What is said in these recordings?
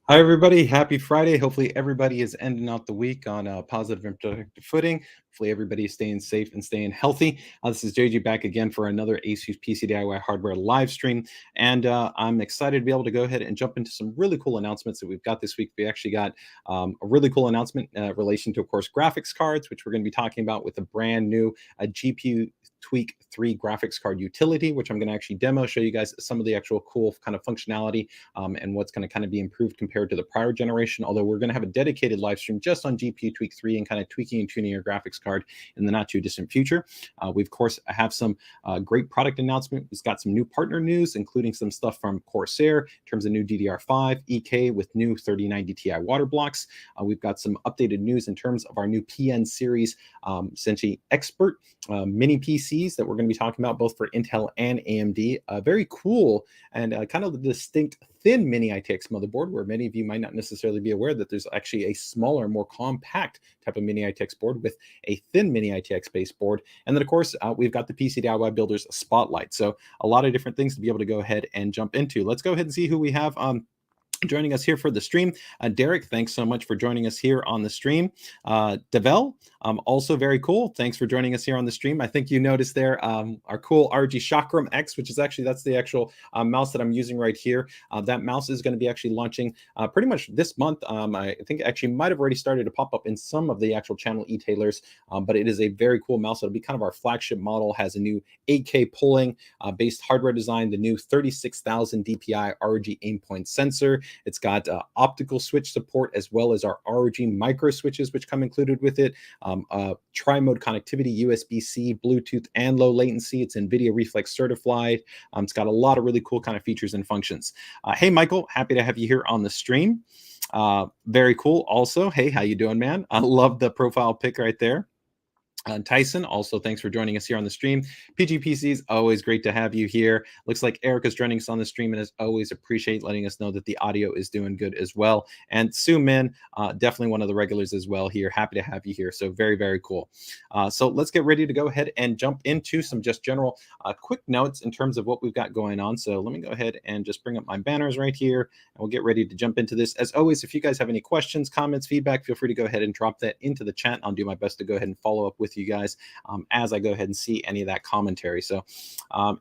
Hi, everybody. Happy Friday. Hopefully, everybody is ending out the week on a positive and productive footing. Hopefully, everybody is staying safe and staying healthy. This is JJ back again for another ASUS PCDIY hardware live stream. And I'm excited to be able to go ahead and jump into some really cool announcements that we've got this week. We actually got a really cool announcement in relation to, of course, graphics cards, which we're going to be talking about with a brand new GPU Tweak 3 graphics card utility, which I'm going to actually demo, show you guys some of the actual cool kind of functionality and what's going to kind of be improved compared to the prior generation. Although we're going to have a dedicated live stream just on GPU Tweak 3 and kind of tweaking and tuning your graphics card in the not too distant future. We, of course, have some great product announcement. We've got some new partner news, including some stuff from Corsair in terms of new DDR5 EK with new 3090 Ti water blocks. We've got some updated news in terms of our new PN series, essentially expert mini PCs that we're going to be talking about both for Intel and AMD. Very cool and kind of the distinct thin mini ITX motherboard, where many of you might not necessarily be aware that there's actually a smaller, more compact type of mini ITX board with a thin mini ITX based board. And then, of course, we've got the PC DIY Builders Spotlight. So a lot of different things to be able to go ahead and jump into. Let's go ahead and see who we have joining us here for the stream. Derek, thanks so much for joining us here on the stream. Devel, also very cool. Thanks for joining us here on the stream. I think you noticed there our cool RG Chakram X, which is actually, that's the actual mouse that I'm using right here. That mouse is going to be actually launching pretty much this month. I think it actually might have already started to pop up in some of the actual channel e-tailers, but it is a very cool mouse. It'll be kind of our flagship model, has a new 8K polling based hardware design, the new 36,000 DPI ROG aimpoint sensor. It's got optical switch support as well as our ROG micro switches, which come included with it. Tri-mode connectivity, USB-C, Bluetooth, and low latency. It's NVIDIA Reflex certified. It's got a lot of really cool kind of features and functions. Hey, Michael, happy to have you here on the stream. Very cool. Also, hey, how you doing, man? I love the profile pic right there. Tyson, also thanks for joining us here on the stream. PGPCs, always great to have you here. Looks like Erica's joining us on the stream, and as always, appreciate letting us know that the audio is doing good as well. And Sue Min, definitely one of the regulars as well here. Happy to have you here. So very, very cool. So let's get ready to go ahead and jump into some just general quick notes in terms of what we've got going on. So let me go ahead and just bring up my banners right here, and we'll get ready to jump into this. As always, if you guys have any questions, comments, feedback, feel free to go ahead and drop that into the chat. I'll do my best to go ahead and follow up with you guys as I go ahead and see any of that commentary. So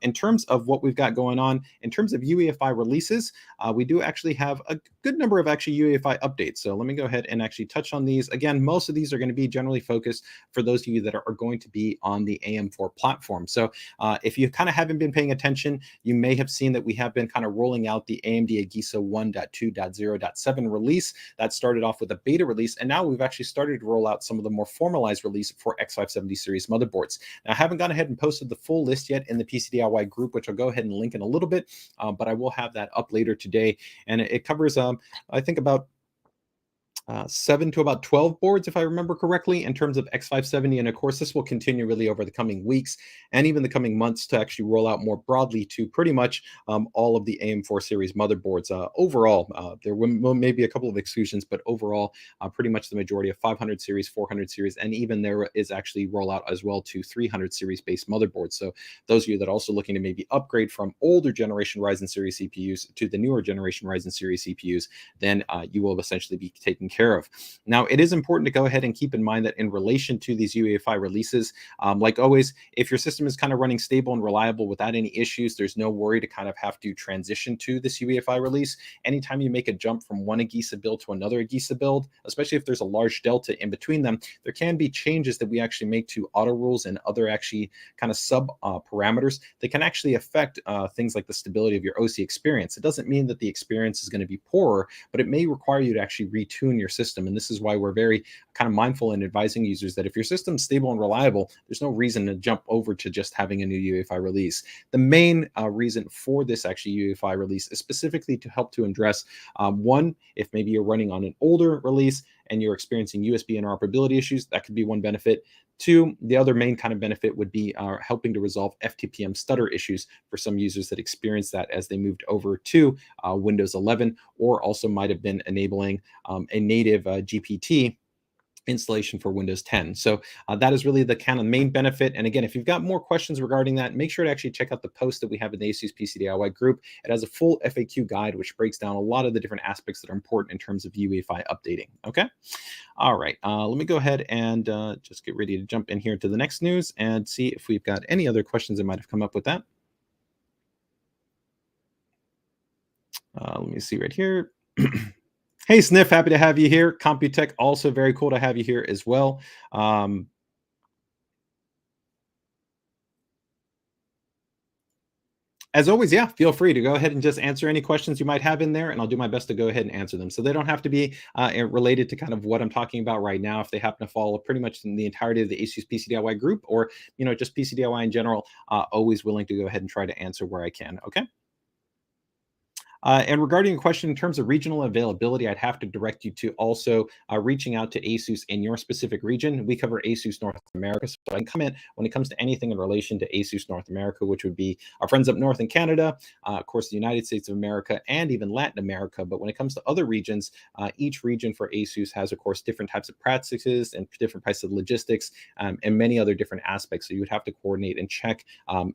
in terms of what we've got going on, in terms of UEFI releases, we do actually have a good number of actually UEFI updates. So let me go ahead and actually touch on these. Again, most of these are going to be generally focused for those of you that are going to be on the AM4 platform. So if you kind of haven't been paying attention, you may have seen that we have been kind of rolling out the AMD AGESA 1.2.0.7 release. That started off with a beta release, and now we've actually started to roll out some of the more formalized release for X570 series motherboards. Now, I haven't gone ahead and posted the full list yet in the PCDIY group, which I'll go ahead and link in a little bit, but I will have that up later today. And it covers, I think, about 7 to about 12 boards, if I remember correctly, in terms of X570. And of course, this will continue really over the coming weeks and even the coming months to actually roll out more broadly to pretty much all of the AM4 series motherboards. Overall, there may be a couple of exclusions, but overall, pretty much the majority of 500 series, 400 series, and even there is actually rollout as well to 300 series based motherboards. So those of you that are also looking to maybe upgrade from older generation Ryzen series CPUs to the newer generation Ryzen series CPUs, then you will essentially be taken care care of. Now, it is important to go ahead and keep in mind that in relation to these UEFI releases, like always, if your system is kind of running stable and reliable without any issues, there's no worry to kind of have to transition to this UEFI release. Anytime you make a jump from one AGESA build to another AGESA build, especially if there's a large delta in between them, there can be changes that we actually make to auto rules and other actually kind of sub parameters that can actually affect things like the stability of your OC experience. It doesn't mean that the experience is going to be poorer, but it may require you to actually retune your system. And this is why we're very kind of mindful in advising users that if your system's stable and reliable, there's no reason to jump over to just having a new UEFI release. The main reason for this actually UEFI release is specifically to help to address one, if maybe you're running on an older release and you're experiencing USB interoperability issues, that could be one benefit. Two, the other main kind of benefit would be helping to resolve FTPM stutter issues for some users that experienced that as they moved over to Windows 11, or also might have been enabling a native GPT installation for Windows 10. So that is really the kind of main benefit. And again, if you've got more questions regarding that, make sure to actually check out the post that we have in the ASUS PCDIY group. It has a full FAQ guide, which breaks down a lot of the different aspects that are important in terms of UEFI updating. Okay. All right. Let me go ahead and just get ready to jump in here to the next news and see if we've got any other questions that might have come up with that. Let me see right here. Hey, Sniff, happy to have you here. Computech, also very cool to have you here as well. As always, yeah, feel free to go ahead and just answer any questions you might have in there, and I'll do my best to go ahead and answer them. So they don't have to be related to kind of what I'm talking about right now. If they happen to follow pretty much in the entirety of the ASUS PCDIY group, or just PCDIY in general, always willing to go ahead and try to answer where I can. Okay. And regarding a question in terms of regional availability, I'd have to direct you to also reaching out to ASUS in your specific region. We cover ASUS North America, so I can comment when it comes to anything in relation to ASUS North America, which would be our friends up north in Canada, of course, the United States of America, and even Latin America. But when it comes to other regions, each region for ASUS has, of course, different types of practices and different types of logistics and many other different aspects. So you would have to coordinate and check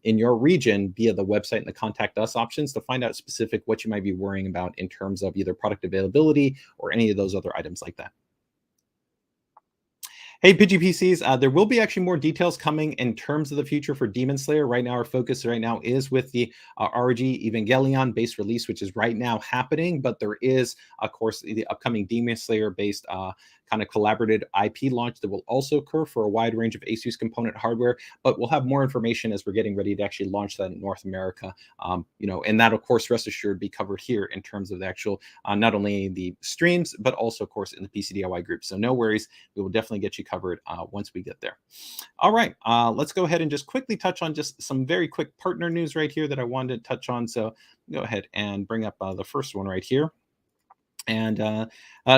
in your region via the website and the contact us options to find out specific what you might be worrying about in terms of either product availability or any of those other items like that. Hey, PGPCs, there will be actually more details coming in terms of the future for Demon Slayer. Right now, our focus right now is with the RG Evangelion based release, which is right now happening. But there is, of course, the upcoming Demon Slayer based kind of collaborative IP launch that will also occur for a wide range of ASUS component hardware. But we'll have more information as we're getting ready to actually launch that in North America. And that, of course, rest assured, be covered here in terms of the actual not only the streams, but also, of course, in the PCDIY group. So no worries, we will definitely get you covered once we get there. All right, let's go ahead and just quickly touch on just some very quick partner news right here that I wanted to touch on. So go ahead and bring up the first one right here. And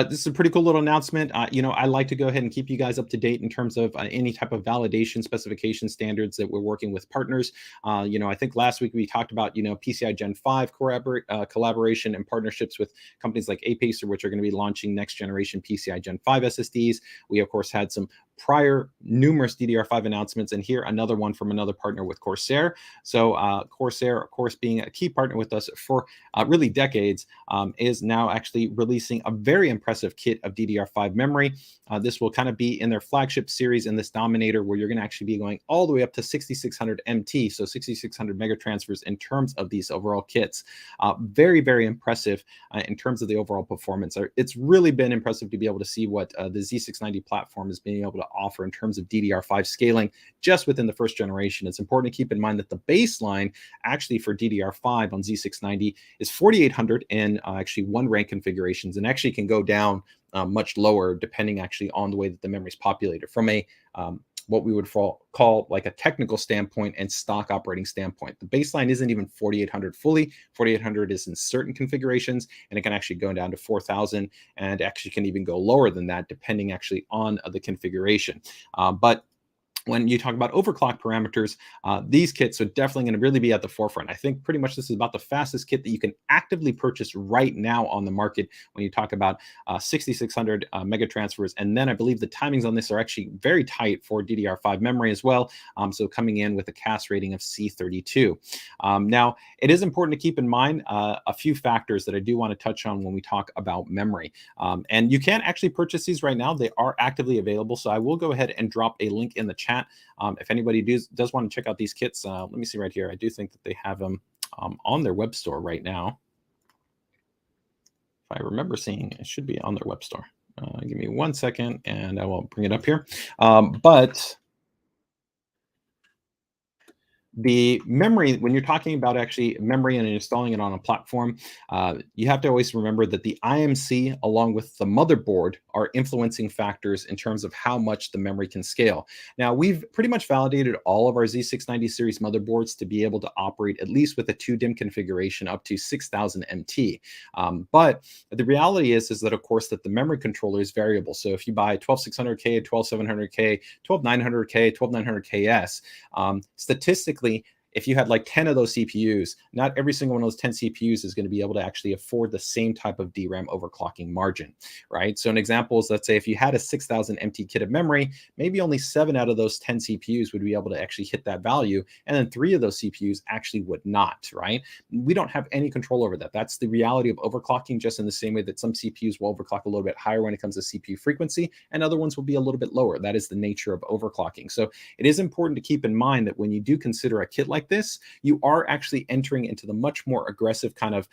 this is a pretty cool little announcement. I like to go ahead and keep you guys up to date in terms of any type of validation specification standards that we're working with partners. I think last week we talked about, PCI Gen 5 collaboration and partnerships with companies like Apacer, which are going to be launching next generation PCI Gen 5 SSDs. We, of course, had some prior numerous DDR5 announcements, and here another one from another partner with Corsair. So Corsair, of course, being a key partner with us for really decades, is now actually releasing a very impressive kit of DDR5 memory. This will kind of be in their flagship series in this Dominator, where you're going to actually be going all the way up to 6600 MT, so 6600 mega transfers in terms of these overall kits. Very, very impressive in terms of the overall performance. It's really been impressive to be able to see what the Z690 platform is being able to offer in terms of DDR5 scaling just within the first generation. It's important to keep in mind that the baseline actually for DDR5 on Z690 is 4800 in actually one rank configurations, and actually can go down much lower depending actually on the way that the memory is populated from a what we would call like a technical standpoint and stock operating standpoint. The baseline isn't even 4800 fully. 4800 is in certain configurations, and it can actually go down to 4000, and actually can even go lower than that depending actually on the configuration. But when you talk about overclock parameters, these kits are definitely going to really be at the forefront. I think pretty much this is about the fastest kit that you can actively purchase right now on the market when you talk about 6600 mega transfers. And then I believe the timings on this are actually very tight for DDR5 memory as well. So coming in with a CAS rating of C32. Now, it is important to keep in mind a few factors that I do want to touch on when we talk about memory. And you can actually purchase these right now. They are actively available. So I will go ahead and drop a link in the chat. If anybody does want to check out these kits, let me see right here. I do think that they have them on their web store right now. If I remember seeing, it should be on their web store. Give me 1 second and I will bring it up here. But the memory, when you're talking about actually memory and installing it on a platform, you have to always remember that the IMC along with the motherboard are influencing factors in terms of how much the memory can scale. Now, we've pretty much validated all of our Z690 series motherboards to be able to operate at least with a 2 DIMM configuration up to 6000 MT. But the reality is that, of course, that the memory controller is variable. So if you buy 12600K, 12700K, 12900K, 12900KS, statistically, if you had like 10 of those CPUs, not every single one of those 10 CPUs is going to be able to actually afford the same type of DRAM overclocking margin, right? So an example is, let's say if you had a 6000 MT kit of memory, maybe only 7 out of those 10 CPUs would be able to actually hit that value, and then 3 of those CPUs actually would not, right? We don't have any control over that. That's the reality of overclocking, just in the same way that some CPUs will overclock a little bit higher when it comes to CPU frequency, and other ones will be a little bit lower. That is the nature of overclocking. So it is important to keep in mind that when you do consider a kit like this, you are actually entering into the much more aggressive kind of,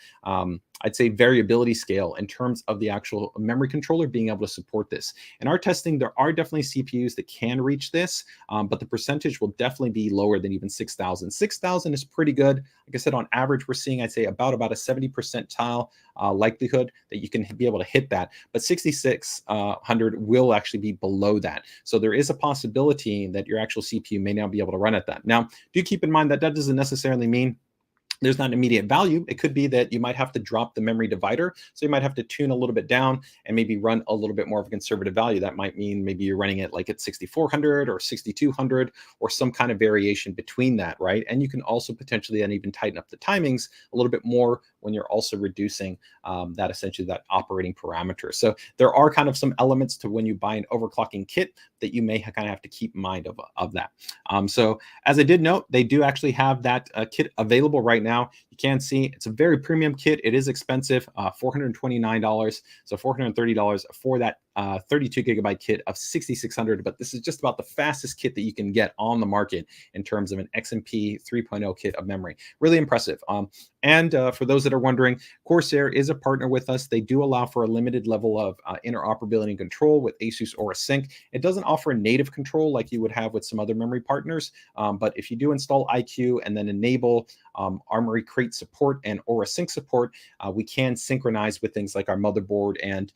I'd say, variability scale in terms of the actual memory controller being able to support this. In our testing, there are definitely CPUs that can reach this, but the percentage will definitely be lower than even 6000. 6000 is pretty good. Like I said, on average, we're seeing, I'd say, about a 70 percentile likelihood that you can be able to hit that. But 6600 will actually be below that. So there is a possibility that your actual CPU may now be able to run at that. Now, do keep in mind that that doesn't necessarily mean there's not an immediate value. It could be that you might have to drop the memory divider. So you might have to tune a little bit down and maybe run a little bit more of a conservative value. That might mean maybe you're running it like at 6400 or 6200 or some kind of variation between that, right? And you can also potentially then even tighten up the timings a little bit more when you're also reducing that essentially that operating parameter. So there are kind of some elements to when you buy an overclocking kit that you may kind of have to keep in mind of that. So as I did note, they do actually have that kit available right now. You can see it's a very premium kit. It is expensive, $429, so $430 for that 32 gigabyte kit of 6600. But this is just about the fastest kit that you can get on the market in terms of an XMP 3.0 kit of memory. Really impressive. And for those that are wondering, Corsair is a partner with us. They do allow for a limited level of interoperability and control with ASUS Aura Sync. It doesn't offer native control like you would have with some other memory partners. But if you do install IQ and then enable Armory Crate support and Aura Sync support, we can synchronize with things like our motherboard and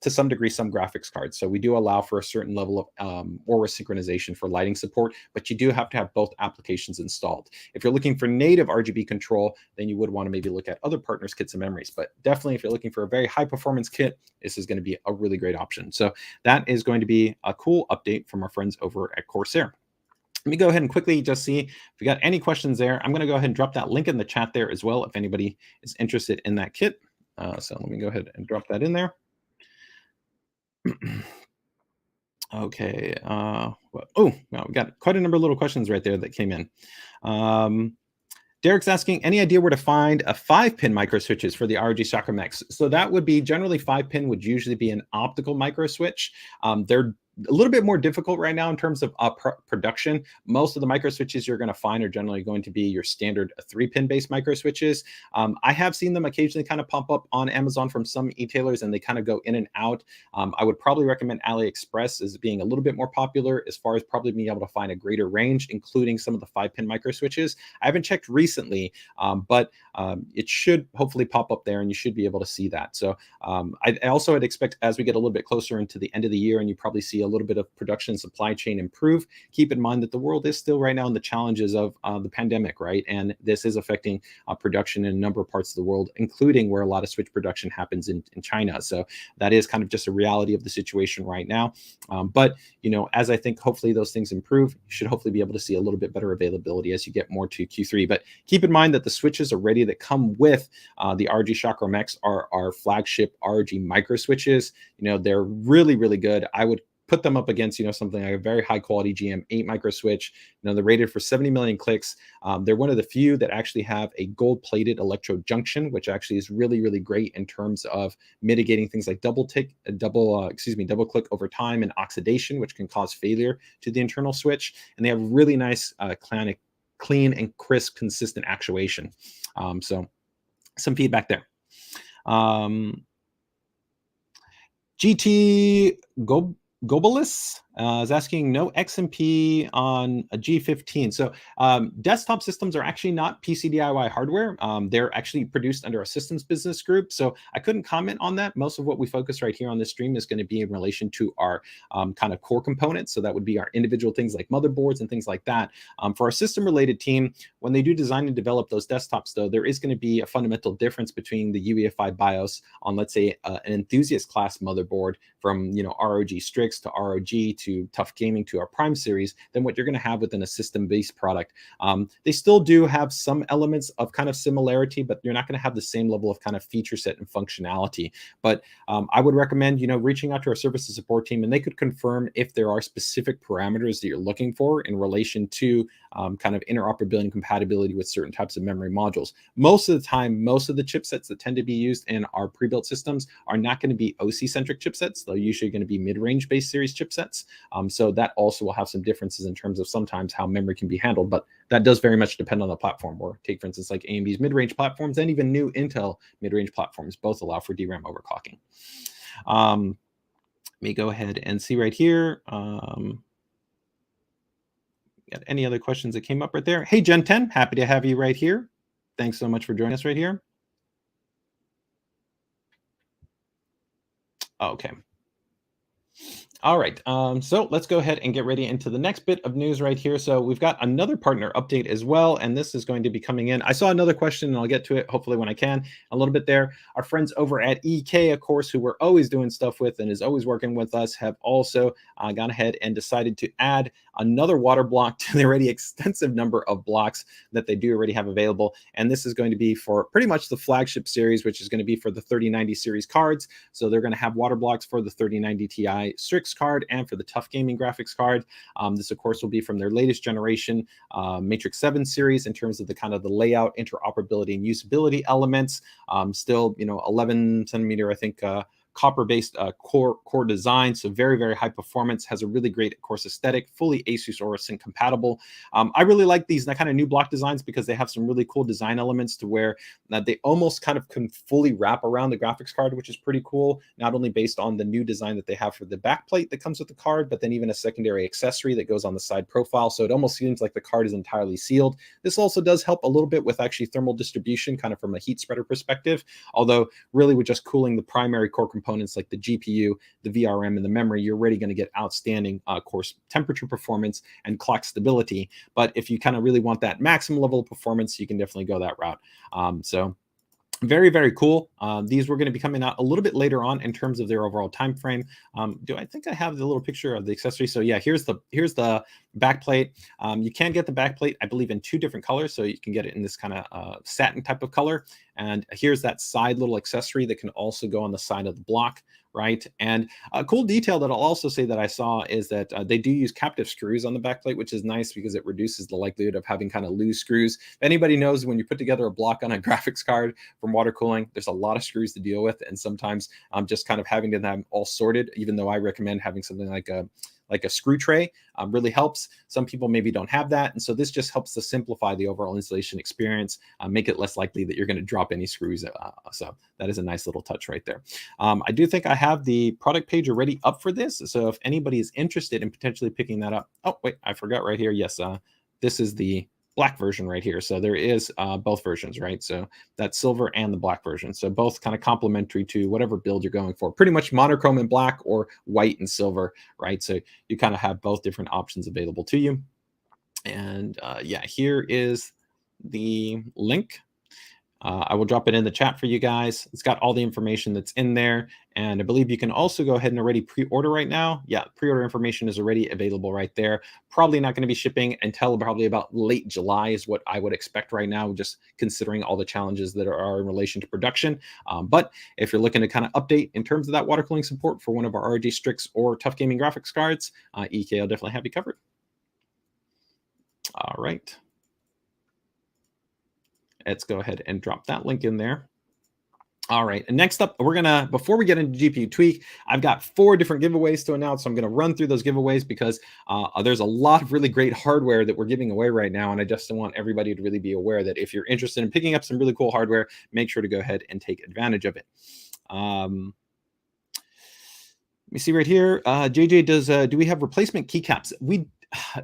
to some degree, some graphics cards. So we do allow for a certain level of Aura synchronization for lighting support, but you do have to have both applications installed. If you're looking for native RGB control, then you would want to maybe look at other partners' kits and memories. But definitely, if you're looking for a very high performance kit, this is going to be a really great option. So that is going to be a cool update from our friends over at Corsair. Let me go ahead and quickly just see if we got any questions there. I'm going to go ahead and drop that link in the chat there as well if anybody is interested in that kit. So let me go ahead and drop that in there. Okay. Oh, well, we got quite a number of little questions right there that came in. Derek's asking, any idea where to find a 5-pin micro switches for the ROG Soccer Max? So that would be generally 5-pin would usually be an optical micro switch. They're a little bit more difficult right now in terms of production. Most of the micro switches you're going to find are generally going to be your standard 3-pin based micro switches. I have seen them occasionally kind of pop up on Amazon from some e-tailers, and they kind of go in and out. I would probably recommend AliExpress as being a little bit more popular as far as probably being able to find a greater range, including some of the 5-pin micro switches. I haven't checked recently, but it should hopefully pop up there and you should be able to see that. So I also would expect as we get a little bit closer into the end of the year and you probably see a little bit of production supply chain improve. Keep in mind that the world is still right now in the challenges of the pandemic, right? And this is affecting production in a number of parts of the world, including where a lot of switch production happens in China. So that is kind of just a reality of the situation right now. But, you know, as I think hopefully those things improve, you should hopefully be able to see a little bit better availability as you get more to Q3. But keep in mind that the switches already that come with the ROG Chakra X are our flagship ROG micro switches. You know, they're really, really good. I would put them up against, you know, something like a very high quality GM8 micro switch. You know, they're rated for 70 million clicks. They're one of the few that actually have a gold plated electrode junction, which actually is really, really great in terms of mitigating things like double click over time and oxidation, which can cause failure to the internal switch. And they have really nice clean and crisp, consistent actuation. So some feedback there. GT Gobalis is asking, no XMP on a G15. So desktop systems are actually not PCDIY hardware. They're actually produced under a systems business group. So I couldn't comment on that. Most of what we focus right here on this stream is going to be in relation to our kind of core components. So that would be our individual things like motherboards and things like that. For our system related team, when they do design and develop those desktops, though, there is going to be a fundamental difference between the UEFI BIOS on, let's say, an enthusiast class motherboard from, you know, ROG Strix to ROG to Tough Gaming to our Prime series than what you're going to have within a system-based product. They still do have some elements of kind of similarity, but you're not going to have the same level of kind of feature set and functionality. But I would recommend, you know, reaching out to our service and support team, and they could confirm if there are specific parameters that you're looking for in relation to kind of interoperability and compatibility with certain types of memory modules. Most of the time, most of the chipsets that tend to be used in our pre-built systems are not going to be OC-centric chipsets. They're usually going to be mid-range based series chipsets. So that also will have some differences in terms of sometimes how memory can be handled, but that does very much depend on the platform. Or take, for instance, like AMD's mid-range platforms and even new Intel mid-range platforms, both allow for DRAM overclocking. Let me go ahead and see right here. Got any other questions that came up right there? Hey, Gen 10, happy to have you right here. Thanks so much for joining us right here. Okay. All right, so let's go ahead and get ready into the next bit of news right here. So we've got another partner update as well, and this is going to be coming in. I saw another question, and I'll get to it hopefully when I can a little bit there. Our friends over at EK, of course, who we're always doing stuff with and is always working with us, have also gone ahead and decided to add another water block to the already extensive number of blocks that they do already have available. And this is going to be for pretty much the flagship series, which is going to be for the 3090 series cards. So they're going to have water blocks for the 3090 Ti Strix card and for the Tough Gaming graphics card. This, of course, will be from their latest generation Matrix 7 series in terms of the kind of the layout, interoperability, and usability elements. Still, you know, 11 centimeter, I think, copper-based core design, so very, very high performance, has a really great, of course, aesthetic, fully ASUS Orison compatible. I really like these kind of new block designs because they have some really cool design elements to where they almost kind of can fully wrap around the graphics card, which is pretty cool, not only based on the new design that they have for the backplate that comes with the card, but then even a secondary accessory that goes on the side profile, so it almost seems like the card is entirely sealed. This also does help a little bit with actually thermal distribution, kind of from a heat spreader perspective, although really with just cooling the primary core components like the GPU, the VRM, and the memory, you're already going to get outstanding course temperature performance and clock stability. But if you kind of really want that maximum level of performance, you can definitely go that route. So very, very cool. These were going to be coming out a little bit later on in terms of their overall time frame. Do I think I have the little picture of the accessory? So yeah, here's the backplate. You can get the backplate, I believe, in two different colors. So you can get it in this kind of satin type of color. And here's that side little accessory that can also go on the side of the block, right? And a cool detail that I'll also say that I saw is that they do use captive screws on the backplate, which is nice because it reduces the likelihood of having kind of loose screws. If anybody knows, when you put together a block on a graphics card from water cooling, there's a lot of screws to deal with, and sometimes just kind of having them all sorted, even though I recommend having something like a screw tray really helps. Some people maybe don't have that. And so this just helps to simplify the overall installation experience, make it less likely that you're going to drop any screws. So that is a nice little touch right there. I do think I have the product page already up for this. So if anybody is interested in potentially picking that up. Oh, wait, I forgot right here. Yes, this is the black version right here. So there is both versions, right? So that's silver and the black version. So both kind of complementary to whatever build you're going for. Pretty much monochrome and black or white and silver, right? So you kind of have both different options available to you. And yeah, here is the link. I will drop it in the chat for you guys. It's got all the information that's in there. And I believe you can also go ahead and already pre-order right now. Yeah, pre-order information is already available right there. Probably not going to be shipping until probably about late July is what I would expect right now, just considering all the challenges that are in relation to production. But if you're looking to kind of update in terms of that water cooling support for one of our ROG Strix or Tough Gaming graphics cards, EK will definitely have you covered. All right. Let's go ahead and drop that link in there. All right, and next up, before we get into GPU Tweak, I've got 4 different giveaways to announce. So I'm gonna run through those giveaways because there's a lot of really great hardware that we're giving away right now. And I just want everybody to really be aware that if you're interested in picking up some really cool hardware, make sure to go ahead and take advantage of it. Let me see right here. JJ, do we have replacement keycaps? We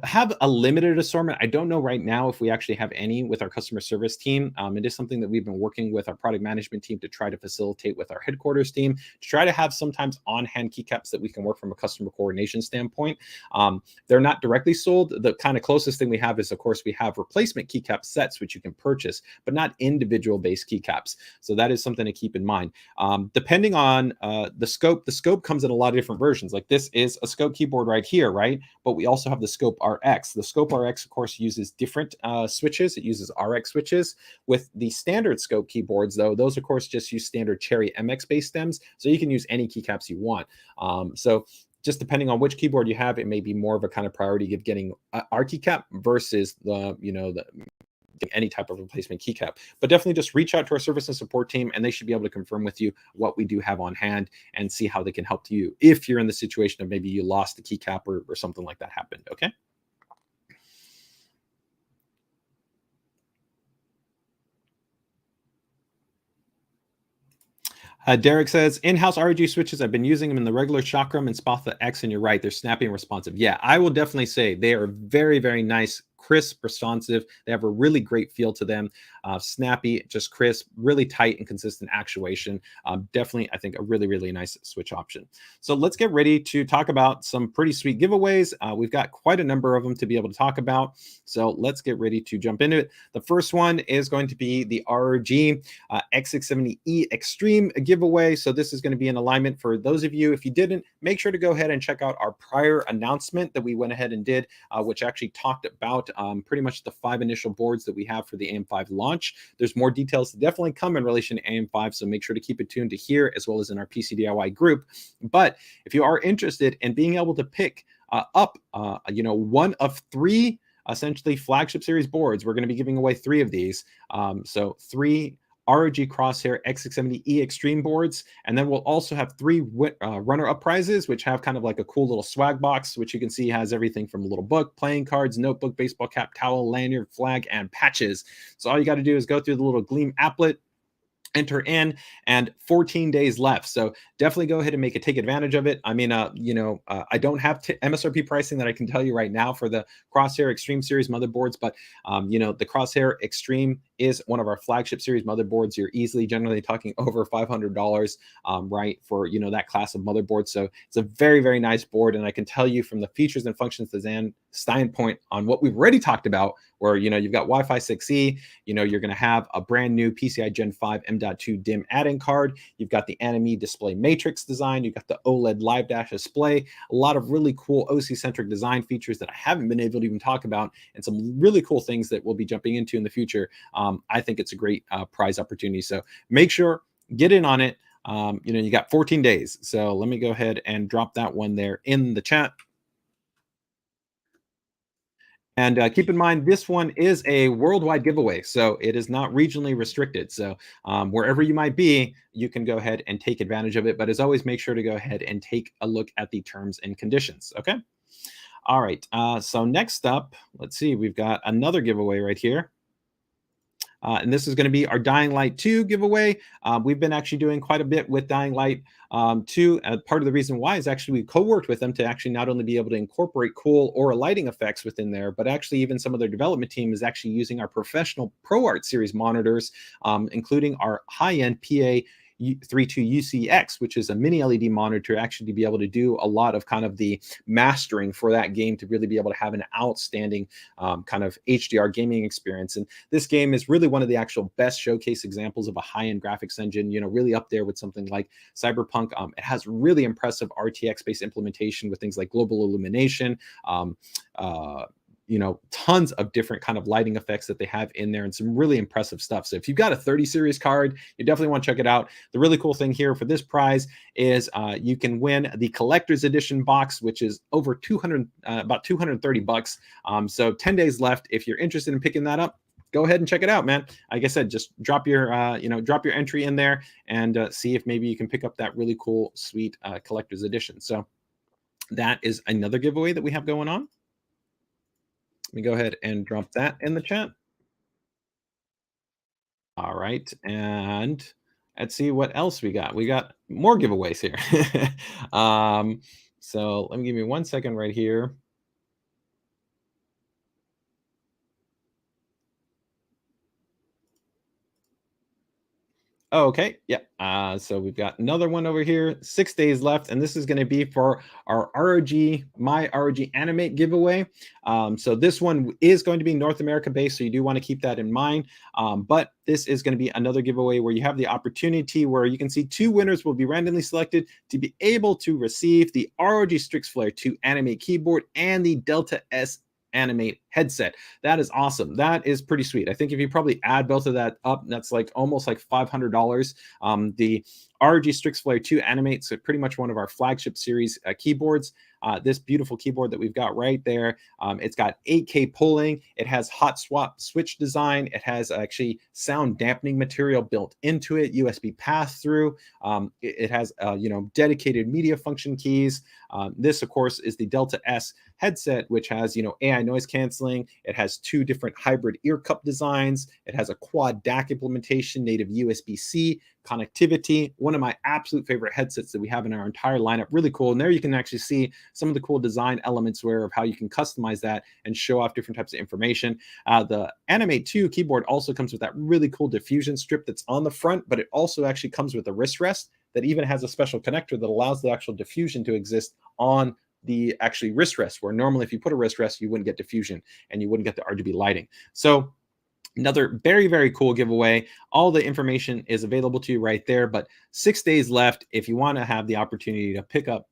have a limited assortment. I don't know right now if we actually have any with our customer service team. It is something that we've been working with our product management team to try to facilitate with our headquarters team, to try to have sometimes on-hand keycaps that we can work from a customer coordination standpoint. They're not directly sold. The kind of closest thing we have is, of course, we have replacement keycap sets, which you can purchase, but not individual base keycaps. So that is something to keep in mind. Depending on the scope comes in a lot of different versions. Like this is a scope keyboard right here, right? But we also have the Scope RX. The Scope RX, of course, uses different switches. It uses RX switches. With the standard Scope keyboards, though, those, of course, just use standard Cherry MX-based stems, so you can use any keycaps you want. So just depending on which keyboard you have, it may be more of a kind of priority of getting our keycap versus any type of replacement keycap. But definitely just reach out to our service and support team, and they should be able to confirm with you what we do have on hand and see how they can help you if you're in the situation of maybe you lost the keycap or something like that happened. Okay. Derek says, in-house ROG switches, I've been using them in the regular Chakram and Spatha X, and you're right, they're snappy and responsive. Yeah, I will definitely say they are very, very nice, crisp, responsive. They have a really great feel to them. Snappy, just crisp, really tight and consistent actuation. Definitely, I think, a really, really nice switch option. So let's get ready to talk about some pretty sweet giveaways. We've got quite a number of them to be able to talk about. So let's get ready to jump into it. The first one is going to be the ROG X670E Extreme giveaway. So this is going to be an alignment for those of you. If you didn't, make sure to go ahead and check out our prior announcement that we went ahead and did, which actually talked about pretty much the 5 initial boards that we have for the AM5 launch. There's more details to definitely come in relation to AM5, so make sure to keep it tuned to here as well as in our PCDIY group. But if you are interested in being able to pick up one of 3 essentially flagship series boards, we're going to be giving away 3 of these. So 3 ROG Crosshair X670E Extreme boards, and then we'll also have 3 runner-up prizes, which have kind of like a cool little swag box, which you can see has everything from a little book, playing cards, notebook, baseball cap, towel, lanyard, flag, and patches. So all you got to do is go through the little Gleam applet, enter in, and 14 days left. So definitely go ahead and take advantage of it. I mean, I don't have MSRP pricing that I can tell you right now for the Crosshair Extreme series motherboards, but the Crosshair Extreme is one of our flagship series motherboards. You're easily generally talking over $500, right, for that class of motherboard. So it's a very, very nice board, and I can tell you from the features and functions design standpoint on what we've already talked about, where you've got Wi-Fi 6E, you're going to have a brand new PCI Gen 5 M.2 DIMM add-in card. You've got the Anime display matrix design. You've got the OLED live dash display. A lot of really cool OC-centric design features that I haven't been able to even talk about, and some really cool things that we'll be jumping into in the future. I think it's a great prize opportunity. So make sure, get in on it. You got 14 days. So let me go ahead and drop that one there in the chat. And keep in mind, this one is a worldwide giveaway, so it is not regionally restricted. So wherever you might be, you can go ahead and take advantage of it. But as always, make sure to go ahead and take a look at the terms and conditions. Okay. All right. So next up, let's see, we've got another giveaway right here. And this is going to be our Dying Light 2 giveaway. We've been actually doing quite a bit with Dying Light 2. Part of the reason why is actually we co-worked with them to actually not only be able to incorporate cool aura lighting effects within there, but actually even some of their development team is actually using our professional ProArt series monitors, including our high-end PA32 UCX, which is a mini LED monitor, actually to be able to do a lot of kind of the mastering for that game to really be able to have an outstanding kind of HDR gaming experience. And this game is really one of the actual best showcase examples of a high-end graphics engine, you know, really up there with something like Cyberpunk. It has really impressive RTX-based implementation with things like global illumination, you know, tons of different kind of lighting effects that they have in there and some really impressive stuff. So if you've got a 30 series card, you definitely want to check it out. The really cool thing here for this prize is you can win the collector's edition box, which is over 200, about 230 bucks. So 10 days left. If you're interested in picking that up, go ahead and check it out, man. Like I said, just drop your, you know, drop your entry in there and see if maybe you can pick up that really cool, sweet collector's edition. So that is another giveaway that we have going on. Let me go ahead and drop that in the chat. All right. And let's see what else we got. We got more giveaways here. So let me give me 1 second right here. Oh, okay. Yeah. So we've got another one over here, 6 days left, and this is going to be for our ROG, my ROG Animate giveaway. So this one is going to be North America based, so you do want to keep that in mind. But this is going to be another giveaway where you have the opportunity where you can see 2 winners will be randomly selected to be able to receive the ROG Strix Flare 2 Animate keyboard and the Delta S Animate headset. That is awesome. That is pretty sweet. I think if you probably add both of that up, that's like almost like $500. The ROG Strix Flare 2 Animate, so pretty much one of our flagship series keyboards. This beautiful keyboard that we've got right there. It's got 8K polling. It has hot swap switch design. It has actually sound dampening material built into it, USB pass through. It has you know, dedicated media function keys. This, of course, is the Delta S headset, which has, you know, AI noise canceling. It has 2 different hybrid ear cup designs. It has a quad DAC implementation, native USB-C connectivity. One of my absolute favorite headsets that we have in our entire lineup. Really cool. And there you can actually see some of the cool design elements where of how you can customize that and show off different types of information. The Animate 2 keyboard also comes with that really cool diffusion strip that's on the front, but it also actually comes with a wrist rest that even has a special connector that allows the actual diffusion to exist on the actually wrist rest, where normally if you put a wrist rest, you wouldn't get diffusion and you wouldn't get the RGB lighting. So another very, very cool giveaway. All the information is available to you right there, but 6 days left if you want to have the opportunity to pick up,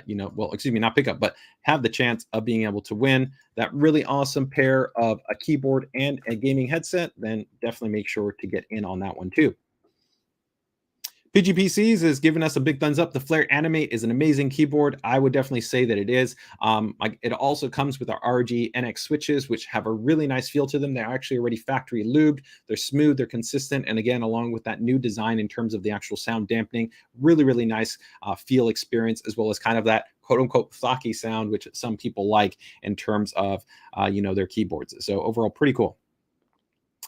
you know, well, excuse me, not pick up, but have the chance of being able to win that really awesome pair of a keyboard and a gaming headset, then definitely make sure to get in on that one too. PGPCs is giving us a big thumbs up. The Flare Animate is an amazing keyboard. I would definitely say that it is. It also comes with our ROG NX switches, which have a really nice feel to them. They're actually already factory lubed. They're smooth, they're consistent. And again, along with that new design in terms of the actual sound dampening, really, really nice feel experience, as well as kind of that quote unquote thocky sound, which some people like in terms of, you know, their keyboards. So overall, pretty cool.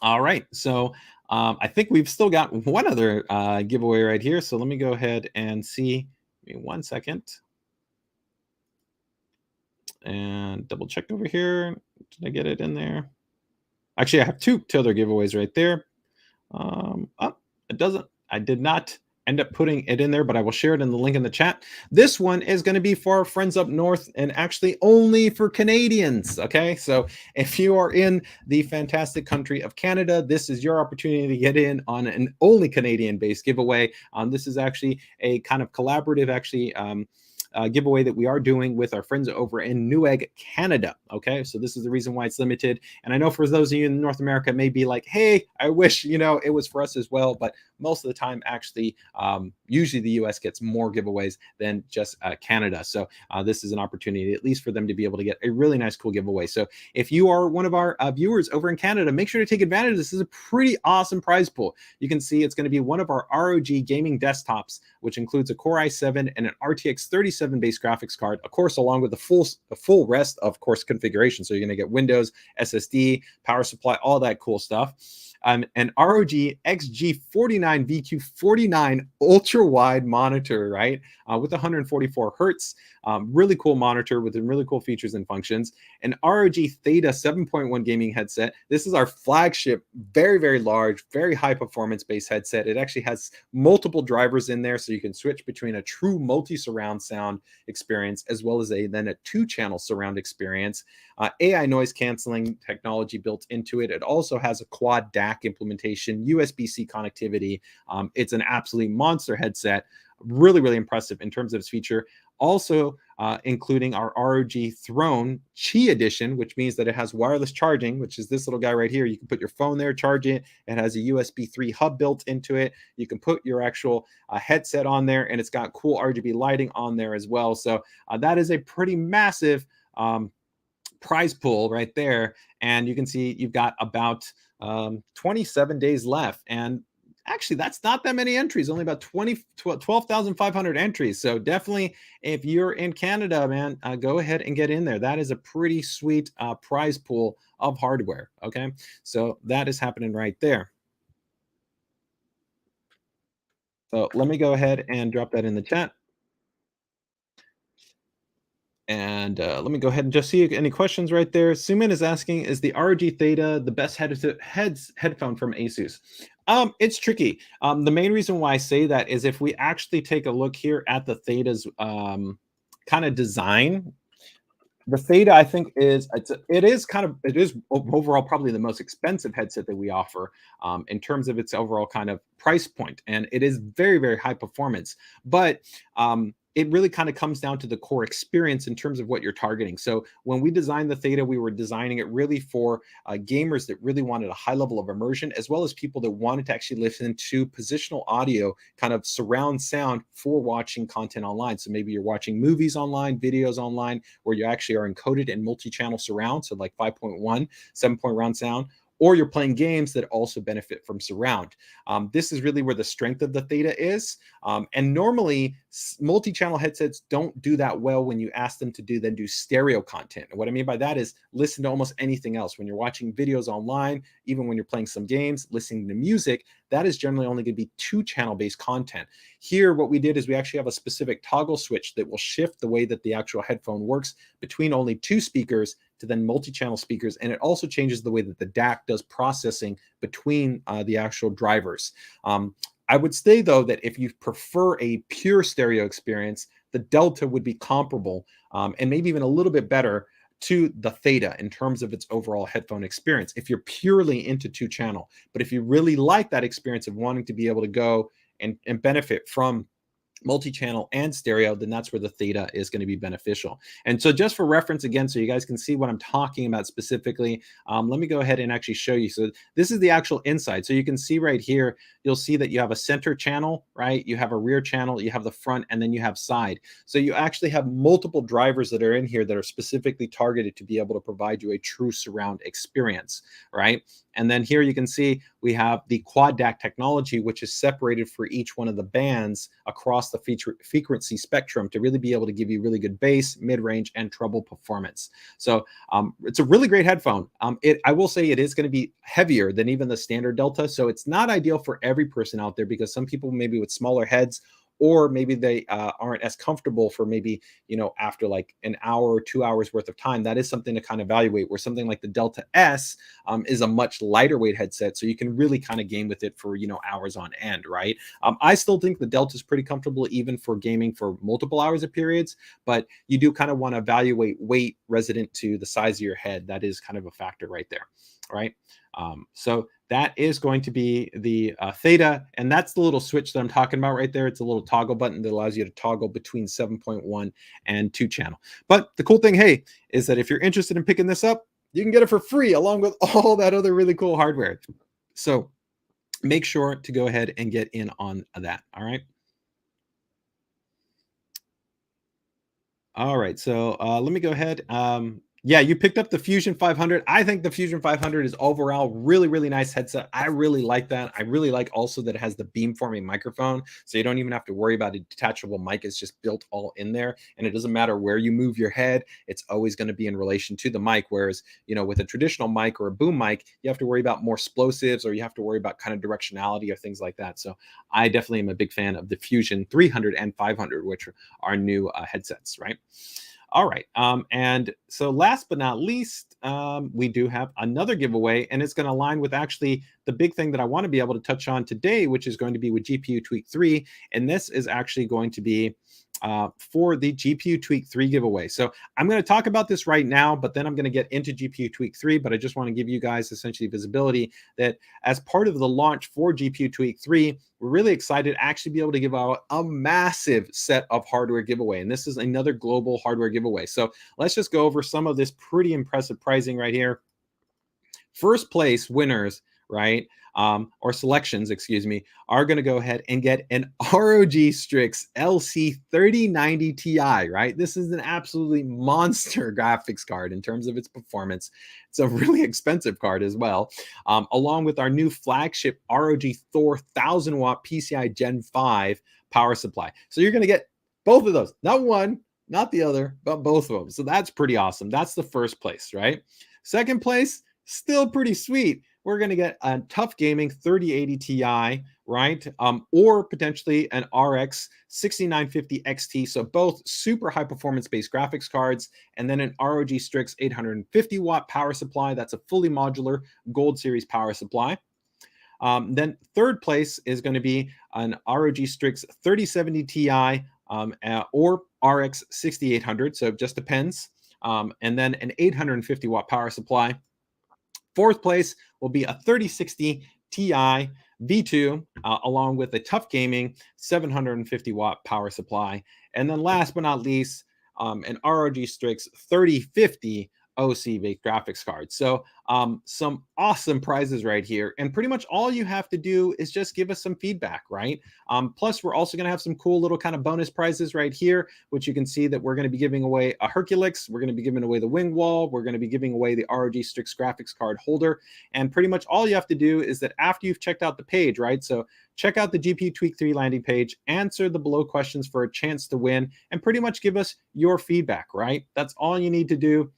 All right. So I think we've still got one other giveaway right here. So let me go ahead and see. Give me 1 second. And double check over here. Did I get it in there? Actually, I have two other giveaways right there. Oh, it doesn't. I did not end up putting it in there, but I will share it in the link in the chat. This one is going to be for our friends up north and actually only for Canadians. Okay, so if you are in the fantastic country of Canada, this is your opportunity to get in on an only Canadian-based giveaway. This is actually a kind of collaborative, actually. Giveaway that we are doing with our friends over in Newegg, Canada. Okay, so this is the reason why it's limited. And I know for those of you in North America may be like, hey, I wish, you know, it was for us as well. But most of the time, actually, usually the US gets more giveaways than just Canada. So this is an opportunity, at least for them to be able to get a really nice, cool giveaway. So if you are one of our viewers over in Canada, make sure to take advantage of this. This is a pretty awesome prize pool. You can see it's going to be one of our ROG gaming desktops, which includes a Core i7 and an RTX 37 based graphics card, of course, along with the full rest of course configuration. So you're going to get Windows, SSD, power supply, all that cool stuff. an ROG XG49 VQ49 ultra wide monitor, right? With 144 hertz, really cool monitor with really cool features and functions. An ROG Theta 7.1 gaming headset. This is our flagship, very, very large, very high performance based headset. It actually has multiple drivers in there, so you can switch between a true multi-surround sound experience as well as then a 2-channel surround experience. AI noise canceling technology built into it. It also has a quad DAC implementation, USB-C connectivity. It's an absolute monster headset. Really, really impressive in terms of its feature. Also, including our ROG Throne Qi edition, which means that it has wireless charging, which is this little guy right here. You can put your phone there, charge it. It has a USB 3 hub built into it. You can put your actual headset on there, and it's got cool RGB lighting on there as well. So that is a pretty massive prize pool right there. And you can see you've got about 27 days left. And actually, that's not that many entries, only about 12,500 entries. So definitely, if you're in Canada, man, go ahead and get in there. That is a pretty sweet prize pool of hardware. Okay. So that is happening right there. So let me go ahead and drop that in the chat. And let me go ahead and just see any questions right there. Suman is asking, is the ROG Theta the best headphone from ASUS? It's tricky. The main reason why I say that is if we actually take a look here at the Theta's kind of design, the Theta, I think, it is overall probably the most expensive headset that we offer in terms of its overall kind of price point, and it is very, very high performance. But it really kind of comes down to the core experience in terms of what you're targeting. So when we designed the Theta, we were designing it really for gamers that really wanted a high level of immersion, as well as people that wanted to actually listen to positional audio, kind of surround sound for watching content online. So maybe you're watching movies online, videos online, where you actually are encoded in multi-channel surround, so like 5.1, 7-point round sound, or you're playing games that also benefit from surround. This is really where the strength of the Theta is. And normally, multi-channel headsets don't do that well when you ask them to do stereo content. And what I mean by that is listen to almost anything else. When you're watching videos online, even when you're playing some games, listening to music, that is generally only going to be 2-channel based content. Here, what we did is we actually have a specific toggle switch that will shift the way that the actual headphone works between only 2 speakers to then multi-channel speakers, and it also changes the way that the DAC does processing between the actual drivers. I would say, though, that if you prefer a pure stereo experience, the Delta would be comparable and maybe even a little bit better to the Theta in terms of its overall headphone experience if you're purely into 2-channel. But if you really like that experience of wanting to be able to go and benefit from multi-channel and stereo, then that's where the Theta is going to be beneficial. And so just for reference again, so you guys can see what I'm talking about specifically, let me go ahead and actually show you. So this is the actual inside. So you can see right here, you'll see that you have a center channel, right? You have a rear channel, you have the front, and then you have side. So you actually have multiple drivers that are in here that are specifically targeted to be able to provide you a true surround experience, right? And then here you can see we have the quad DAC technology, which is separated for each one of the bands across the frequency spectrum to really be able to give you really good bass, mid-range, and treble performance. So it's a really great headphone. I will say it is going to be heavier than even the standard Delta. So it's not ideal for every person out there because some people maybe with smaller heads, or maybe they aren't as comfortable for maybe, after like an hour or 2 hours worth of time. That is something to kind of evaluate, where something like the Delta S is a much lighter weight headset. So you can really kind of game with it for, hours on end, right? I still think the Delta is pretty comfortable even for gaming for multiple hours of periods, but you do kind of want to evaluate weight resident to the size of your head. That is kind of a factor right there, right? So that is going to be the Theta, and that's the little switch that I'm talking about right there. It's a little toggle button that allows you to toggle between 7.1 and 2-channel. But the cool thing, hey, is that if you're interested in picking this up, you can get it for free along with all that other really cool hardware. So make sure to go ahead and get in on that. All right. All right. So let me go ahead. Yeah, you picked up the Fusion 500. I think the Fusion 500 is overall really, really nice headset. I really like that. I really like also that it has the beamforming microphone, so you don't even have to worry about a detachable mic. It's just built all in there, and it doesn't matter where you move your head. It's always going to be in relation to the mic. Whereas, with a traditional mic or a boom mic, you have to worry about more explosives, or you have to worry about kind of directionality or things like that. So I definitely am a big fan of the Fusion 300 and 500, which are new headsets, right? All right. And so last but not least, we do have another giveaway, and it's going to align with actually the big thing that I want to be able to touch on today, which is going to be with GPU Tweak 3. And this is actually going to be for the GPU Tweak 3 giveaway. So I'm going to talk about this right now, but then I'm going to get into GPU Tweak 3. But I just want to give you guys essentially visibility that as part of the launch for GPU Tweak 3, we're really excited to actually be able to give out a massive set of hardware giveaway. And this is another global hardware giveaway. So let's just go over some of this pretty impressive pricing right here. First place winners, right? Or selections, excuse me, are going to go ahead and get an ROG Strix LC3090 Ti, right? This is an absolutely monster graphics card in terms of its performance. It's a really expensive card as well, along with our new flagship ROG Thor 1000 watt PCI Gen 5 power supply. So you're going to get both of those, not one, not the other, but both of them. So that's pretty awesome. That's the first place, right? Second place, still pretty sweet. We're going to get a Tough Gaming 3080 Ti, right? Or potentially an RX 6950 XT. So both super high performance based graphics cards, and then an ROG Strix 850 watt power supply. That's a fully modular Gold Series power supply. Then third place is going to be an ROG Strix 3070 Ti or RX 6800. So it just depends. And then an 850 watt power supply. Fourth place will be a 3060 Ti V2, along with a Tough Gaming 750 watt power supply. And then last but not least, an ROG Strix 3050 OC graphics card. So some awesome prizes right here. And pretty much all you have to do is just give us some feedback, right? Plus, we're also going to have some cool little kind of bonus prizes right here, which you can see that we're going to be giving away a Herculex. We're going to be giving away the wing wall. We're going to be giving away the ROG Strix graphics card holder. And pretty much all you have to do is that after you've checked out the page, right? So check out the GPU Tweak 3 landing page, answer the below questions for a chance to win, and pretty much give us your feedback, right? That's all you need to do.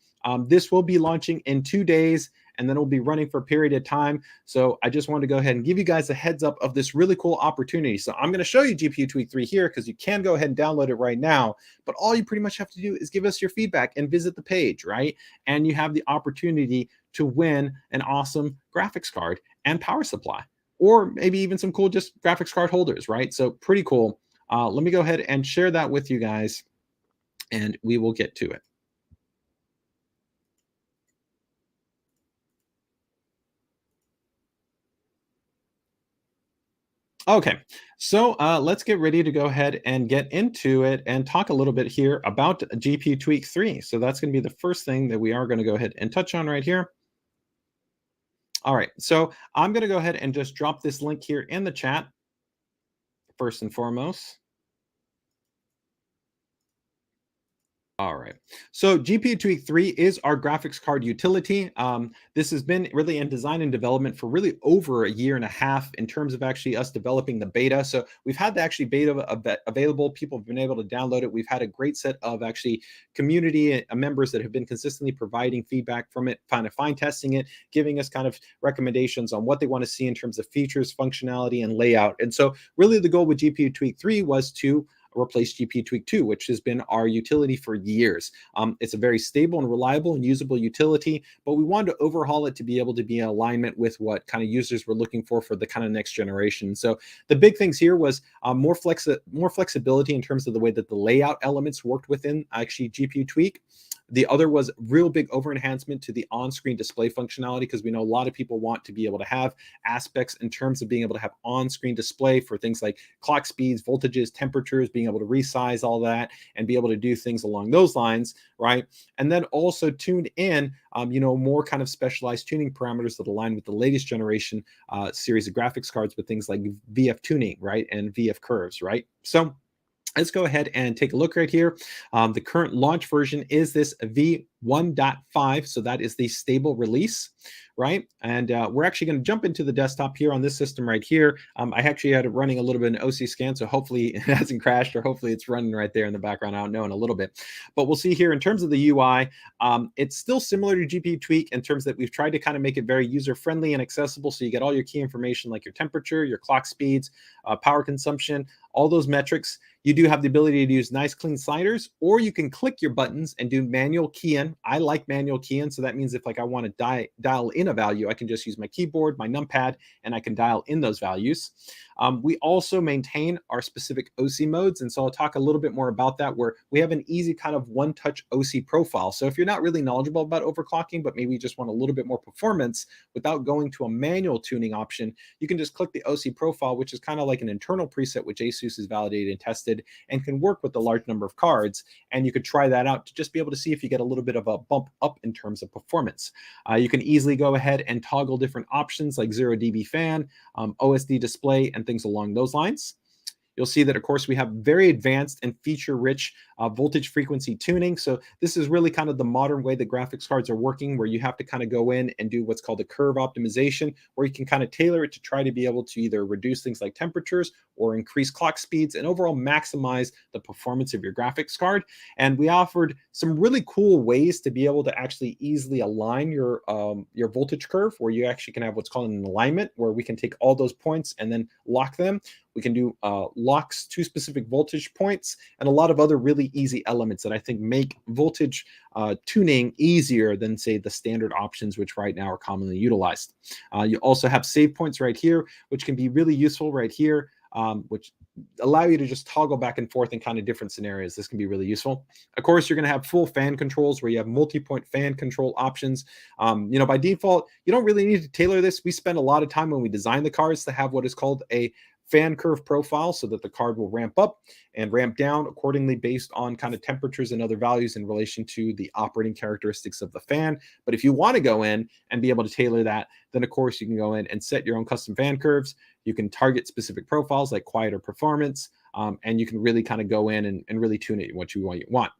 This will be launching in 2 days, and then it'll be running for a period of time. So I just wanted to go ahead and give you guys a heads up of this really cool opportunity. So I'm going to show you GPU Tweak 3 here because you can go ahead and download it right now. But all you pretty much have to do is give us your feedback and visit the page, right? And you have the opportunity to win an awesome graphics card and power supply, or maybe even some cool just graphics card holders, right? So pretty cool. Let me go ahead and share that with you guys, and we will get to it. Okay, so let's get ready to go ahead and get into it and talk a little bit here about GPU Tweak 3. So that's going to be the first thing that we are going to go ahead and touch on right here. All right, so I'm going to go ahead and just drop this link here in the chat first and foremost. All right. So GPU Tweak 3 is our graphics card utility. This has been really in design and development for really over a year and a half in terms of actually us developing the beta. So we've had the actually beta available. People have been able to download it. We've had a great set of actually community members that have been consistently providing feedback from it, kind of fine testing it, giving us kind of recommendations on what they want to see in terms of features, functionality, and layout. And so really the goal with GPU Tweak 3 was to replace GPU Tweak 2, which has been our utility for years. It's a very stable and reliable and usable utility, but we wanted to overhaul it to be able to be in alignment with what kind of users were looking for the kind of next generation. So the big things here was more flexibility in terms of the way that the layout elements worked within actually GPU Tweak. The other was real big over enhancement to the on-screen display functionality, because we know a lot of people want to be able to have aspects in terms of being able to have on-screen display for things like clock speeds, voltages, temperatures, being able to resize all that and be able to do things along those lines, right? And then also tuned in, more kind of specialized tuning parameters that align with the latest generation series of graphics cards with things like VF tuning, right? And VF curves, right? So let's go ahead and take a look right here. The current launch version is this 1.5. So that is the stable release, right? And we're actually going to jump into the desktop here on this system right here. I actually had it running a little bit in OC scan, so hopefully it hasn't crashed, or hopefully it's running right there in the background. I don't know in a little bit. But we'll see here in terms of the UI, it's still similar to GPU Tweak in terms that we've tried to kind of make it very user-friendly and accessible. So you get all your key information like your temperature, your clock speeds, power consumption, all those metrics. You do have the ability to use nice clean sliders, or you can click your buttons and do manual key in. I like manual key in. So that means if like I want to dial in a value, I can just use my keyboard, my numpad, and I can dial in those values. We also maintain our specific OC modes. And so I'll talk a little bit more about that, where we have an easy kind of one-touch OC profile. So if you're not really knowledgeable about overclocking, but maybe you just want a little bit more performance without going to a manual tuning option, you can just click the OC profile, which is kind of like an internal preset, which ASUS has validated and tested and can work with a large number of cards. And you could try that out to just be able to see if you get a little bit of a bump up in terms of performance. You can easily go ahead and toggle different options like 0 dB fan, OSD display, and things along those lines. You'll see that, of course, we have very advanced and feature-rich voltage frequency tuning. So this is really kind of the modern way the graphics cards are working, where you have to kind of go in and do what's called a curve optimization, where you can kind of tailor it to try to be able to either reduce things like temperatures or increase clock speeds and overall maximize the performance of your graphics card. And we offered some really cool ways to be able to actually easily align your voltage curve, where you actually can have what's called an alignment, where we can take all those points and then lock them. We can do locks to specific voltage points and a lot of other really easy elements that I think make voltage tuning easier than, say, the standard options, which right now are commonly utilized. You also have save points right here, which can be really useful right here, which allow you to just toggle back and forth in kind of different scenarios. This can be really useful. Of course, you're going to have full fan controls, where you have multi-point fan control options. By default, you don't really need to tailor this. We spend a lot of time when we design the cards to have what is called a fan curve profile, so that the card will ramp up and ramp down accordingly based on kind of temperatures and other values in relation to the operating characteristics of the fan. But if you want to go in and be able to tailor that, then of course you can go in and set your own custom fan curves. You can target specific profiles like quieter performance, and you can really kind of go in and really tune it what you want.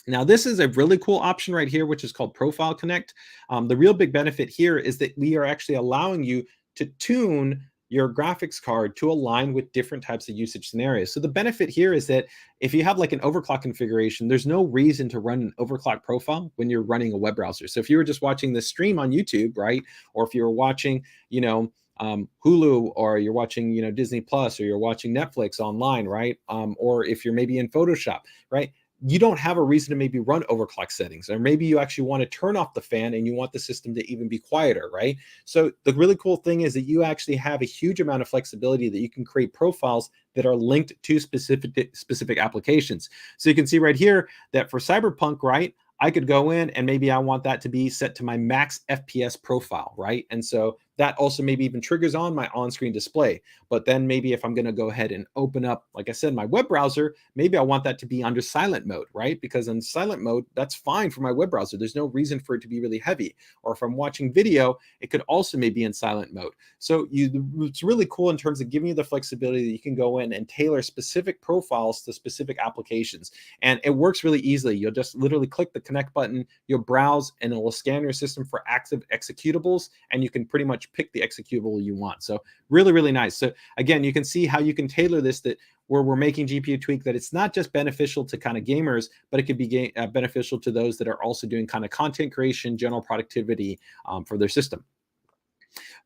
Now, this is a really cool option right here, which is called Profile Connect. The real big benefit here is that we are actually allowing you to tune your graphics card to align with different types of usage scenarios. So the benefit here is that if you have like an overclock configuration, there's no reason to run an overclock profile when you're running a web browser. So if you were just watching this stream on YouTube, right? Or if you were watching, Hulu, or you're watching, Disney Plus, or you're watching Netflix online, right? Or if you're maybe in Photoshop, right? You don't have a reason to maybe run overclock settings, or maybe you actually want to turn off the fan and you want the system to even be quieter, right? So the really cool thing is that you actually have a huge amount of flexibility that you can create profiles that are linked to specific applications. So you can see right here that for Cyberpunk, right, I could go in and maybe I want that to be set to my max FPS profile, right? And so that also maybe even triggers on my on-screen display. But then maybe if I'm going to go ahead and open up, like I said, my web browser, maybe I want that to be under silent mode, right? Because in silent mode, that's fine for my web browser. There's no reason for it to be really heavy. Or if I'm watching video, it could also maybe in silent mode. So it's really cool in terms of giving you the flexibility that you can go in and tailor specific profiles to specific applications. And it works really easily. You'll just literally click the connect button, you'll browse, and it will scan your system for active executables, and you can pretty much pick the executable you want. So really, really nice. So again, you can see how you can tailor this, that where we're making GPU tweak, that it's not just beneficial to kind of gamers, but it could be beneficial to those that are also doing kind of content creation, general productivity for their system.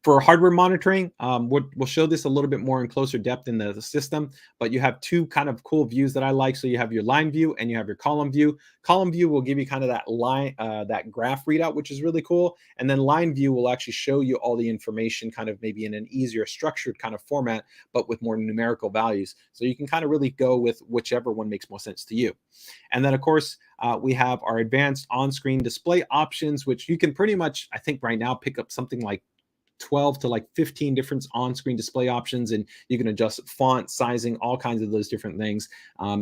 For hardware monitoring, we'll show this a little bit more in closer depth in the system, but you have two kind of cool views that I like. So you have your line view and you have your column view. Column view will give you kind of that line, that graph readout, which is really cool. And then line view will actually show you all the information kind of maybe in an easier structured kind of format, but with more numerical values. So you can kind of really go with whichever one makes more sense to you. And then of course, we have our advanced on-screen display options, which you can pretty much, I think right now, pick up something like 12 to like 15 different on-screen display options, and you can adjust font sizing, all kinds of those different things,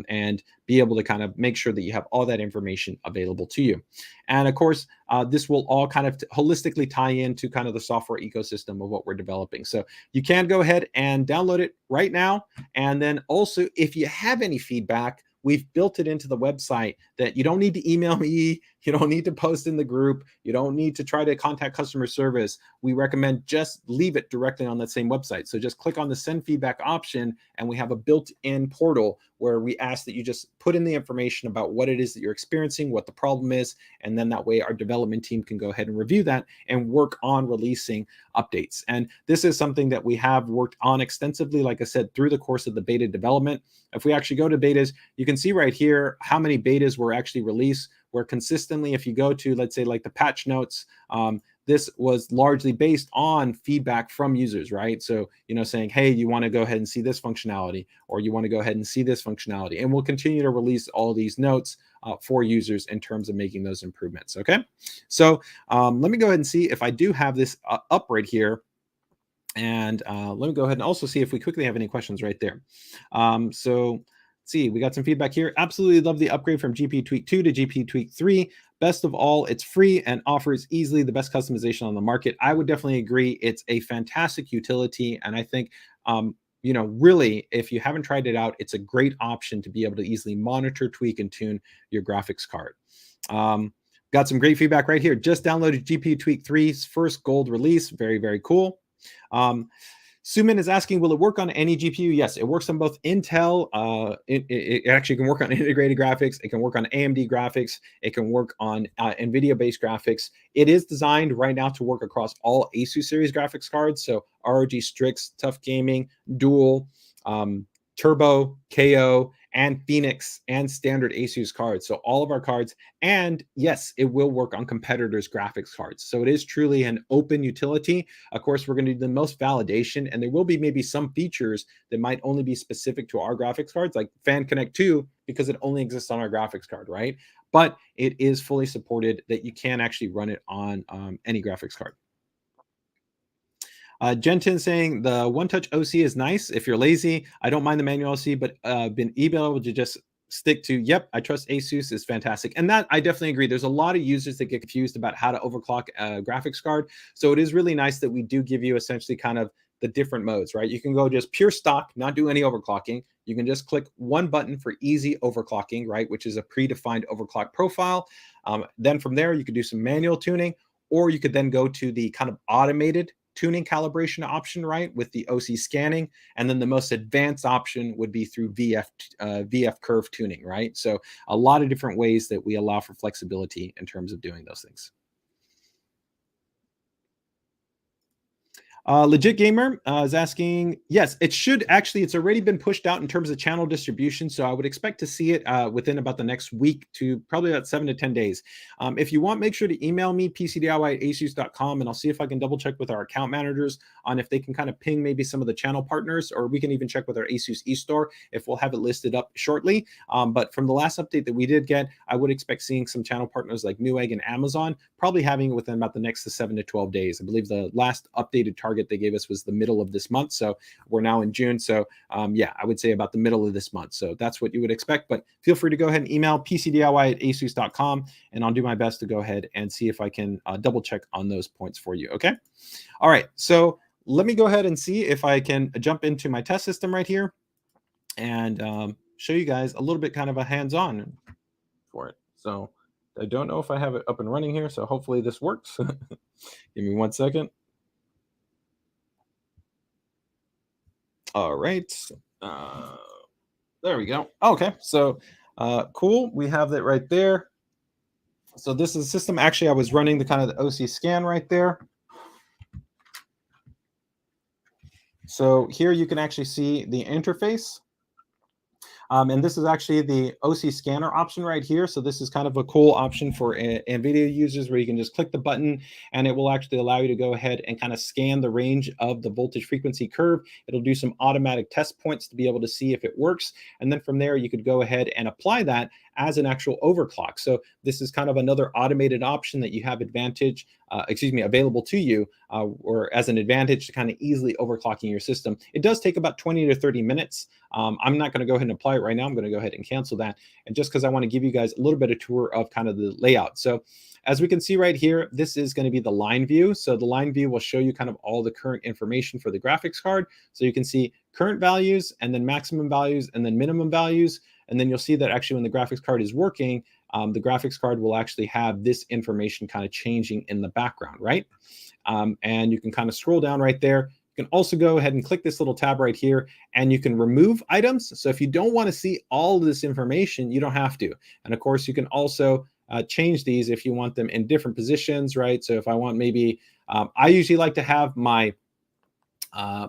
and be able to kind of make sure that you have all that information available to you. And of course, this will all kind of holistically tie into kind of the software ecosystem of what we're developing. So you can go ahead and download it right now. And then also, if you have any feedback, we've built it into the website that you don't need to email me, you don't need to post in the group, you don't need to try to contact customer service. We recommend just leave it directly on that same website. So just click on the send feedback option, and we have a built-in portal where we ask that you just put in the information about what it is that you're experiencing, what the problem is, and then that way our development team can go ahead and review that and work on releasing updates. And this is something that we have worked on extensively, like I said, through the course of the beta development. If we actually go to betas, you can see right here how many betas were actually released, where consistently, if you go to, let's say, like the patch notes, this was largely based on feedback from users, right? So, saying, hey, you want to go ahead and see this functionality, or you want to go ahead and see this functionality. And we'll continue to release all these notes for users in terms of making those improvements, okay? So let me go ahead and see if I do have this up right here. And let me go ahead and also see if we quickly have any questions right there. So let's see, we got some feedback here. Absolutely love the upgrade from GPU Tweak 2 to GPU Tweak 3. Best of all, it's free and offers easily the best customization on the market. I would definitely agree. It's a fantastic utility. And I think, really, if you haven't tried it out, it's a great option to be able to easily monitor, tweak, and tune your graphics card. Got some great feedback right here. Just downloaded GPU Tweak 3's first gold release. Very, very cool. Suman is asking, will it work on any GPU? Yes, it works on both Intel. It actually can work on integrated graphics. It can work on AMD graphics. It can work on NVIDIA-based graphics. It is designed right now to work across all ASUS series graphics cards. So ROG Strix, Tough Gaming, Dual, Turbo, KO, and Phoenix, and standard ASUS cards. So all of our cards, and yes, it will work on competitors' graphics cards. So it is truly an open utility. Of course, we're going to do the most validation, and there will be maybe some features that might only be specific to our graphics cards, like Fan Connect 2, because it only exists on our graphics card, right? But it is fully supported that you can actually run it on any graphics card. Jenton saying the one-touch OC is nice if you're lazy. I don't mind the manual OC, but been able to just stick to, yep, I trust ASUS is fantastic. And that I definitely agree. There's a lot of users that get confused about how to overclock a graphics card. So it is really nice that we do give you essentially kind of the different modes, right? You can go just pure stock, not do any overclocking. You can just click one button for easy overclocking, right? Which is a predefined overclock profile. Then from there, you could do some manual tuning, or you could then go to the kind of automated tuning calibration option, right, with the OC scanning. And then the most advanced option would be through VF curve tuning, right? So a lot of different ways that we allow for flexibility in terms of doing those things. Legit Gamer is asking, yes, it should actually, it's already been pushed out in terms of channel distribution. So I would expect to see it within about the next week to probably about 7 to 10 days. If you want, make sure to email me, pcdiy@asus.com, and I'll see if I can double check with our account managers on if they can kind of ping maybe some of the channel partners, or we can even check with our ASUS eStore if we'll have it listed up shortly. But from the last update that we did get, I would expect seeing some channel partners like Newegg and Amazon, probably having it within about the next 7 to 12 days. I believe the last updated target they gave us was the middle of this month. So we're now in June. So yeah, I would say about the middle of this month. So that's what you would expect, but feel free to go ahead and email pcdiy@asus.com, and I'll do my best to go ahead and see if I can double check on those points for you. Okay. All right. So let me go ahead and see if I can jump into my test system right here and show you guys a little bit kind of a hands-on for it. So I don't know if I have it up and running here. So hopefully this works. Give me 1 second. All right. There we go. Okay. So cool. We have that right there. So this is a system. Actually, I was running the kind of the OC scan right there. So here you can actually see the interface. And this is actually the OC scanner option right here. So this is kind of a cool option for NVIDIA users, where you can just click the button and it will actually allow you to go ahead and kind of scan the range of the voltage frequency curve. It'll do some automatic test points to be able to see if it works. And then from there, you could go ahead and apply that as an actual overclock. So this is kind of another automated option that you have available to you, or as an advantage to kind of easily overclocking your system. It does take about 20 to 30 minutes. I'm not going to go ahead and apply it right now. I'm going to go ahead and cancel that. And just because I want to give you guys a little bit of tour of kind of the layout. So as we can see right here, this is going to be the line view. So the line view will show you kind of all the current information for the graphics card. So you can see current values, and then maximum values, and then minimum values. and then you'll see that actually when the graphics card is working, the graphics card will actually have this information kind of changing in the background, right? And you can kind of scroll down right there. You can also go ahead and click this little tab right here, and you can remove items. So if you don't want to see all of this information, you don't have to. And of course, you can also change these if you want them in different positions, right? So if I want maybe, I usually like to have my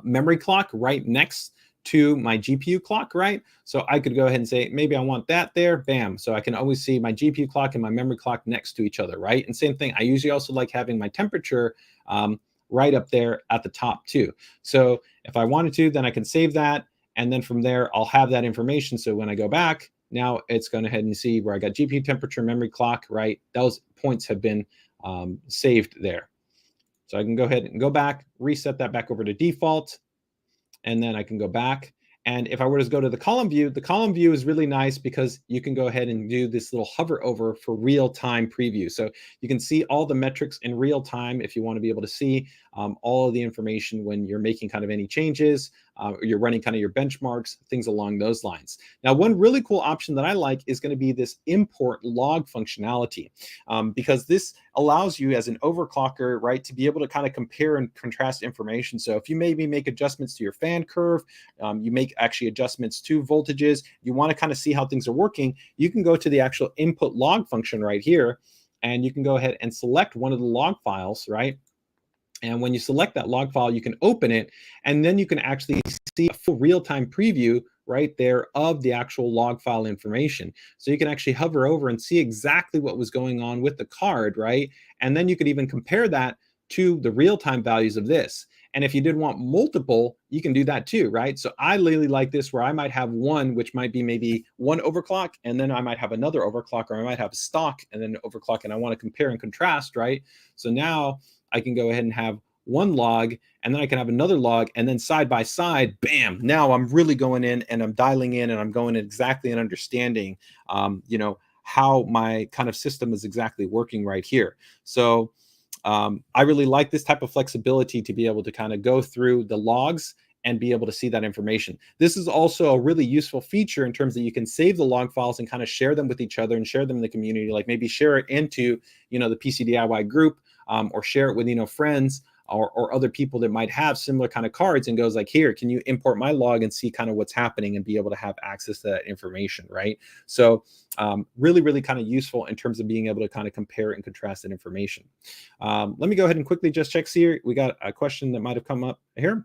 memory clock right next to my GPU clock, right? So I could go ahead and say, maybe I want that there, bam. So I can always see my GPU clock and my memory clock next to each other, right? And same thing, I usually also like having my temperature right up there at the top too. So if I wanted to, then I can save that. And then from there, I'll have that information. So when I go back, now it's going ahead and see where I got GPU temperature, memory clock, right? Those points have been saved there. So I can go ahead and go back, reset that back over to default, and then I can go back. And if I were to go to the column view is really nice because you can go ahead and do this little hover over for real-time preview. So you can see all the metrics in real time if you want to be able to see all of the information when you're making kind of any changes, or you're running kind of your benchmarks, things along those lines. Now, one really cool option that I like is going to be this import log functionality, because this allows you as an overclocker, right, to be able to kind of compare and contrast information. So if you maybe make adjustments to your fan curve, you make actually adjustments to voltages, you want to kind of see how things are working, you can go to the actual input log function right here, and you can go ahead and select one of the log files, right? And when you select that log file, you can open it, and then you can actually see a full real-time preview right there of the actual log file information. So you can actually hover over and see exactly what was going on with the card, right? And then you could even compare that to the real-time values of this. And if you did want multiple, you can do that too, right? So I really like this where I might have one, which might be maybe one overclock, and then I might have another overclock, or I might have a stock and then an overclock, and I want to compare and contrast, right? So now I can go ahead and have one log, and then I can have another log, and then side by side, bam, now I'm really going in and I'm dialing in and I'm going exactly and understanding, you know, how my kind of system is exactly working right here. So I really like this type of flexibility to be able to kind of go through the logs and be able to see that information. This is also a really useful feature in terms that you can save the log files and kind of share them with each other and share them in the community, like maybe share it into, you know, the PCDIY group, or share it with, you know, friends or other people that might have similar kind of cards, and goes like, here, can you import my log and see kind of what's happening and be able to have access to that information, right? So really, really kind of useful in terms of being able to kind of compare and contrast that information. Let me go ahead and quickly just check here. We got a question that might have come up here.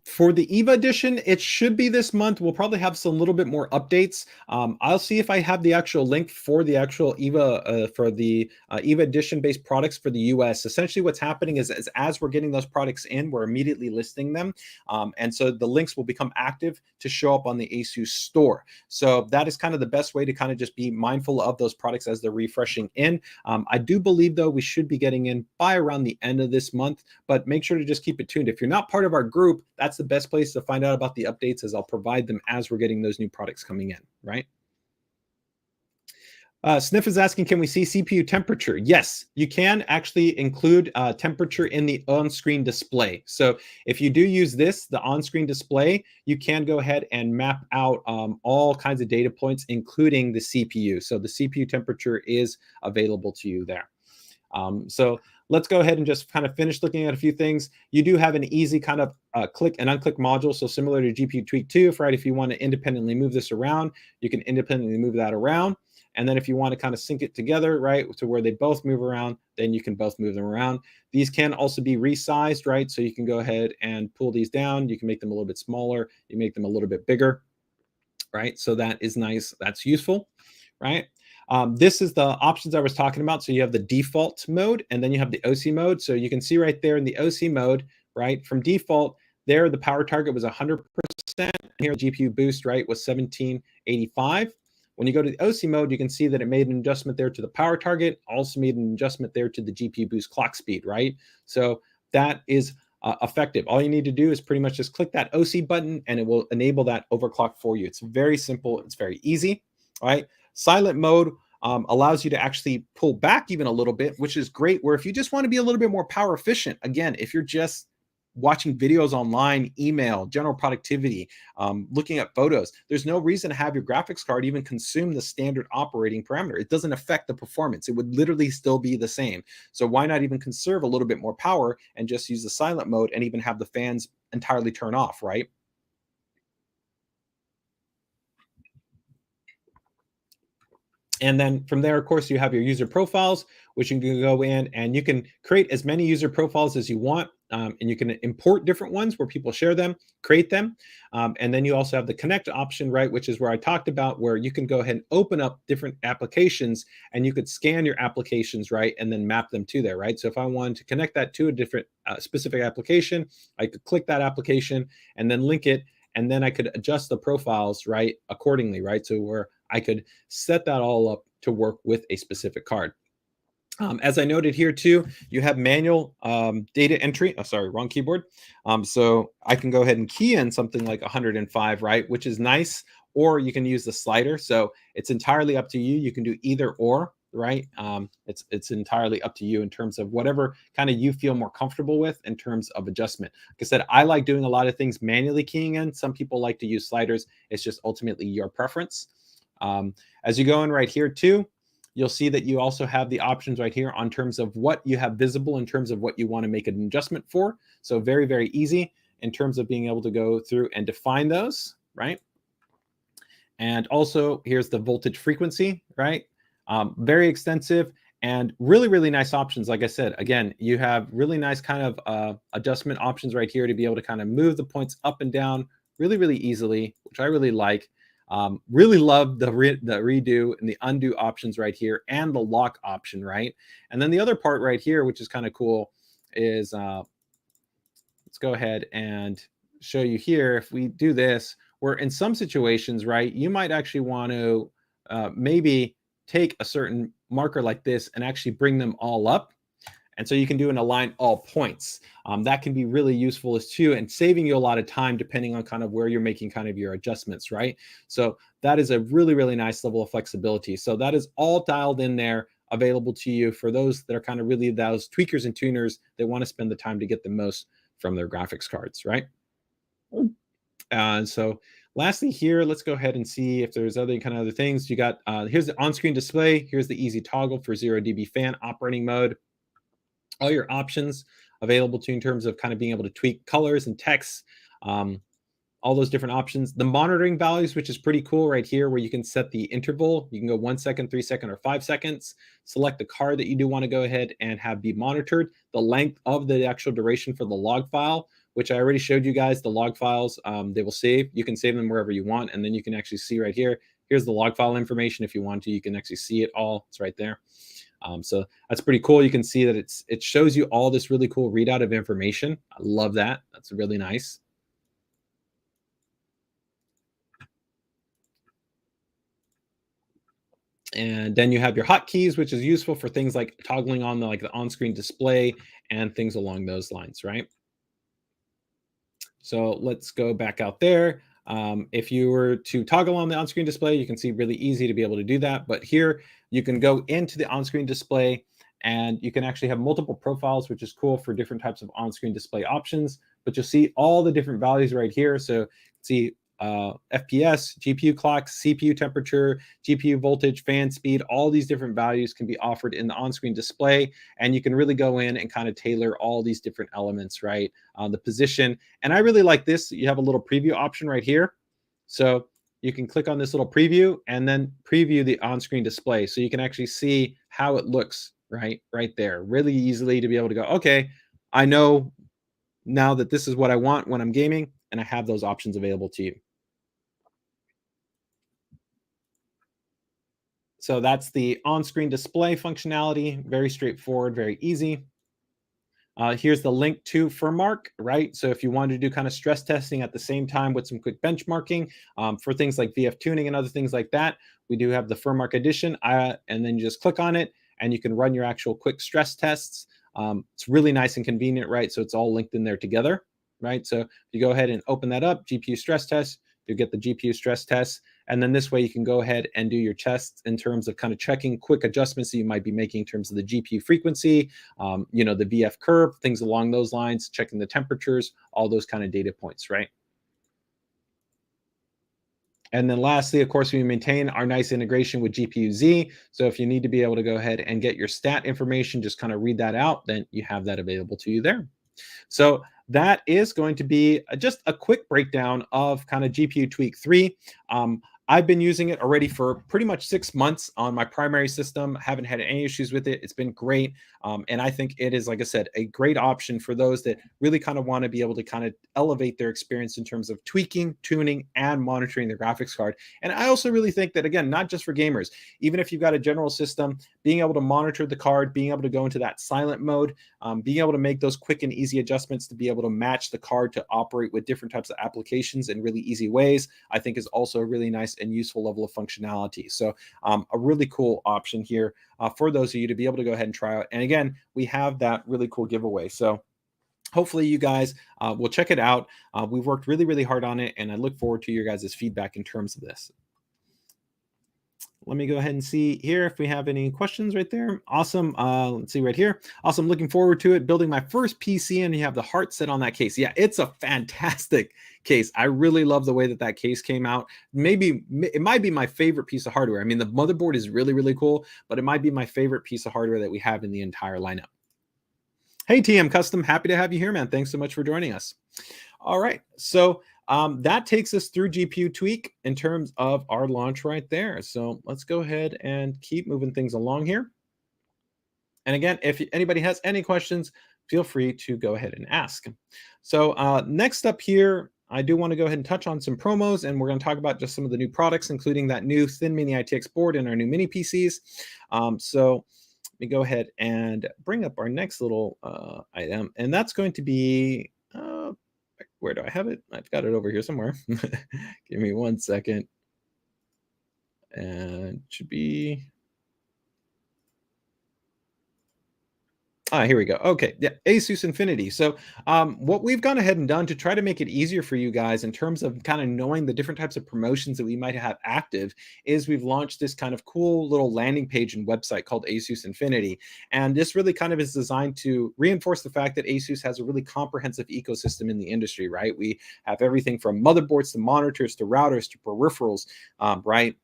For the EVA edition, it should be this month. We'll probably have some little bit more updates. I'll see if I have the actual link for the actual EVA, for the EVA edition based products for the US. Essentially what's happening is as we're getting those products in, we're immediately listing them. And so the links will become active to show up on the ASUS store. So that is kind of the best way to kind of just be mindful of those products as they're refreshing in. I do believe though, we should be getting in by around the end of this month, but make sure to just keep it tuned. If you're not part of our group, that's the best place to find out about the updates, as I'll provide them as we're getting those new products coming in, right? Sniff is asking, can we see CPU temperature? Yes, you can actually include temperature in the on-screen display. So if you do use this, the on-screen display, you can go ahead and map out all kinds of data points, including the CPU. So the CPU temperature is available to you there. So let's go ahead and just kind of finish looking at a few things. You do have an easy kind of click and unclick module. So similar to GPU Tweak 2, if you want to independently move this around, you can independently move that around. And then if you want to kind of sync it together, right, to where they both move around, then you can both move them around. These can also be resized, right? So you can go ahead and pull these down. You can make them a little bit smaller. You make them a little bit bigger, right? So that is nice. That's useful, right? This is the options I was talking about. So you have the default mode, and then you have the OC mode. So you can see right there in the OC mode, right, from default, there the power target was 100%. Here the GPU boost, right, was 1785. When you go to the OC mode, you can see that it made an adjustment there to the power target, also made an adjustment there to the GPU boost clock speed, right? So that is effective. All you need to do is pretty much just click that OC button, and it will enable that overclock for you. It's very simple. It's very easy, right? Silent mode, allows you to actually pull back even a little bit, which is great. Where if you just want to be a little bit more power efficient, again, if you're just watching videos online, email, general productivity, looking at photos, there's no reason to have your graphics card even consume the standard operating parameter. It doesn't affect the performance. It would literally still be the same. So why not even conserve a little bit more power and just use the silent mode and even have the fans entirely turn off, right? And then from there, of course, you have your user profiles, which you can go in and you can create as many user profiles as you want. And you can import different ones where people share them, create them. And then you also have the connect option, right? Which is where I talked about, where you can go ahead and open up different applications and you could scan your applications, right? And then map them to there, right? So if I wanted to connect that to a different specific application, I could click that application and then link it. And then I could adjust the profiles, right, accordingly, right? So where I could set that all up to work with a specific card. As I noted here too, you have manual data entry. Oh, sorry, wrong keyboard. So I can go ahead and key in something like 105, right, which is nice. Or you can use the slider. So it's entirely up to you. You can do either or, right? It's entirely up to you in terms of whatever kind of you feel more comfortable with in terms of adjustment. Like I said, I like doing a lot of things manually keying in. Some people like to use sliders. It's just ultimately your preference. As you go in right here too, you'll see that you also have the options right here on terms of what you have visible in terms of what you want to make an adjustment for. So very, very easy in terms of being able to go through and define those, right? And also here's the voltage frequency, right? Very extensive and really, really nice options. Like I said, again, you have really nice kind of adjustment options right here to be able to kind of move the points up and down really, really easily, which I really like. Really love the redo and the undo options right here and the lock option, right? And then the other part right here, which is kind of cool, is let's go ahead and show you here. If we do this, where in some situations, right, you might actually want to maybe take a certain marker like this and actually bring them all up. And so you can do an align all points. That can be really useful as too, and saving you a lot of time depending on kind of where you're making kind of your adjustments, right? So that is a really, really nice level of flexibility. So that is all dialed in there, available to you for those that are kind of really those tweakers and tuners that want to spend the time to get the most from their graphics cards, right? And so lastly here, let's go ahead and see if there's other things. You got, here's the on-screen display. Here's the easy toggle for 0 dB fan operating mode. All your options available to you in terms of kind of being able to tweak colors and text, all those different options. The monitoring values, which is pretty cool right here, where you can set the interval. You can go 1 second, 3 seconds, or 5 seconds. Select the card that you do want to go ahead and have be monitored. The length of the actual duration for the log file, which I already showed you guys. The log files, they will save. You can save them wherever you want, and then you can actually see right here. Here's the log file information. If you want to, you can actually see it all. It's right there. So that's pretty cool. You can see that it shows you all this really cool readout of information. I love that. That's really nice. And then you have your hotkeys, which is useful for things like toggling on the on-screen display and things along those lines, right? So let's go back out there. If you were to toggle on the on-screen display, you can see really easy to be able to do that. But here you can go into the on-screen display and you can actually have multiple profiles, which is cool for different types of on-screen display options. But you'll see all the different values right here. So see FPS, GPU clocks, CPU temperature, GPU voltage, fan speed, all these different values can be offered in the on-screen display. And you can really go in and kind of tailor all these different elements, right? The position. And I really like this. You have a little preview option right here. So you can click on this little preview and then preview the on-screen display. So you can actually see how it looks right there, really easily to be able to go, okay, I know now that this is what I want when I'm gaming, and I have those options available to you. So that's the on-screen display functionality. Very straightforward, very easy. Here's the link to FurMark, right? So if you wanted to do kind of stress testing at the same time with some quick benchmarking for things like VF tuning and other things like that, we do have the FurMark edition. And then you just click on it and you can run your actual quick stress tests. It's really nice and convenient, right? So it's all linked in there together, right? So if you go ahead and open that up, GPU stress test, you get the GPU stress test. And then this way you can go ahead and do your tests in terms of kind of checking quick adjustments that you might be making in terms of the GPU frequency, you know, the VF curve, things along those lines, checking the temperatures, all those kind of data points, right? And then lastly, of course, we maintain our nice integration with GPU-Z. So if you need to be able to go ahead and get your stat information, just kind of read that out, then you have that available to you there. So that is going to be just a quick breakdown of kind of GPU Tweak 3. I've been using it already for pretty much 6 months on my primary system. Haven't had any issues with it. It's been great. And I think it is, like I said, a great option for those that really kind of want to be able to kind of elevate their experience in terms of tweaking, tuning, and monitoring their graphics card. And I also really think that, again, not just for gamers, even if you've got a general system, being able to monitor the card, being able to go into that silent mode, being able to make those quick and easy adjustments to be able to match the card to operate with different types of applications in really easy ways, I think is also a really nice and useful level of functionality. So a really cool option here for those of you to be able to go ahead and try out. And again, we have that really cool giveaway. So hopefully you guys will check it out. We've worked really, really hard on it, and I look forward to your guys' feedback in terms of this. Let me go ahead and see here if we have any questions right there. Awesome. Let's see right here. Awesome. Looking forward to it. Building my first PC, and you have the heart set on that case. Yeah, it's a fantastic case. I really love the way that that case came out. Maybe it might be my favorite piece of hardware. I mean, the motherboard is really, really cool, but it might be my favorite piece of hardware that we have in the entire lineup. Hey, TM Custom, happy to have you here, man. Thanks so much for joining us. All right, so that takes us through GPU Tweak in terms of our launch right there. So let's go ahead and keep moving things along here. And again, if anybody has any questions, feel free to go ahead and ask. So next up here, I do want to go ahead and touch on some promos, and we're going to talk about just some of the new products, including that new thin mini ITX board and our new mini PCs. So let me go ahead and bring up our next little item, and that's going to be, where do I have it? I've got it over here somewhere. Give me 1 second. And it should be, here we go. Okay, yeah, ASUS Infinity. So what we've gone ahead and done to try to make it easier for you guys in terms of kind of knowing the different types of promotions that we might have active is we've launched this kind of cool little landing page and website called ASUS Infinity. And this really kind of is designed to reinforce the fact that ASUS has a really comprehensive ecosystem in the industry, right? We have everything from motherboards to monitors to routers to peripherals, right?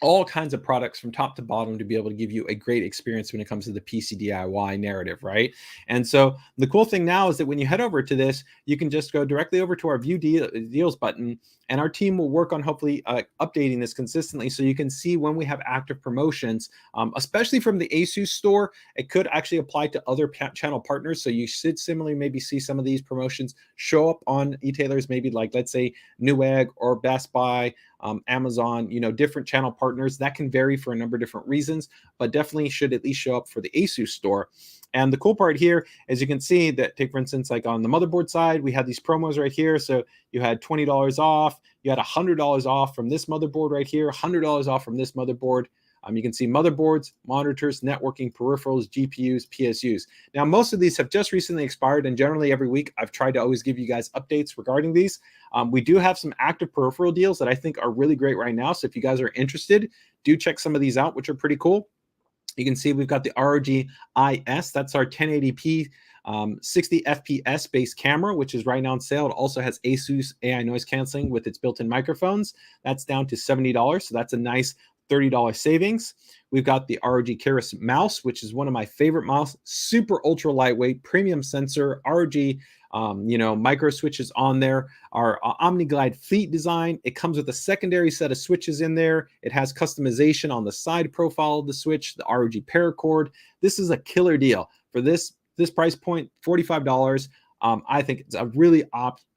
All kinds of products from top to bottom to be able to give you a great experience when it comes to the PC DIY narrative, right? And so the cool thing now is that when you head over to this, you can just go directly over to our view deals button, and our team will work on hopefully updating this consistently so you can see when we have active promotions, especially from the ASUS store. It could actually apply to other channel partners. So you should similarly maybe see some of these promotions show up on e-tailers, maybe like, let's say, Newegg or Best Buy, Amazon, you know, different channel partners. That can vary for a number of different reasons, but definitely should at least show up for the ASUS store. And the cool part here, as you can see, that take, for instance, like on the motherboard side, we had these promos right here. So you had $20 off, you had $100 off from this motherboard right here, $100 off from this motherboard. You can see motherboards, monitors, networking, peripherals, GPUs, PSUs. Now, most of these have just recently expired, and generally every week I've tried to always give you guys updates regarding these. We do have some active peripheral deals that I think are really great right now. So if you guys are interested, do check some of these out, which are pretty cool. You can see we've got the ROG IS. That's our 1080p 60 FPS based camera, which is right now on sale. It also has ASUS AI noise canceling with its built-in microphones. That's down to $70. So that's a nice $30 savings. We've got the ROG Keras mouse, which is one of my favorite mouse, super ultra lightweight, premium sensor, ROG, micro switches on there. Our OmniGlide Fleet design. It comes with a secondary set of switches in there. It has customization on the side profile of the switch, the ROG paracord. This is a killer deal for this price point, $45. I think it's a really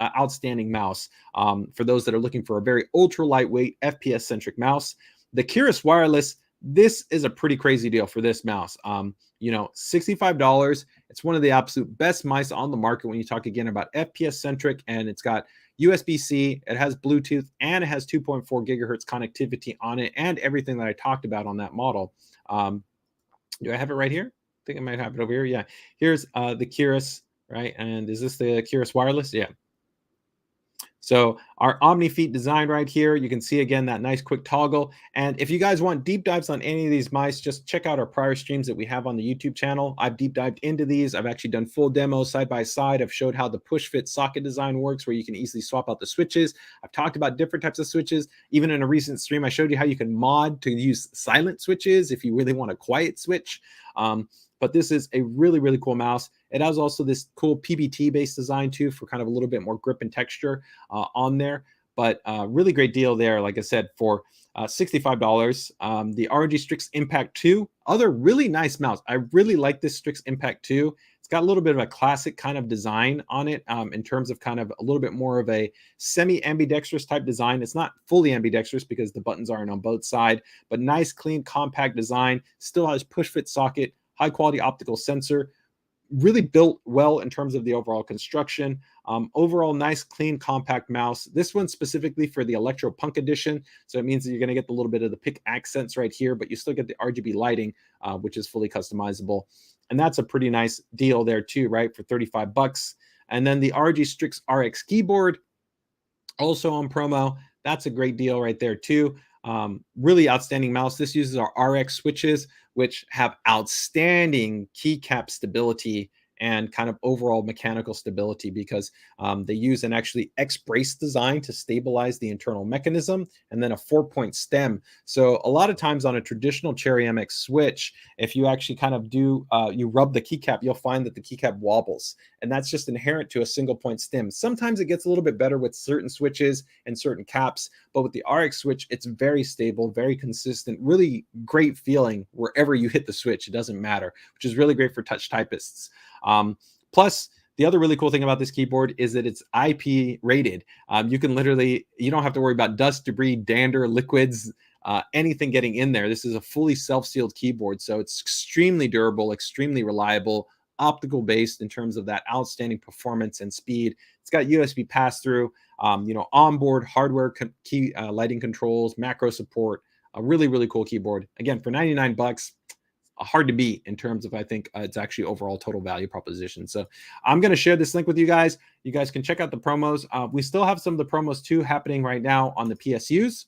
outstanding mouse for those that are looking for a very ultra lightweight FPS centric mouse. The Keras wireless, this is a pretty crazy deal for this mouse. $65. It's one of the absolute best mice on the market when you talk again about FPS centric, and it's got USB-C, it has Bluetooth, and it has 2.4 gigahertz connectivity on it, and everything that I talked about on that model. Do I have it right here? I think I might have it over here. Yeah, here's the Keras, right? And is this the Keras wireless? Yeah. So our Omni Feet design right here, you can see again that nice quick toggle. And if you guys want deep dives on any of these mice, just check out our prior streams that we have on the YouTube channel. I've deep dived into these. I've actually done full demos side by side. I've showed how the push fit socket design works, where you can easily swap out the switches. I've talked about different types of switches. Even in a recent stream, I showed you how you can mod to use silent switches if you really want a quiet switch. But this is a really, really cool mouse. It has also this cool PBT-based design too for kind of a little bit more grip and texture on there. But really great deal there, like I said, for $65. The ROG Strix Impact 2, other really nice mouse. I really like this Strix Impact 2. It's got a little bit of a classic kind of design on it in terms of kind of a little bit more of a semi-ambidextrous type design. It's not fully ambidextrous because the buttons aren't on both sides, but nice, clean, compact design. Still has push-fit socket, high-quality optical sensor, really built well in terms of the overall construction. Overall, nice, clean, compact mouse. This one specifically for the Electro Punk edition. So it means that you're going to get a little bit of the pick accents right here, but you still get the RGB lighting, which is fully customizable. And that's a pretty nice deal there too, right? For 35 bucks. And then the ROG Strix RX keyboard, also on promo. That's a great deal right there too. Really outstanding mouse. This uses our RX switches, which have outstanding keycap stability and kind of overall mechanical stability because they use an actually X-brace design to stabilize the internal mechanism, and then a 4-point stem. So a lot of times on a traditional Cherry MX switch, if you actually kind of do, you rub the keycap, you'll find that the keycap wobbles, and that's just inherent to a single point stem. Sometimes it gets a little bit better with certain switches and certain caps, but with the RX switch, it's very stable, very consistent, really great feeling wherever you hit the switch. It doesn't matter, which is really great for touch typists. Plus, the other really cool thing about this keyboard is that it's IP rated. You can literally, you don't have to worry about dust, debris, dander, liquids, anything getting in there. This is a fully self-sealed keyboard, so it's extremely durable, extremely reliable, optical based in terms of that outstanding performance and speed. It's got USB pass-through, onboard hardware key lighting controls, macro support. A really, really cool keyboard. Again, for 99 bucks. Hard to beat in terms of, I think, it's actually overall total value proposition. So I'm going to share this link with you guys. You guys can check out the promos. We still have some of the promos too happening right now on the PSUs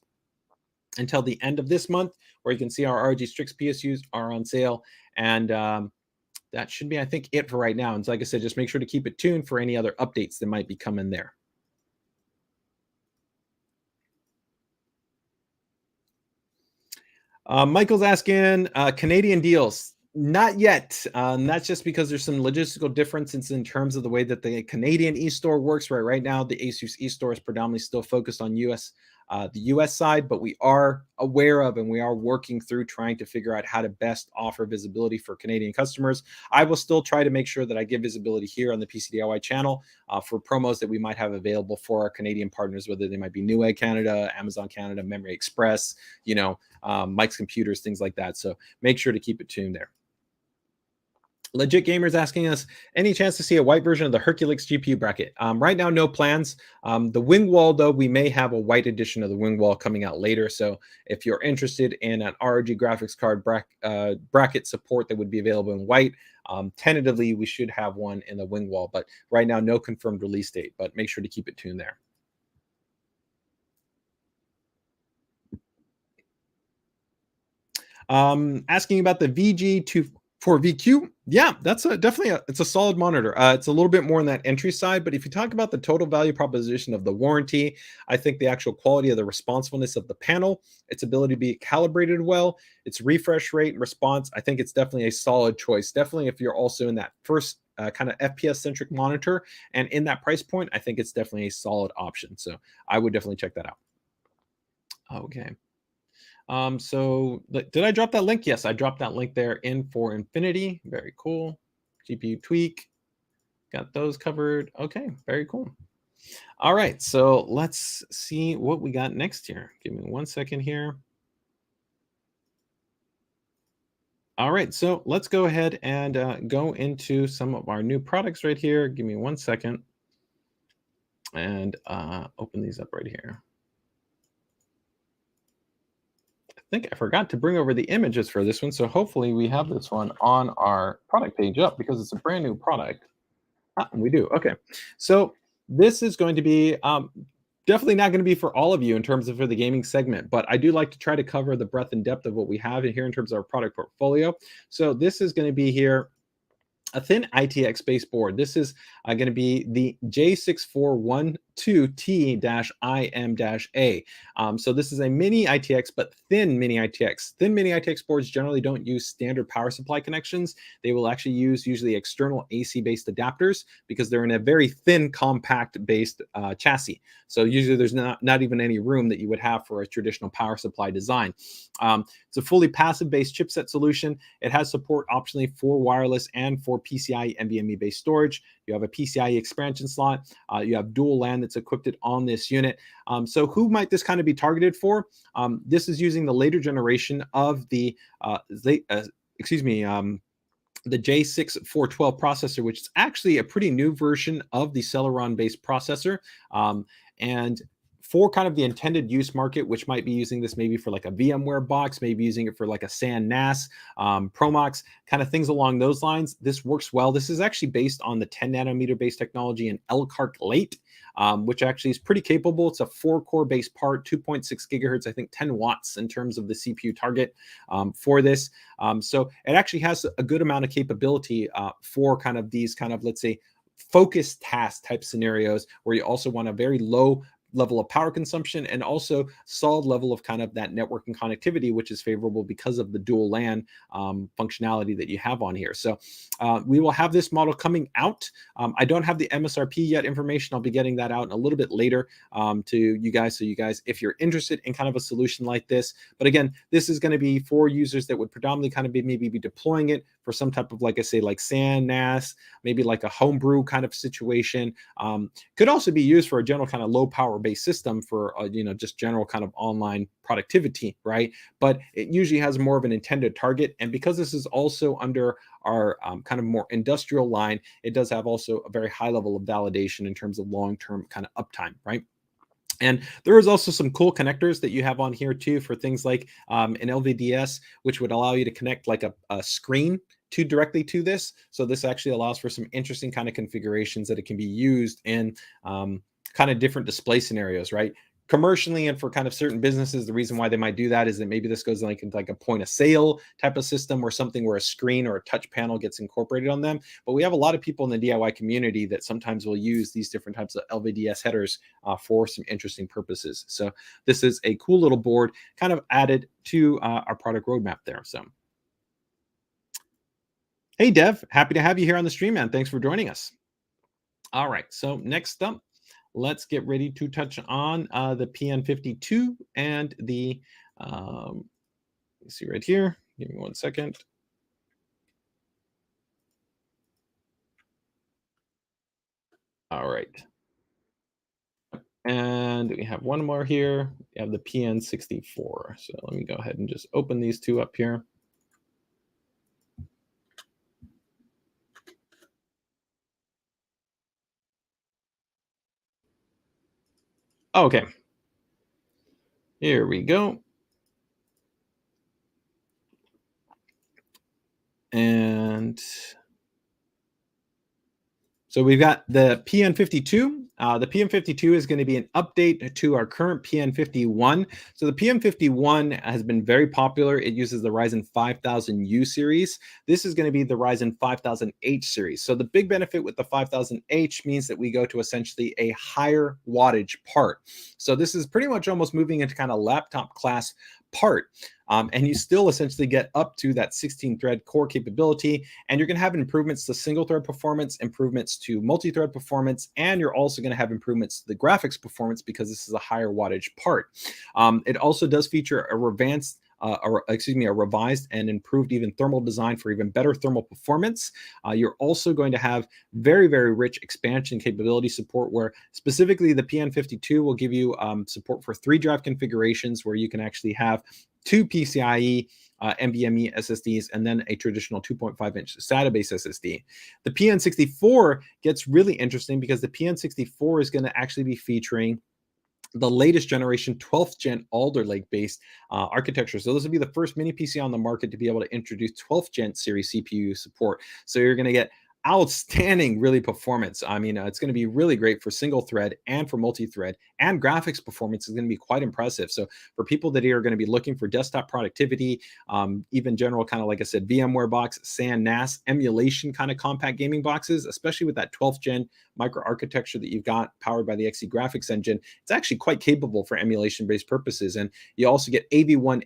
until the end of this month, where you can see our ROG Strix PSUs are on sale. And that should be, I think, it for right now. And so, like I said, just make sure to keep it tuned for any other updates that might be coming there. Michael's asking, Canadian deals. Not yet. That's just because there's some logistical differences in terms of the way that the Canadian e-store works. Right now, the ASUS e-store is predominantly still focused on the US side, but we are aware of and we are working through trying to figure out how to best offer visibility for Canadian customers. I will still try to make sure that I give visibility here on the PCDIY channel for promos that we might have available for our Canadian partners, whether they might be Newegg Canada, Amazon Canada, Memory Express, Mike's Computers, things like that. So make sure to keep it tuned there. Legit Gamers asking us, any chance to see a white version of the Herculex GPU bracket? Right now, no plans. The wing wall, though, we may have a white edition of the wing wall coming out later. So if you're interested in an ROG graphics card bracket support that would be available in white, tentatively, we should have one in the wing wall. But right now, no confirmed release date. But make sure to keep it tuned there. Asking about the VG24VQ. Yeah, that's definitely it's a solid monitor. It's a little bit more on that entry side, but if you talk about the total value proposition of the warranty, I think the actual quality of the responsiveness of the panel, its ability to be calibrated well, its refresh rate and response, I think it's definitely a solid choice. Definitely if you're also in that first kind of FPS centric monitor and in that price point, I think it's definitely a solid option. So I would definitely check that out. Okay. So did I drop that link? Yes, I dropped that link there in for Infinity. Very cool. GPU tweak. Got those covered. Okay, very cool. All right, so let's see what we got next here. Give me 1 second here. All right, so let's go ahead and go into some of our new products right here. Give me 1 second and open these up right here. I think I forgot to bring over the images for this one, so hopefully we have this one on our product page up because it's a brand new product. We do. Okay, so this is going to be Definitely not going to be for all of you in terms of for the gaming segment, but I do like to try to cover the breadth and depth of what we have in here in terms of our product portfolio. So this is going to be here a thin ITX baseboard. This is going to be the J6412T-IM-A. So this is a mini ITX, but thin mini ITX. Thin mini ITX boards generally don't use standard power supply connections. They will actually use usually external AC-based adapters because they're in a very thin, compact-based chassis. So usually there's not even any room that you would have for a traditional power supply design. It's a fully passive-based chipset solution. It has support optionally for wireless and for PCIe NVMe based storage. You have a PCIe expansion slot. You have dual LAN that's equipped on this unit. So who might this kind of be targeted for? This is using the later generation of the the J6412 processor, which is actually a pretty new version of the Celeron based processor. And for kind of the intended use market, which might be using this maybe for like a VMware box, maybe using it for like a SAN NAS, Promox, kind of things along those lines. This works well. This is actually based on the 10 nanometer based technology in Elkhart late, which actually is pretty capable. It's a 4-core base part, 2.6 gigahertz, I think 10 watts in terms of the CPU target for this. So it actually has a good amount of capability for kind of these kind of, let's say, focused task type scenarios where you also want a very low level of power consumption and also solid level of kind of that networking connectivity, which is favorable because of the dual LAN functionality that you have on here. So we will have this model coming out. I don't have the MSRP yet information. I'll be getting that out a little bit later to you guys. So you guys, if you're interested in kind of a solution like this, but again, this is going to be for users that would predominantly kind of be maybe be deploying it for some type of, like I say, like SAN, NAS, maybe like a homebrew kind of situation. Could also be used for a general kind of low power based system for just general kind of online productivity, right? But it usually has more of an intended target, and because this is also under our kind of more industrial line, it does have also a very high level of validation in terms of long-term kind of uptime, right? And there is also some cool connectors that you have on here too for things like an LVDS, which would allow you to connect like a screen directly to this. So this actually allows for some interesting kind of configurations that it can be used in kind of different display scenarios, right? Commercially and for kind of certain businesses, the reason why they might do that is that maybe this goes like into like a point of sale type of system or something where a screen or a touch panel gets incorporated on them. But we have a lot of people in the DIY community that sometimes will use these different types of LVDS headers for some interesting purposes. So this is a cool little board kind of added to our product roadmap there. So, hey, Dev, happy to have you here on the stream, man. Thanks for joining us. All right, so next up, let's get ready to touch on the PN52 and the, let's see right here. Give me 1 second. All right. And we have one more here. We have the PN64. So let me go ahead and just open these two up here. Okay. Here we go. And so we've got the PN52. The PN52 is going to be an update to our current PN51. So the PN51 has been very popular. It uses the Ryzen 5000U series. This is going to be the Ryzen 5000H series. So the big benefit with the 5000H means that we go to essentially a higher wattage part. So this is pretty much almost moving into kind of laptop class part. And you still essentially get up to that 16-thread core capability, and you're going to have improvements to single-thread performance, improvements to multi-thread performance, and you're also going to have improvements to the graphics performance because this is a higher wattage part. It also does feature a revanced a revised and improved even thermal design for even better thermal performance. You're also going to have very, very rich expansion capability support, where specifically the PN52 will give you support for 3-drive configurations where you can actually have 2 PCIe NVMe SSDs and then a traditional 2.5-inch SATA-based SSD. The PN64 gets really interesting because the PN64 is going to actually be featuring the latest generation 12th gen Alder Lake based architecture. So this will be the first mini PC on the market to be able to introduce 12th gen series CPU support. So you're going to get outstanding really performance. I mean, it's going to be really great for single thread and for multi-thread and graphics performance is going to be quite impressive. So for people that are going to be looking for desktop productivity, even general kind of, like I said, VMware box, SAN, NAS, emulation kind of compact gaming boxes, especially with that 12th gen microarchitecture that you've got powered by the XE graphics engine, it's actually quite capable for emulation-based purposes. And you also get AV1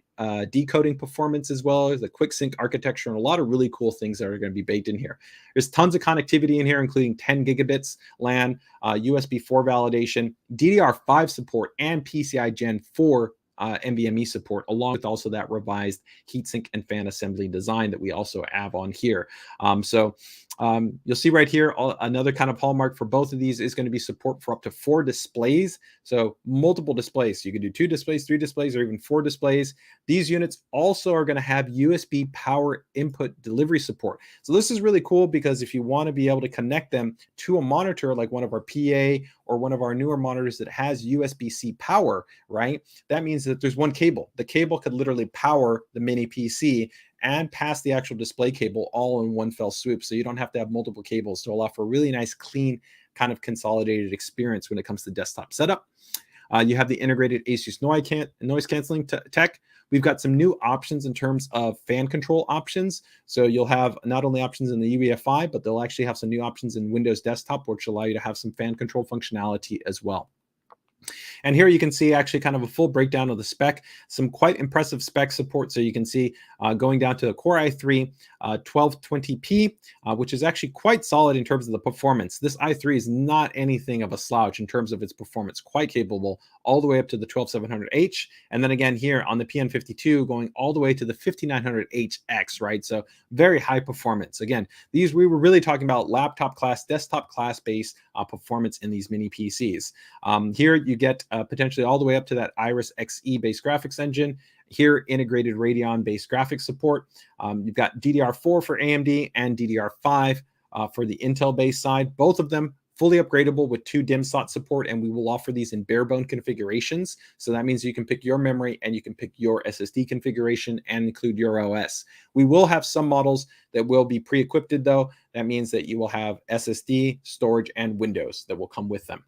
decoding performance, as well as the quick sync architecture, and a lot of really cool things that are going to be baked in here. There's tons of connectivity in here, including 10 gigabits LAN, USB 4 validation, DDR5 support, and PCI Gen 4 NVMe support, along with also that revised heatsink and fan assembly design that we also have on here. You'll see right here, another kind of hallmark for both of these is going to be support for up to 4 displays. So multiple displays. So you can do 2 displays, 3 displays, or even 4 displays. These units also are going to have USB power input delivery support. So this is really cool, because if you want to be able to connect them to a monitor like one of our PA or one of our newer monitors that has USB-C power, right? That means that there's one cable. The cable could literally power the mini PC and pass the actual display cable all in one fell swoop. So you don't have to have multiple cables to allow for a really nice, clean, kind of consolidated experience when it comes to desktop setup. You have the integrated ASUS noise canceling tech. We've got some new options in terms of fan control options. So you'll have not only options in the UEFI, but they'll actually have some new options in Windows Desktop, which allow you to have some fan control functionality as well. And here you can see actually kind of a full breakdown of the spec, some quite impressive spec support. So you can see going down to the Core i3 1220p, which is actually quite solid in terms of the performance. This i3 is not anything of a slouch in terms of its performance, quite capable, all the way up to the 12700H. And then again here on the PN52, going all the way to the 5900HX, right? So very high performance. Again, we were really talking about laptop class, desktop class based performance in these mini PCs. Here you get potentially all the way up to that Iris Xe based graphics engine. Here, integrated Radeon based graphics support. You've got DDR4 for AMD and DDR5 for the Intel based side. Both of them fully upgradable with 2 DIMM slot support, and we will offer these in barebone configurations. So that means you can pick your memory and you can pick your SSD configuration and include your OS. We will have some models that will be pre-equipped though. That means that you will have SSD, storage, and Windows that will come with them.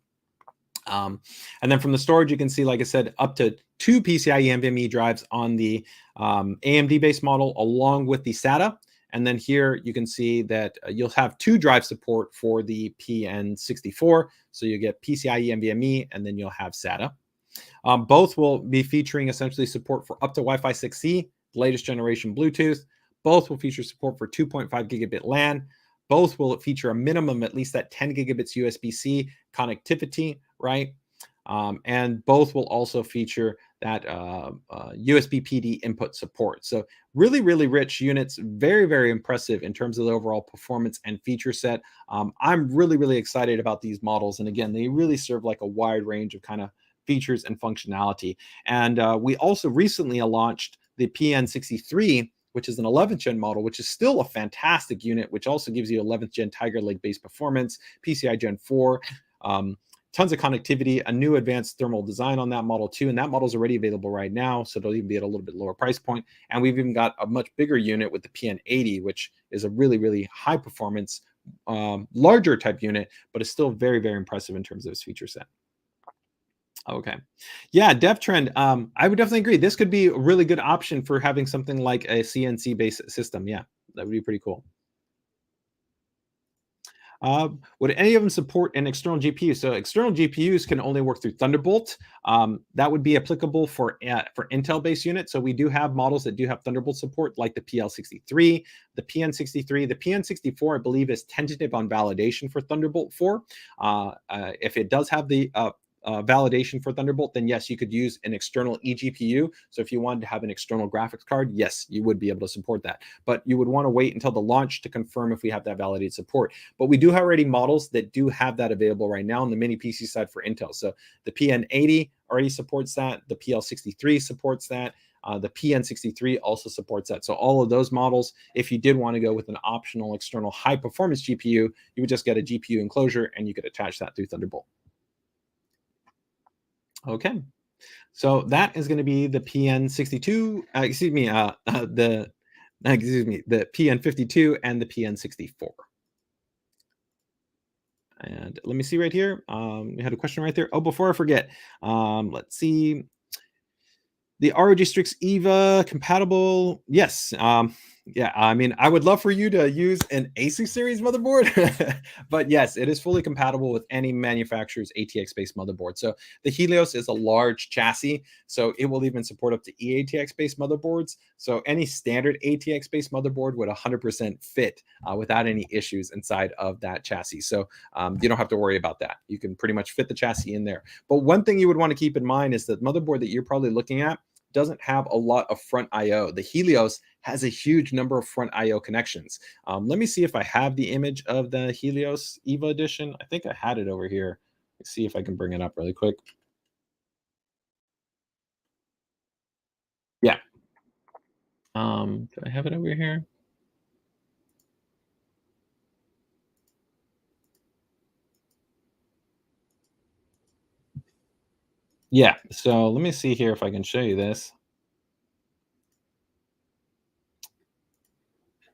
And then from the storage, you can see, like I said, up to 2 PCIe NVMe drives on the AMD-based model, along with the SATA. And then here you can see that you'll have 2 drive support for the PN64. So you get PCIe NVMe, and then you'll have SATA. Both will be featuring essentially support for up to Wi-Fi 6E, latest generation Bluetooth. Both will feature support for 2.5 gigabit LAN. Both will feature a minimum at least that 10 gigabits USB-C connectivity, right? And both will also feature that USB PD input support. So really, really rich units, very, very impressive in terms of the overall performance and feature set. I'm really, really excited about these models. And again, they really serve like a wide range of kind of features and functionality. And we also recently launched the PN63, which is an 11th gen model, which is still a fantastic unit, which also gives you 11th gen Tiger Lake based performance, PCI Gen 4, tons of connectivity, a new advanced thermal design on that model too. And that model is already available right now, so it'll even be at a little bit lower price point. And we've even got a much bigger unit with the PN80, which is a really, really high performance, larger type unit, but it's still very, very impressive in terms of its feature set. Okay. Yeah, DevTrend. I would definitely agree. This could be a really good option for having something like a CNC based system. Yeah, that would be pretty cool. Would any of them support an external GPU? So external GPUs can only work through Thunderbolt. That would be applicable for Intel-based units. So we do have models that do have Thunderbolt support, like the PL63, the PN63. The PN64, I believe, is tentative on validation for Thunderbolt 4. If it does have the validation for Thunderbolt, then yes, you could use an external eGPU. So if you wanted to have an external graphics card, yes, you would be able to support that. But you would want to wait until the launch to confirm if we have that validated support. But we do have already models that do have that available right now on the mini PC side for Intel. So the PN80 already supports that. The PL63 supports that. The PN63 also supports that. So all of those models, if you did want to go with an optional external high performance GPU, you would just get a GPU enclosure and you could attach that through Thunderbolt. Okay, so that is going to be the PN62, the PN52 and the PN64. And let me see right here. You had a question right there. Oh, before I forget, let's see. The ROG Strix EVA compatible? Yes. Yeah, I mean, I would love for you to use an ASUS series motherboard, but yes, it is fully compatible with any manufacturer's ATX-based motherboard. So the Helios is a large chassis, so it will even support up to eATX-based motherboards. So any standard ATX-based motherboard would 100% fit without any issues inside of that chassis. So you don't have to worry about that. You can pretty much fit the chassis in there. But one thing you would want to keep in mind is that motherboard that you're probably looking at doesn't have a lot of front IO. The Helios has a huge number of front IO connections. Let me see if I have the image of the Helios EVA edition. I think I had it over here. Let's see if I can bring it up really quick. Yeah. Do I have it over here? Yeah. So let me see here if I can show you this.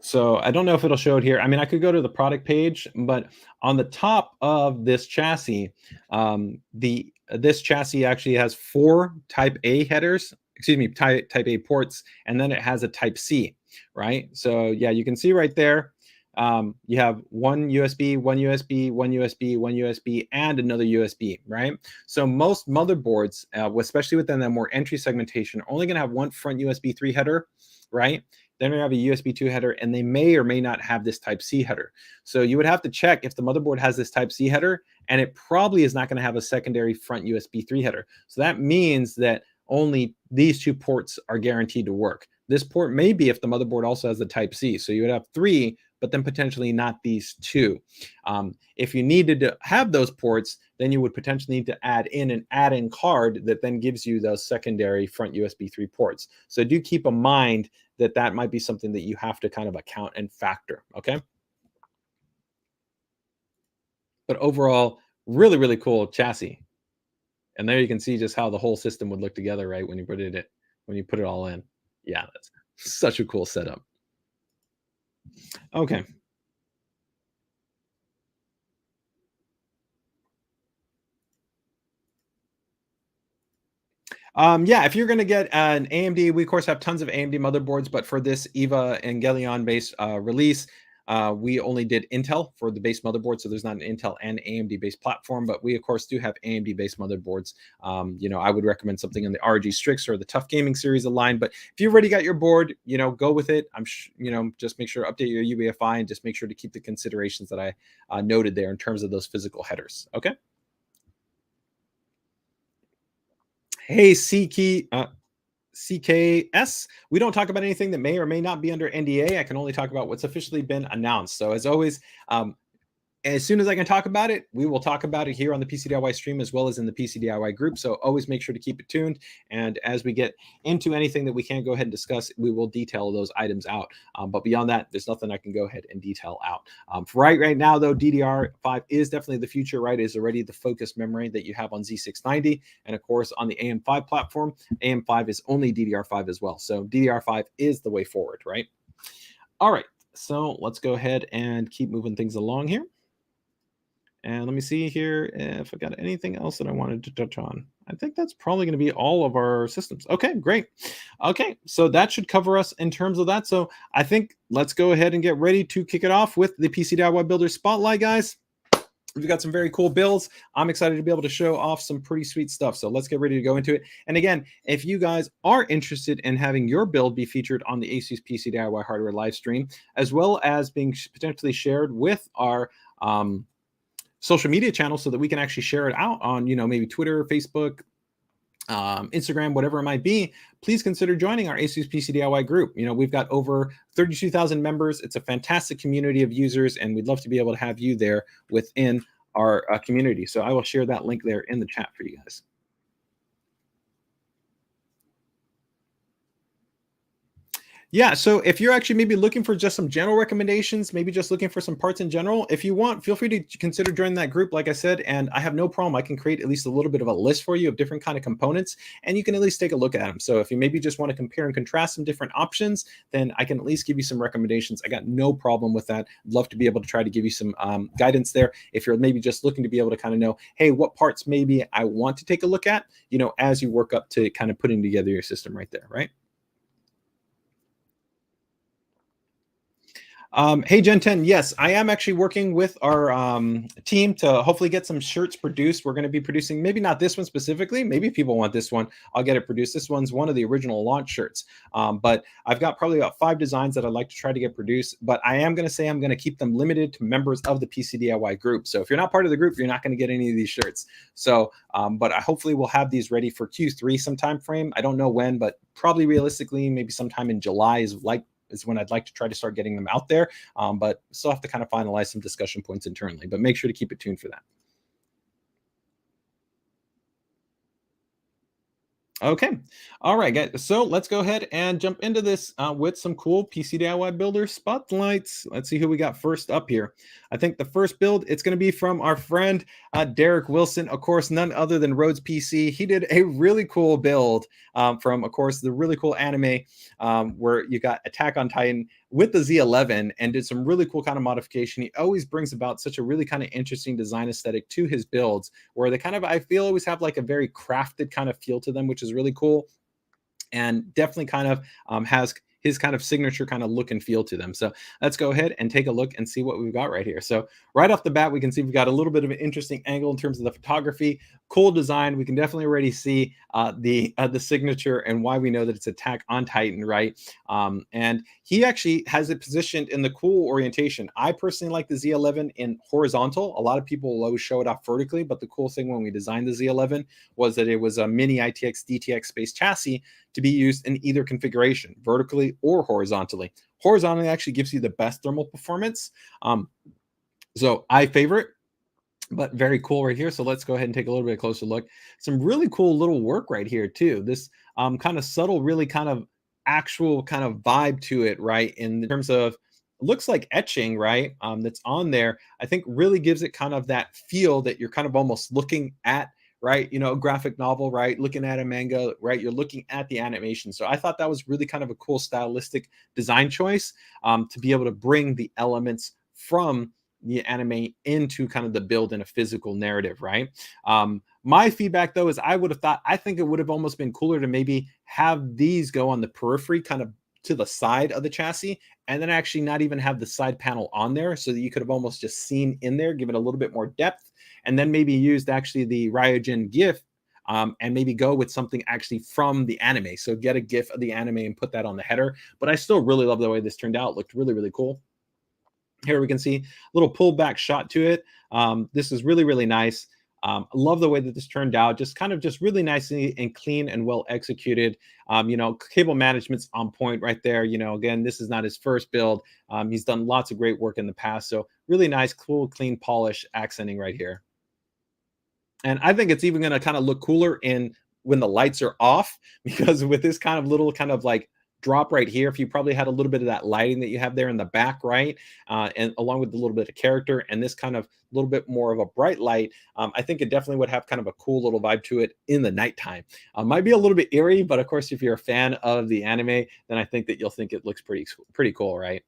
So I don't know if it'll show it here. I mean, I could go to the product page, but on the top of this chassis, the this chassis actually has 4 Type A headers, excuse me, Type A ports, and then it has a Type C, right? So yeah, you can see right there, you have one USB, one USB, one USB, one USB, and another USB, right? So most motherboards, especially within that more entry segmentation, are only going to have one front USB 3 header, right? Then we have a USB 2 header, and they may or may not have this Type C header. So you would have to check if the motherboard has this Type C header, and it probably is not going to have a secondary front USB 3 header. So that means that only these 2 ports are guaranteed to work. This port may be if the motherboard also has the Type C. So you would have 3, but then potentially not these 2. If you needed to have those ports, then you would potentially need to add in an add-in card that then gives you those secondary front USB 3 ports. So do keep in mind that that might be something that you have to kind of account and factor, okay? But overall, really, really cool chassis. And there you can see just how the whole system would look together, right, when you put it all in. Yeah, that's such a cool setup. Okay. Yeah, if you're going to get an AMD, we of course have tons of AMD motherboards, but for this EVA and Galeon based release, we only did Intel for the base motherboard, so there's not an Intel and AMD based platform, but we of course do have AMD based motherboards. I would recommend something in the RG Strix or the Tough Gaming series of line, but if you've already got your board, go with it. Just make sure to update your UEFI and just make sure to keep the considerations that I noted there in terms of those physical headers. Okay. Hey, CKS. We don't talk about anything that may or may not be under NDA. I can only talk about what's officially been announced. So, as always, as soon as I can talk about it, we will talk about it here on the PCDIY stream as well as in the PCDIY group. So always make sure to keep it tuned. And as we get into anything that we can go ahead and discuss, we will detail those items out. But beyond that, there's nothing I can go ahead and detail out. For right now, though, DDR5 is definitely the future, right? Is already the focused memory that you have on Z690. And of course, on the AM5 platform, AM5 is only DDR5 as well. So DDR5 is the way forward, right? All right. So let's go ahead and keep moving things along here. And let me see here if I got anything else that I wanted to touch on. I think that's probably going to be all of our systems. Okay, great. Okay, so that should cover us in terms of that. So I think let's go ahead and get ready to kick it off with the PC DIY Builder Spotlight, guys. We've got some very cool builds. I'm excited to be able to show off some pretty sweet stuff. So let's get ready to go into it. And again, if you guys are interested in having your build be featured on the ASUS PC DIY hardware live stream, as well as being potentially shared with our social media channels so that we can actually share it out on, maybe Twitter, Facebook, Instagram, whatever it might be, please consider joining our ASUS PCDIY group. We've got over 32,000 members. It's a fantastic community of users, and we'd love to be able to have you there within our community. So I will share that link there in the chat for you guys. Yeah, so if you're actually maybe looking for just some general recommendations, maybe just looking for some parts in general, if you want, feel free to consider joining that group. Like I said, and I have no problem. I can create at least a little bit of a list for you of different kind of components, and you can at least take a look at them. So if you maybe just want to compare and contrast some different options, then I can at least give you some recommendations. I got no problem with that. I'd love to be able to try to give you some guidance there. If you're maybe just looking to be able to kind of know, hey, what parts maybe I want to take a look at, as you work up to kind of putting together your system right there, right? Hey, Gen 10. Yes, I am actually working with our team to hopefully get some shirts produced. We're going to be producing, maybe not this one specifically. Maybe people want this one. I'll get it produced. This one's one of the original launch shirts. But I've got probably about 5 designs that I'd like to try to get produced. But I am going to say I'm going to keep them limited to members of the PCDIY group. So if you're not part of the group, you're not going to get any of these shirts. So, but I hopefully we'll have these ready for Q3 some time frame. I don't know when, but probably realistically, maybe sometime in July is when I'd like to try to start getting them out there. But still have to kind of finalize some discussion points internally, but make sure to keep it tuned for that. Okay. All right, guys. So let's go ahead and jump into this with some cool PC DIY builder spotlights. Let's see who we got first up here. I think the first build, it's going to be from our friend Derek Wilson. Of course, none other than Rhodes PC. He did a really cool build from, of course, the really cool anime where you got Attack on Titan with the Z11 and did some really cool kind of modification. He always brings about such a really kind of interesting design aesthetic to his builds where they kind of, I feel, always have like a very crafted kind of feel to them, which is really cool and definitely kind of has his kind of signature kind of look and feel to them. So let's go ahead and take a look and see what we've got right here. So right off the bat, we can see we've got a little bit of an interesting angle in terms of the photography. Cool design. We can definitely already see the signature and why we know that it's Attack on Titan, right? And he actually has it positioned in the cool orientation. I personally like the Z11 in horizontal. A lot of people will always show it off vertically, but the cool thing when we designed the Z11 was that it was a mini ITX DTX space chassis to be used in either configuration, vertically or horizontally. Horizontally actually gives you the best thermal performance. So I favor it, but very cool right here. So let's go ahead and take a little bit closer look. Some really cool little work right here too. This kind of subtle, really kind of actual kind of vibe to it, right? In terms of looks like etching, right? That's on there. I think really gives it kind of that feel that you're kind of almost looking at, right? A graphic novel, right? Looking at a manga, right? You're looking at the animation. So I thought that was really kind of a cool stylistic design choice to be able to bring the elements from the anime into kind of the build in a physical narrative, right? My feedback though is I think it would have almost been cooler to maybe have these go on the periphery, kind of to the side of the chassis, and then actually not even have the side panel on there, so that you could have almost just seen in there, give it a little bit more depth, and then maybe used actually the Ryogen GIF and maybe go with something actually from the anime. So get a GIF of the anime and put that on the header. But I still really love the way this turned out. It looked really, really cool. Here we can see a little pullback shot to it. This is really, really nice. I love the way that this turned out. Just really nicely and clean and well executed. Cable management's on point right there. Again, this is not his first build. He's done lots of great work in the past. So really nice, cool, clean polish accenting right here. And I think it's even going to kind of look cooler in when the lights are off, because with this kind of little kind of like drop right here, if you probably had a little bit of that lighting that you have there in the back, right? And along with a little bit of character and this kind of little bit more of a bright light, I think it definitely would have kind of a cool little vibe to it in the nighttime. Might be a little bit eerie, but of course, if you're a fan of the anime, then I think that you'll think it looks pretty cool, right?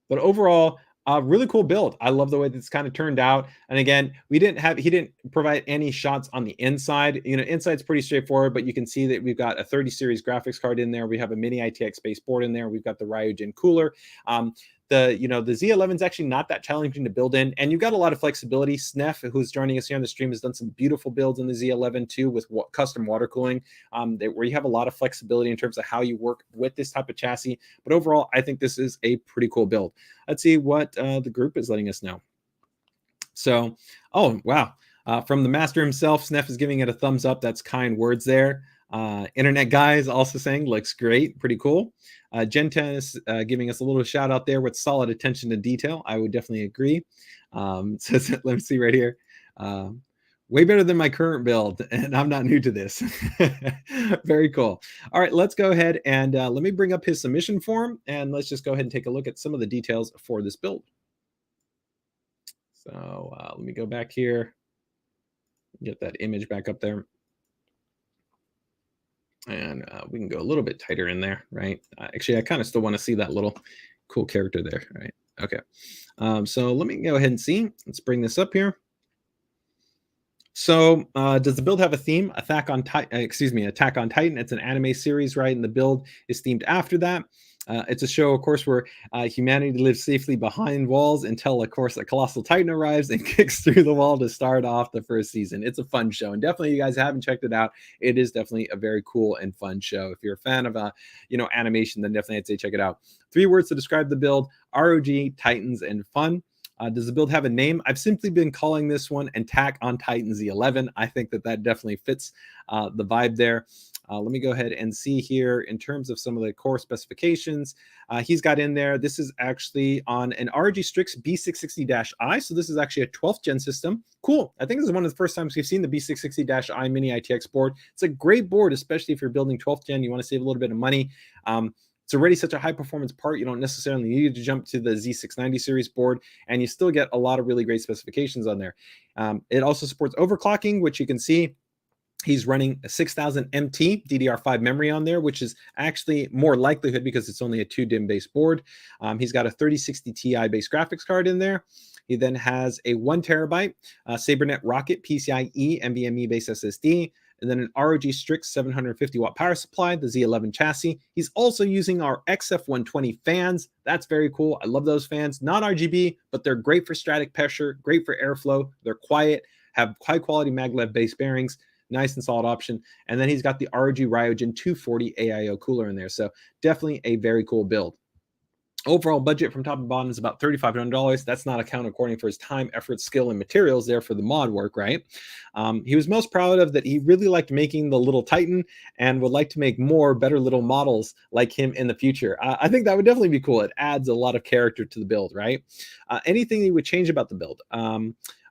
But overall, really cool build. I love the way this kind of turned out. And again, he didn't provide any shots on the inside. Inside's pretty straightforward, but you can see that we've got a 30 series graphics card in there. We have a mini ITX base board in there. We've got the Ryogen cooler. The Z11 is actually not that challenging to build in, and you've got a lot of flexibility. Snef, who's joining us here on the stream, has done some beautiful builds in the Z11 too with custom water cooling, where you have a lot of flexibility in terms of how you work with this type of chassis. But overall, I think this is a pretty cool build. Let's see what the group is letting us know. So, oh wow, from the master himself, Snef is giving it a thumbs up. That's kind words there. Internet guy is also saying looks great, pretty cool. Gen 10 is giving us a little shout out there with solid attention to detail. I would definitely agree. So let me see right here. Way better than my current build, and I'm not new to this. Very cool. All right, let's go ahead and let me bring up his submission form, and let's just go ahead and take a look at some of the details for this build. So let me go back here, get that image back up there. And we can go a little bit tighter in there, right? Actually, I kind of still want to see that little cool character there, right? Okay. So let me go ahead and see. Let's bring this up here. So, does the build have a theme? Attack on Titan. Attack on Titan. It's an anime series, right? And the build is themed after that. It's a show, of course, where humanity lives safely behind walls until, of course, a colossal Titan arrives and kicks through the wall to start off the first season. It's a fun show, and definitely, you guys haven't checked it out. It is definitely a very cool and fun show. If you're a fan of, animation, then definitely I'd say check it out. 3 words to describe the build: ROG, Titans, and fun. Does the build have a name? I've simply been calling this one Attack on Titan Z11. I think that definitely fits the vibe there. Let me go ahead and see here in terms of some of the core specifications. He's got in there. This is actually on an ROG Strix B660-I. So this is actually a 12th gen system. Cool. I think this is one of the first times we've seen the B660-I mini ITX board. It's a great board, especially if you're building 12th gen. You want to save a little bit of money. It's already such a high performance part. You don't necessarily need to jump to the Z690 series board, and you still get a lot of really great specifications on there. It also supports overclocking, which you can see he's running a 6000 MT DDR5 memory on there, which is actually more likelihood because it's only a 2 DIMM based board. He's got a 3060 Ti based graphics card in there. He then has a 1 terabyte SaberNet Rocket PCIe NVMe based SSD, and then an ROG Strix 750 watt power supply, the Z11 chassis. He's also using our XF120 fans. That's very cool. I love those fans. Not RGB, but they're great for static pressure, great for airflow. They're quiet, have high quality maglev based bearings. Nice and solid option. And then he's got the ROG Ryogen 240 AIO cooler in there. So definitely a very cool build. Overall budget from top to bottom is about $3,500. That's not account according for his time, effort, skill, and materials there for the mod work, right? He was most proud of that he really liked making the little Titan and would like to make more better little models like him in the future. I think that would definitely be cool. It adds a lot of character to the build, right? Anything he would change about the build?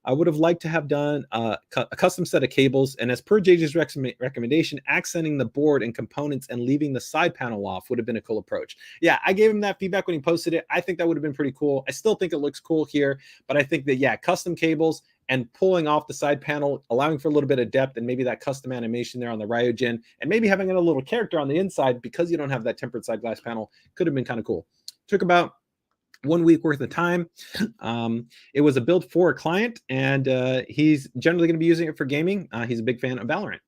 I would have liked to have done a custom set of cables, and as per JJ's recommendation, accenting the board and components and leaving the side panel off would have been a cool approach. Yeah, I gave him that feedback when he posted it. I think that would have been pretty cool. I still think it looks cool here, but I think that, yeah, custom cables and pulling off the side panel, allowing for a little bit of depth and maybe that custom animation there on the Ryogen, and maybe having a little character on the inside because you don't have that tempered side glass panel could have been kind of cool. Took about 1 week worth of time. It was a build for a client, and he's generally going to be using it for gaming. He's a big fan of Valorant.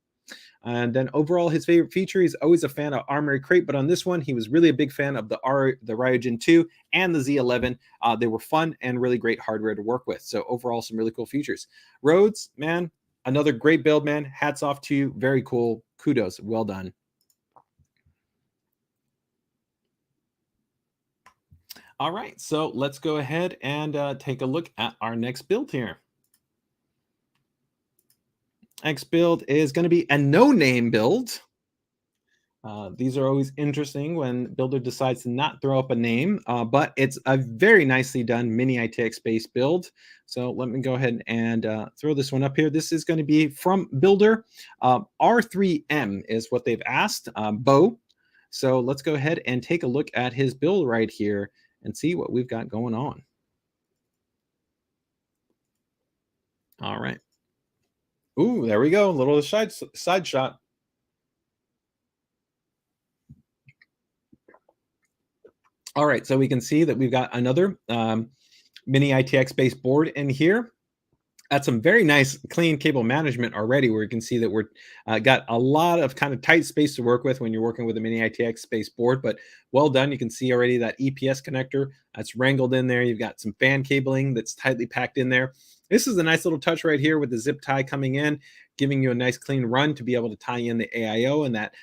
And then overall, his favorite feature, he's always a fan of Armory Crate, but on this one, he was really a big fan of the Ryogen 2 and the Z11. They were fun and really great hardware to work with. So overall, some really cool features. Rhodes, man, another great build, man. Hats off to you. Very cool. Kudos. Well done. All right, so let's go ahead and take a look at our next build here. Next build is going to be a no-name build. These are always interesting when builder decides to not throw up a name, but it's a very nicely done mini ITX based build. So let me go ahead and throw this one up here. This is going to be from builder. R3M is what they've asked, Bo. So let's go ahead and take a look at his build right here and see what we've got going on. All right. Ooh, there we go. A little side shot. All right, so we can see that we've got another mini ITX based board in here. At some very nice clean cable management already, where you can see that we're got a lot of kind of tight space to work with when you're working with a mini ITX space board, but well done. You can see already that EPS connector that's wrangled in there. You've got some fan cabling that's tightly packed in there. This is a nice little touch right here with the zip tie coming in, giving you a nice clean run to be able to tie in the AIO and that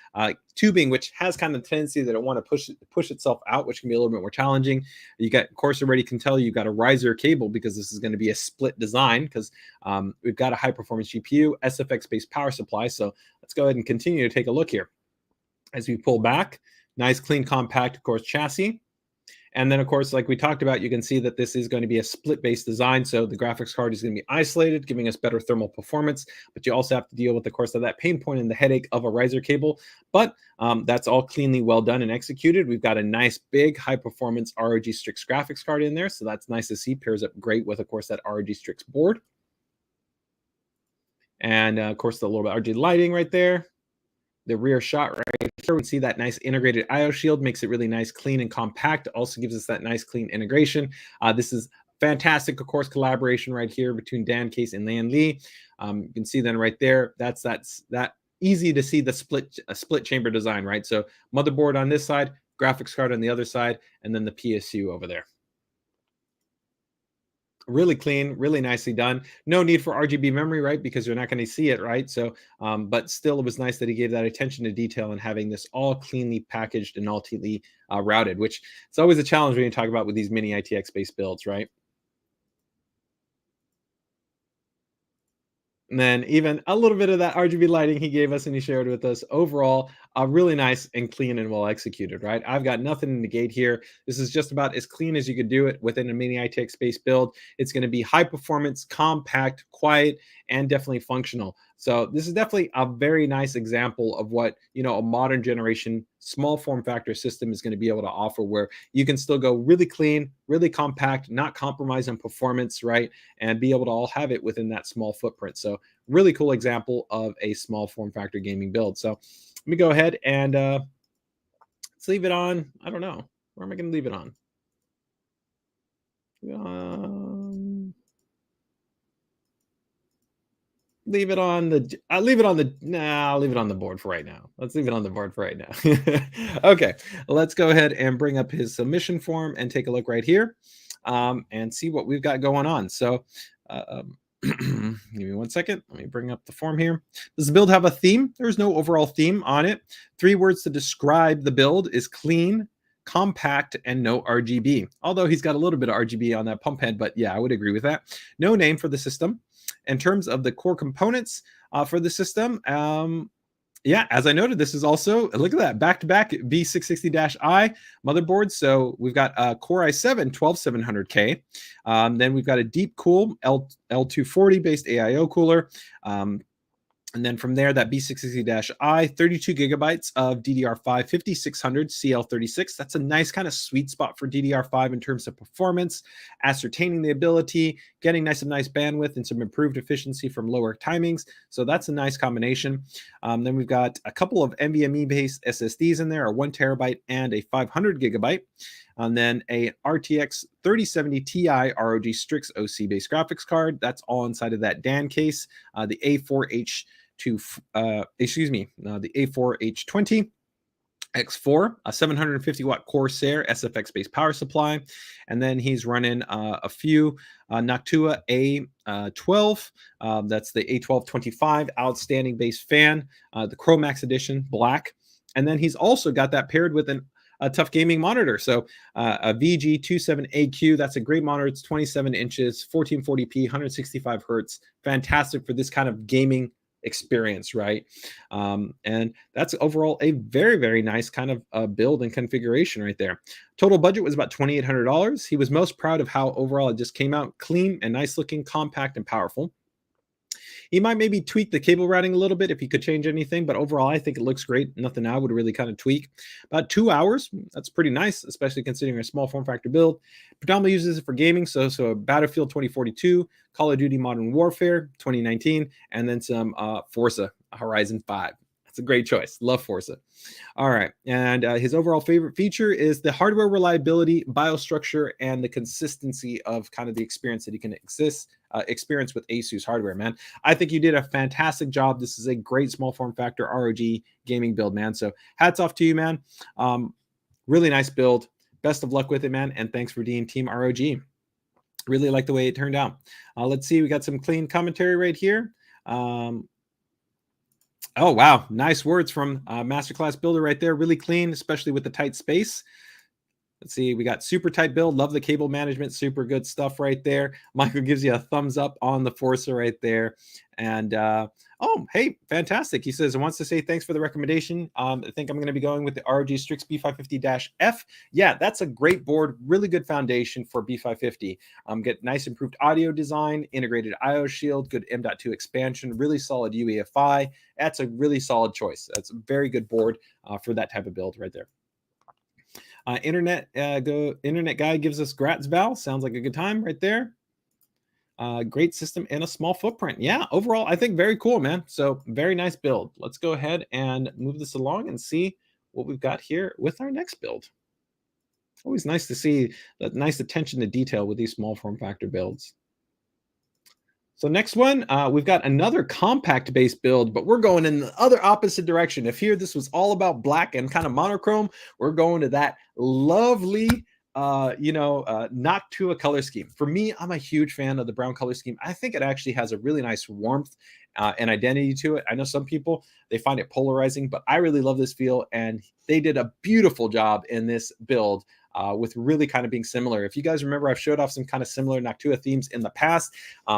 tubing, which has kind of the tendency that it want to push itself out, which can be a little bit more challenging. You got, of course, already can tell you've got a riser cable because this is going to be a split design because we've got a high performance GPU, SFX based power supply. So let's go ahead and continue to take a look here. As we pull back, nice, clean, compact, of course, chassis. And then, of course, like we talked about, you can see that this is going to be a split-based design. So the graphics card is going to be isolated, giving us better thermal performance. But you also have to deal with, of course, that pain point and the headache of a riser cable. But that's all cleanly well done and executed. We've got a nice, big, high-performance ROG Strix graphics card in there. So that's nice to see. Pairs up great with, of course, that ROG Strix board. And, of course, the little ROG lighting right there. The rear shot right here, we see that nice integrated IO shield, makes it really nice, clean, and compact. Also gives us that nice, clean integration. This is fantastic, of course, collaboration right here between Dan Case and Lan Li. You can see then right there, that's that easy to see the split chamber design, right? So motherboard on this side, graphics card on the other side, and then the PSU over there. Really clean, really nicely done. No need for RGB memory, right? Because you're not going to see it, right? So, but still, it was nice that he gave that attention to detail and having this all cleanly packaged and all neatly routed, which it's always a challenge when you talk about with these mini ITX-based builds, right? And then even a little bit of that RGB lighting he gave us and he shared with us. Overall, really nice and clean and well executed, right? I've got nothing to negate here. This is just about as clean as you could do it within a mini ITX space build. It's going to be high performance, compact, quiet, and definitely functional. So this is definitely a very nice example of what, you know, a modern generation small form factor system is going to be able to offer, where you can still go really clean, really compact, not compromise on performance, right? And be able to all have it within that small footprint. So really cool example of a small form factor gaming build. So let me go ahead and let's leave it on. I don't know. Where am I going to leave it on? Leave it on the I'll leave it on the I'll leave it on the board for right now. Let's leave it on the board for right now. Okay, let's go ahead and bring up his submission form and take a look right here, and see what we've got going on. So give me 1 second. Let me bring up the form here. Does the build have a theme? There's no overall theme on it. 3 words to describe the build is clean, compact, and no RGB. Although he's got a little bit of RGB on that pump head, but yeah, I would agree with that. No name for the system. In terms of the core components for the system, yeah, as I noted, this is also, look at that, back-to-back B660-I motherboard. So we've got a Core i7 12700K. Then we've got a deep cool L240 based AIO cooler. And then from there, that B660-I, 32 gigabytes of DDR5 5600 CL36. That's a nice kind of sweet spot for DDR5 in terms of performance, ascertaining the ability, getting nice bandwidth and some improved efficiency from lower timings. So that's a nice combination. Then we've got a couple of NVMe-based SSDs in there, a 1 terabyte and a 500 gigabyte. And then a RTX 3070 Ti ROG Strix OC-based graphics card. That's all inside of that Dan case. The A4H the A4H20 X4, a 750 watt Corsair SFX based power supply. And then he's running a few Noctua A12. That's the A1225 outstanding base fan, the Chromax edition, black. And then he's also got that paired with a tough gaming monitor. So a VG27AQ, that's a great monitor. It's 27 inches, 1440p, 165 hertz. Fantastic for this kind of gaming experience, right? And that's overall a very nice kind of build and configuration right there. Total budget was about $2,800. He was most proud of how overall it just came out clean and nice looking, compact and powerful. He might maybe tweak the cable routing a little bit if he could change anything, but overall, I think it looks great. Nothing I would really kind of tweak. About 2 hours, that's pretty nice, especially considering a small form factor build. Predominantly uses it for gaming, so Battlefield 2042, Call of Duty Modern Warfare 2019, and then some Forza Horizon 5. That's a great choice. Love Forza. All right. And his overall favorite feature is the hardware reliability, biostructure, and the consistency of kind of the experience that he can experience with ASUS hardware, man. I think you did a fantastic job. This is a great small form factor ROG gaming build, man. So hats off to you, man. Really nice build. Best of luck with it, man. And thanks for being Team ROG. Really like the way it turned out. Let's see. We got some clean commentary right here. Oh, wow. Nice words from Masterclass Builder right there. Really clean, especially with the tight space. Let's see, we got super tight build. Love the cable management. Super good stuff right there. Michael gives you a thumbs up on the Forza right there. And oh, hey, fantastic. He says, wants to say thanks for the recommendation. I think I'm going to be going with the ROG Strix B550-F. Yeah, that's a great board. Really good foundation for B550. Get nice improved audio design, integrated IO shield, good M.2 expansion, really solid UEFI. That's a really solid choice. That's a very good board for that type of build right there. Internet guy gives us Gratz Val. Sounds like a good time right there. Great system and a small footprint. Yeah, overall, I think very cool, man. So very nice build. Let's go ahead and move this along and see what we've got here with our next build. Always nice to see that nice attention to detail with these small form factor builds. So next one, we've got another compact-based build, but we're going in the other opposite direction. If here this was all about black and kind of monochrome, we're going to that lovely, Noctua color scheme. For me, I'm a huge fan of the brown color scheme. I think it actually has a really nice warmth and identity to it. I know some people, they find it polarizing, but I really love this feel, and they did a beautiful job in this build. With really kind of being similar. If you guys remember, I've showed off some kind of similar Noctua themes in the past.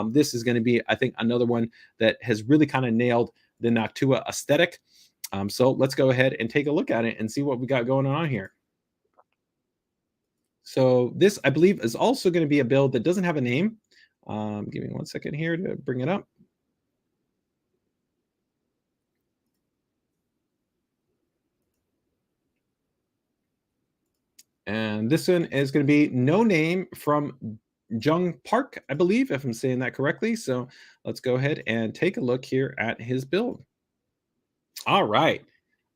This is going to be, I think, another one that has really kind of nailed the Noctua aesthetic. So let's go ahead and take a look at it and see what we got going on here. So this, I believe, is also going to be a build that doesn't have a name. Give me 1 second here to bring it up. And this one is going to be No Name from Jung Park, I believe, if I'm saying that correctly. So let's go ahead and take a look here at his build. All right.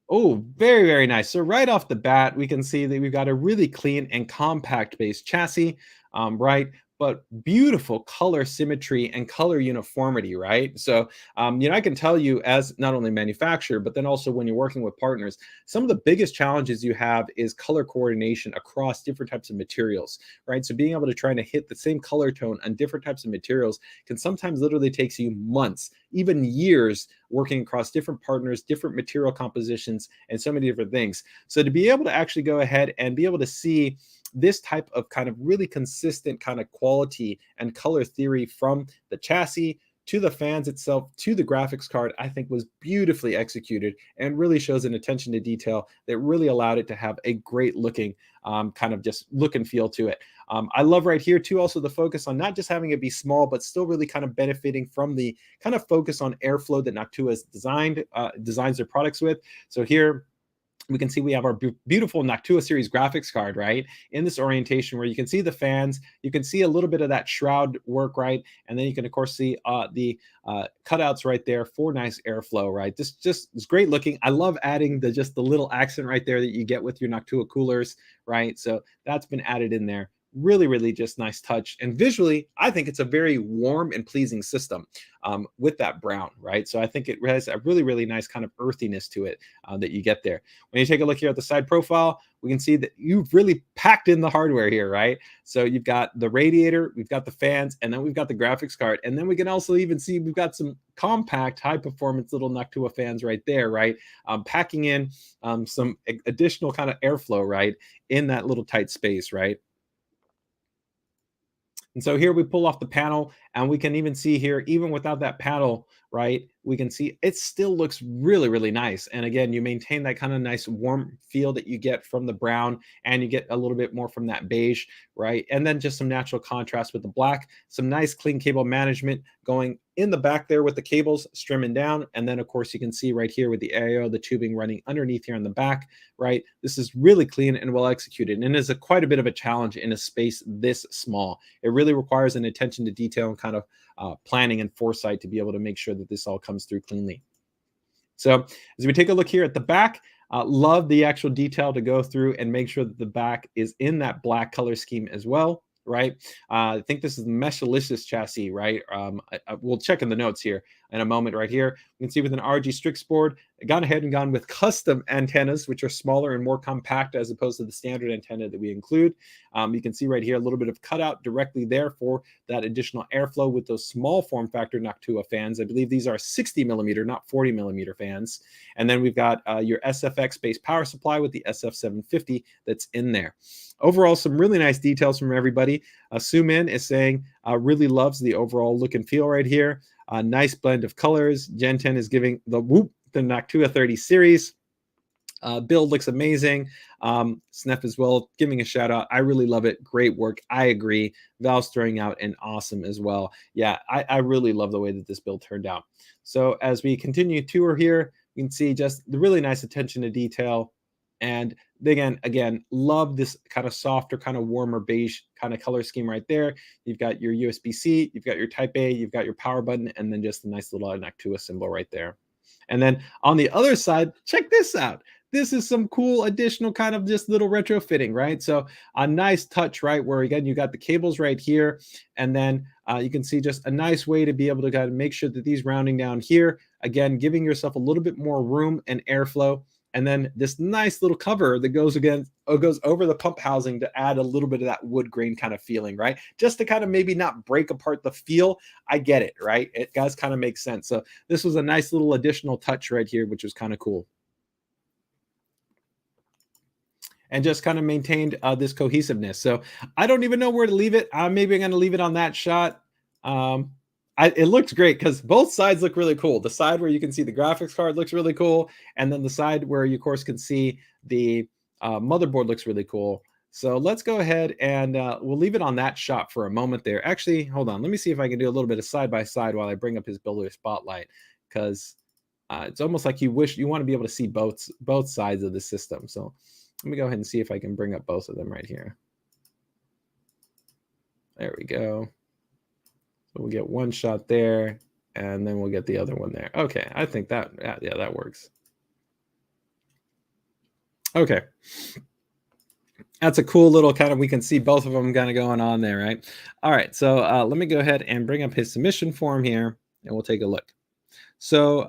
Oh, very, very nice. So right off the bat, we can see that we've got a really clean and compact based chassis, right? But beautiful color symmetry and color uniformity, right? So, I can tell you as not only manufacturer, but then also when you're working with partners, some of the biggest challenges you have is color coordination across different types of materials, right? So being able to try to hit the same color tone on different types of materials can sometimes literally takes you months, even years working across different partners, different material compositions, and so many different things. So to be able to actually go ahead and be able to see this type of kind of really consistent kind of quality and color theory from the chassis to the fans itself to the graphics card, I think was beautifully executed and really shows an attention to detail that really allowed it to have a great looking kind of just look and feel to it. I love right here too also the focus on not just having it be small, but still really kind of benefiting from the kind of focus on airflow that Noctua has designs their products with. So here we can see we have our beautiful Noctua series graphics card, right? In this orientation where you can see the fans, you can see a little bit of that shroud work, right? And then you can of course see the cutouts right there for nice airflow, right? This just is great looking. I love adding just the little accent right there that you get with your Noctua coolers, right? So that's been added in there. Really, really just nice touch. And visually, I think it's a very warm and pleasing system with that brown, right? So I think it has a really, really nice kind of earthiness to it that you get there. When you take a look here at the side profile, we can see that you've really packed in the hardware here, right? So you've got the radiator, we've got the fans, and then we've got the graphics card. And then we can also even see we've got some compact, high-performance little Noctua fans right there, right? Packing in some additional kind of airflow, right? In that little tight space, right? And so here we pull off the panel and we can even see here, even without that panel, right, we can see it still looks really, really nice. And again, you maintain that kind of nice warm feel that you get from the brown and you get a little bit more from that beige, right? And then just some natural contrast with the black, some nice clean cable management going in the back there with the cables streaming down. And then of course you can see right here with the AO, the tubing running underneath here on the back, right? This is really clean and well executed and is quite a bit of a challenge in a space this small. It really requires an attention to detail and kind of planning and foresight to be able to make sure that this all comes through cleanly. So as we take a look here at the back, love the actual detail to go through and make sure that the back is in that black color scheme as well, right? I think this is the Meshalicious chassis, right? We'll check in the notes here. in a moment right here. You can see with an RG Strix board, gone ahead and gone with custom antennas, which are smaller and more compact as opposed to the standard antenna that we include. You can see right here a little bit of cutout directly there for that additional airflow with those small form factor Noctua fans. I believe these are 60 millimeter, not 40 millimeter fans. And then we've got your SFX based power supply with the SF750 that's in there. Overall, some really nice details from everybody. Sumin is saying really loves the overall look and feel right here. Nice blend of colors. Gen 10 is giving the Noctua 30 series. Build looks amazing. Snef as well, giving a shout out. I really love it. Great work. I agree. Valve's throwing out an awesome as well. Yeah, I really love the way that this build turned out. So as we continue tour here, you can see just the really nice attention to detail. And again, love this kind of softer, kind of warmer beige kind of color scheme right there. You've got your USB-C, you've got your Type A, you've got your power button, and then just a nice little Noctua symbol right there. And then on the other side, check this out. This is some cool additional kind of just little retrofitting, right? So a nice touch, right? Where again, you got the cables right here. And then you can see just a nice way to be able to kind of make sure that these rounding down here, again, giving yourself a little bit more room and airflow. And then this nice little cover that goes over the pump housing to add a little bit of that wood grain kind of feeling, right? Just to kind of maybe not break apart the feel. I get it, right? It does kind of make sense. So this was a nice little additional touch right here, which was kind of cool. And just kind of maintained this cohesiveness. So I don't even know where to leave it. Maybe I'm going to leave it on that shot. It looks great because both sides look really cool. The side where you can see the graphics card looks really cool. And then the side where you, of course, can see the motherboard looks really cool. So let's go ahead and we'll leave it on that shot for a moment there. Actually, hold on. Let me see if I can do a little bit of side-by-side while I bring up his builder spotlight, because it's almost like you want to be able to see both sides of the system. So let me go ahead and see if I can bring up both of them right here. There we go. So we'll get one shot there, and then we'll get the other one there. Okay, I think that, yeah, that works. Okay. That's a cool little kind of, we can see both of them kind of going on there, right? All right, so let me go ahead and bring up his submission form here, and we'll take a look. So,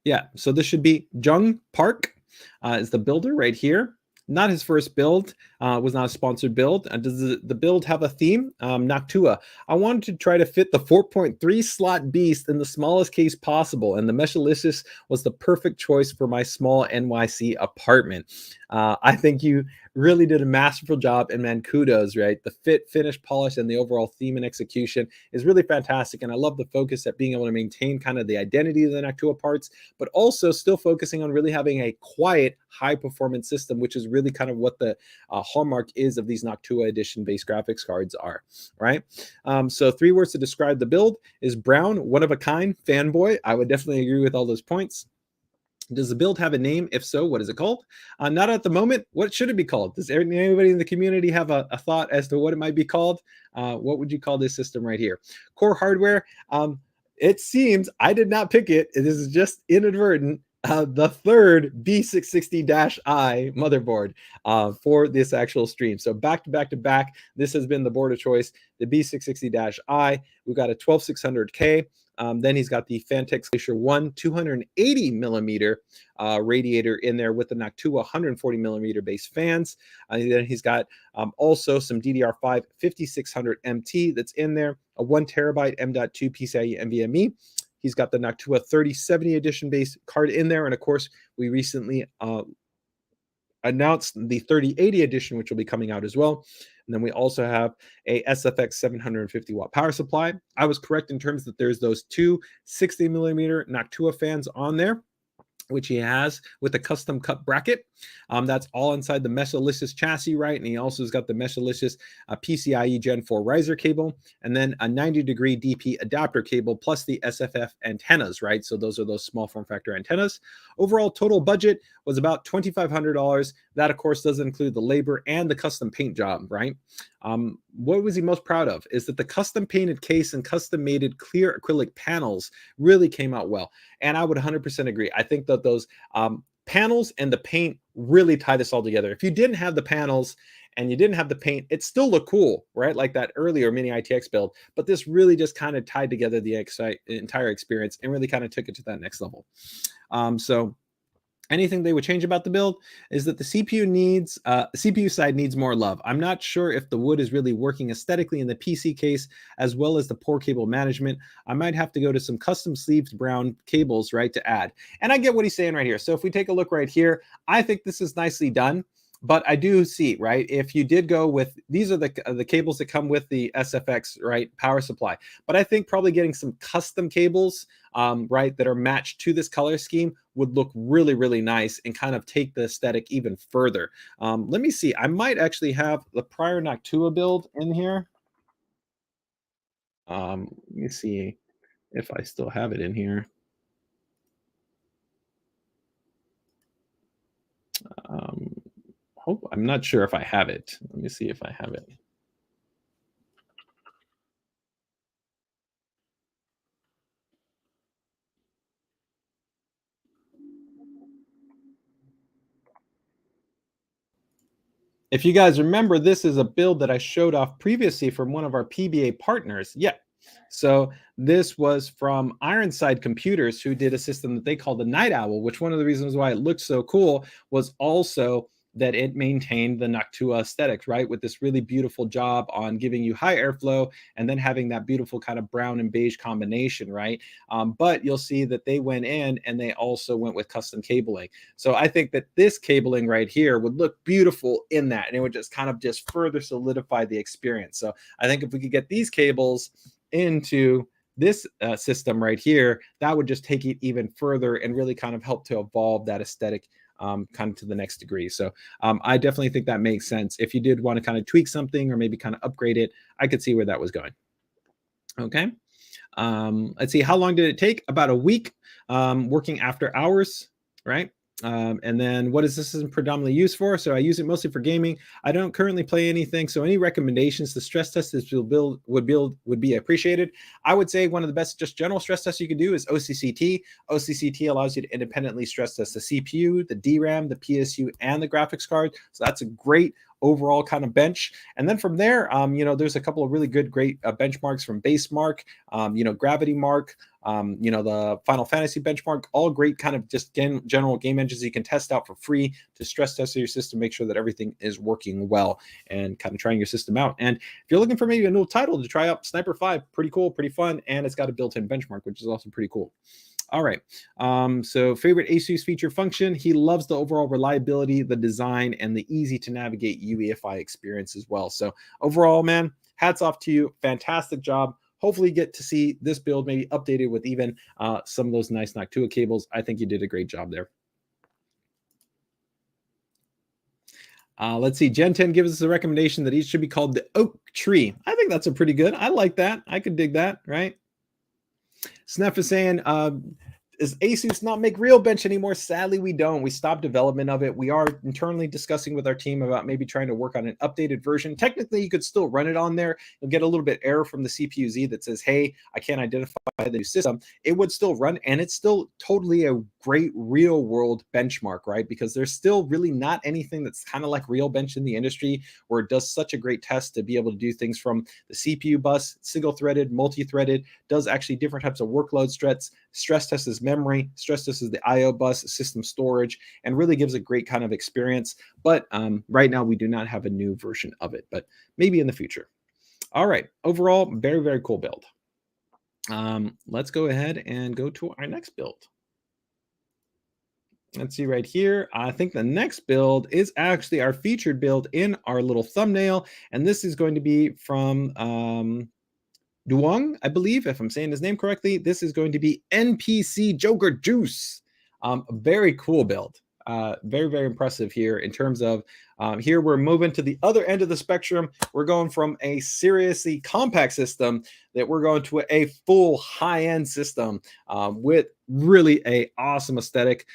yeah, so this should be Jung Park is the builder right here. Not his first build, was not a sponsored build. Does the build have a theme? Noctua. I wanted to try to fit the 4.3 slot beast in the smallest case possible, and the Meshalicious was the perfect choice for my small NYC apartment. I think you really did a masterful job, and man, kudos, right? The fit, finish, polish, and the overall theme and execution is really fantastic, and I love the focus at being able to maintain kind of the identity of the Noctua parts, but also still focusing on really having a quiet, high-performance system, which is really kind of what the hallmark is of these Noctua edition-based graphics cards are, right? So 3 words to describe the build is brown, one of a kind, fanboy. I would definitely agree with all those points. Does the build have a name? If so, what is it called? Not at the moment. What should it be called? Does anybody in the community have a thought as to what it might be called? What would you call this system right here? Core hardware. It seems I did not pick it. This is just inadvertent. The third B660-I motherboard for this actual stream. So back to back, this has been the board of choice, the B660-I. We've got a 12600K. Then he's got the Phanteks Glacier 1 280 millimeter radiator in there with the Noctua 140 millimeter base fans. And then he's got also some DDR5 5600 MT that's in there, a 1 terabyte M.2 PCIe NVMe. He's got the Noctua 3070 edition base card in there. And of course, we recently announced the 3080 edition, which will be coming out as well. And then we also have a SFX 750 watt power supply. I was correct in terms that there's those 2 60 millimeter Noctua fans on there, which he has with a custom cut bracket. That's all inside the Meshalicious chassis, right? And he also has got the Meshalicious PCIe Gen 4 riser cable, and then a 90-degree DP adapter cable, plus the SFF antennas, right? So those are those small form factor antennas. Overall total budget was about $2,500. That, of course, does include the labor and the custom paint job, right? What was he most proud of is that the custom painted case and custom mated clear acrylic panels really came out well. And I would 100% agree. I think that those panels and the paint really tie this all together. If you didn't have the panels and you didn't have the paint, it still looked cool, right? Like that earlier mini ITX build. But this really just kind of tied together the entire experience and really kind of took it to that next level. So anything they would change about the build is that the CPU side needs more love. I'm not sure if the wood is really working aesthetically in the PC case, as well as the poor cable management. I might have to go to some custom sleeved brown cables, right, to add. And I get what he's saying right here. So if we take a look right here, I think this is nicely done. But I do see, right, if you did go with, these are the cables that come with the SFX, right, power supply. But I think probably getting some custom cables, right, that are matched to this color scheme would look really, really nice and kind of take the aesthetic even further. Let me see. I might actually have the prior Noctua build in here. Let me see if I still have it in here. I'm not sure if I have it. Let me see if I have it. If you guys remember, this is a build that I showed off previously from one of our PBA partners. Yeah. So this was from Ironside Computers, who did a system that they called the Night Owl, which one of the reasons why it looked so cool was also that it maintained the Noctua aesthetics, right? With this really beautiful job on giving you high airflow and then having that beautiful kind of brown and beige combination, right? But you'll see that they went in and they also went with custom cabling. So I think that this cabling right here would look beautiful in that, and it would just kind of just further solidify the experience. So I think if we could get these cables into this system right here, that would just take it even further and really kind of help to evolve that aesthetic kind of to the next degree. So I definitely think that makes sense. If you did want to kind of tweak something or maybe kind of upgrade it, I could see where that was going. Okay. Let's see, how long did it take? About a week, working after hours, right? And then what is this predominantly used for? So I use it mostly for gaming. I don't currently play anything. So any recommendations to stress test this would be appreciated. I would say one of the best just general stress tests you can do is OCCT. OCCT allows you to independently stress test the CPU, the DRAM, the PSU, and the graphics card. So that's a great overall kind of bench. And then from there, there's a couple of really great benchmarks from Basemark, Gravity Mark, the Final Fantasy benchmark, all great kind of just general game engines you can test out for free to stress test your system, make sure that everything is working well and kind of trying your system out. And if you're looking for maybe a new title to try out, Sniper 5, pretty cool, pretty fun, and it's got a built-in benchmark, which is also pretty cool. All right. So favorite ASUS feature function. He loves the overall reliability, the design, and the easy to navigate UEFI experience as well. So overall, man, hats off to you. Fantastic job. Hopefully you get to see this build maybe updated with even some of those nice Noctua cables. I think you did a great job there. Let's see. Gen 10 gives us a recommendation that each should be called the oak tree. I think that's a pretty good. I like that. I could dig that, right? Sneff is saying, does ASUS not make real bench anymore? Sadly, we don't. We stopped development of it. We are internally discussing with our team about maybe trying to work on an updated version. Technically, you could still run it on there. You'll get a little bit error from the CPU-Z that says, hey, I can't identify the new system. It would still run, and it's still totally a great real-world benchmark, right? Because there's still really not anything that's kind of like real bench in the industry where it does such a great test to be able to do things from the CPU bus, single-threaded, multi-threaded, does actually different types of workload stress tests is memory, stress tests is the IO bus, system storage, and really gives a great kind of experience. But right now, we do not have a new version of it, but maybe in the future. All right. Overall, very, very cool build. Let's go ahead and go to our next build. Let's see right here. I think the next build is actually our featured build in our little thumbnail. And this is going to be from Duong, I believe, if I'm saying his name correctly. This is going to be NPC Joker Juice. A very cool build. Very, very impressive here in terms of here we're moving to the other end of the spectrum. We're going from a seriously compact system that we're going to a full high-end system with really a awesome aesthetic.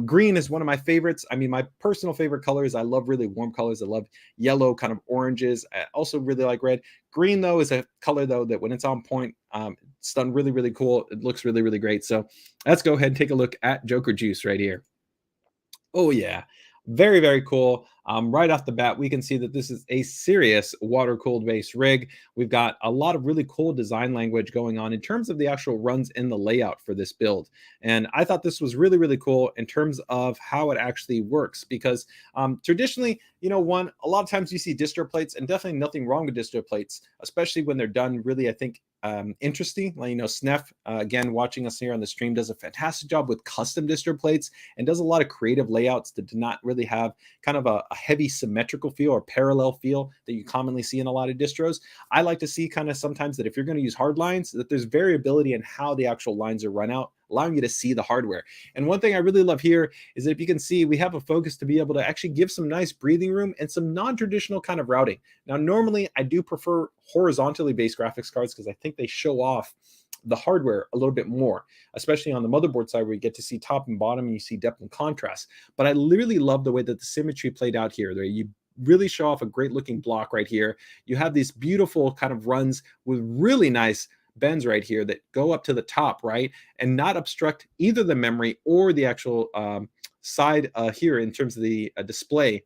Green is one of my favorites. I mean, my personal favorite colors. I love really warm colors. I love yellow, kind of oranges. I also really like red. Green, though, is a color, though, that when it's on point, it's done really, really cool. It looks really, really great. So let's go ahead and take a look at Joker Juice right here. Oh, yeah. Very, very cool. Right off the bat, we can see that this is a serious water-cooled base rig. We've got a lot of really cool design language going on in terms of the actual runs in the layout for this build. And I thought this was really, really cool in terms of how it actually works because traditionally, a lot of times you see distro plates, and definitely nothing wrong with distro plates, especially when they're done really, I think, interesting. Like, Snef, again, watching us here on the stream, does a fantastic job with custom distro plates and does a lot of creative layouts that do not really have kind of a heavy symmetrical feel or parallel feel that you commonly see in a lot of distros. I like to see kind of sometimes that if you're going to use hard lines, that there's variability in how the actual lines are run out, allowing you to see the hardware. And one thing I really love here is that if you can see, we have a focus to be able to actually give some nice breathing room and some non-traditional kind of routing. Now, normally I do prefer horizontally based graphics cards because I think they show off the hardware a little bit more, especially on the motherboard side where you get to see top and bottom and you see depth and contrast. But I literally love the way that the symmetry played out here. There you really show off a great looking block right here. You have these beautiful kind of runs with really nice bends right here that go up to the top, right, and not obstruct either the memory or the actual side here in terms of the display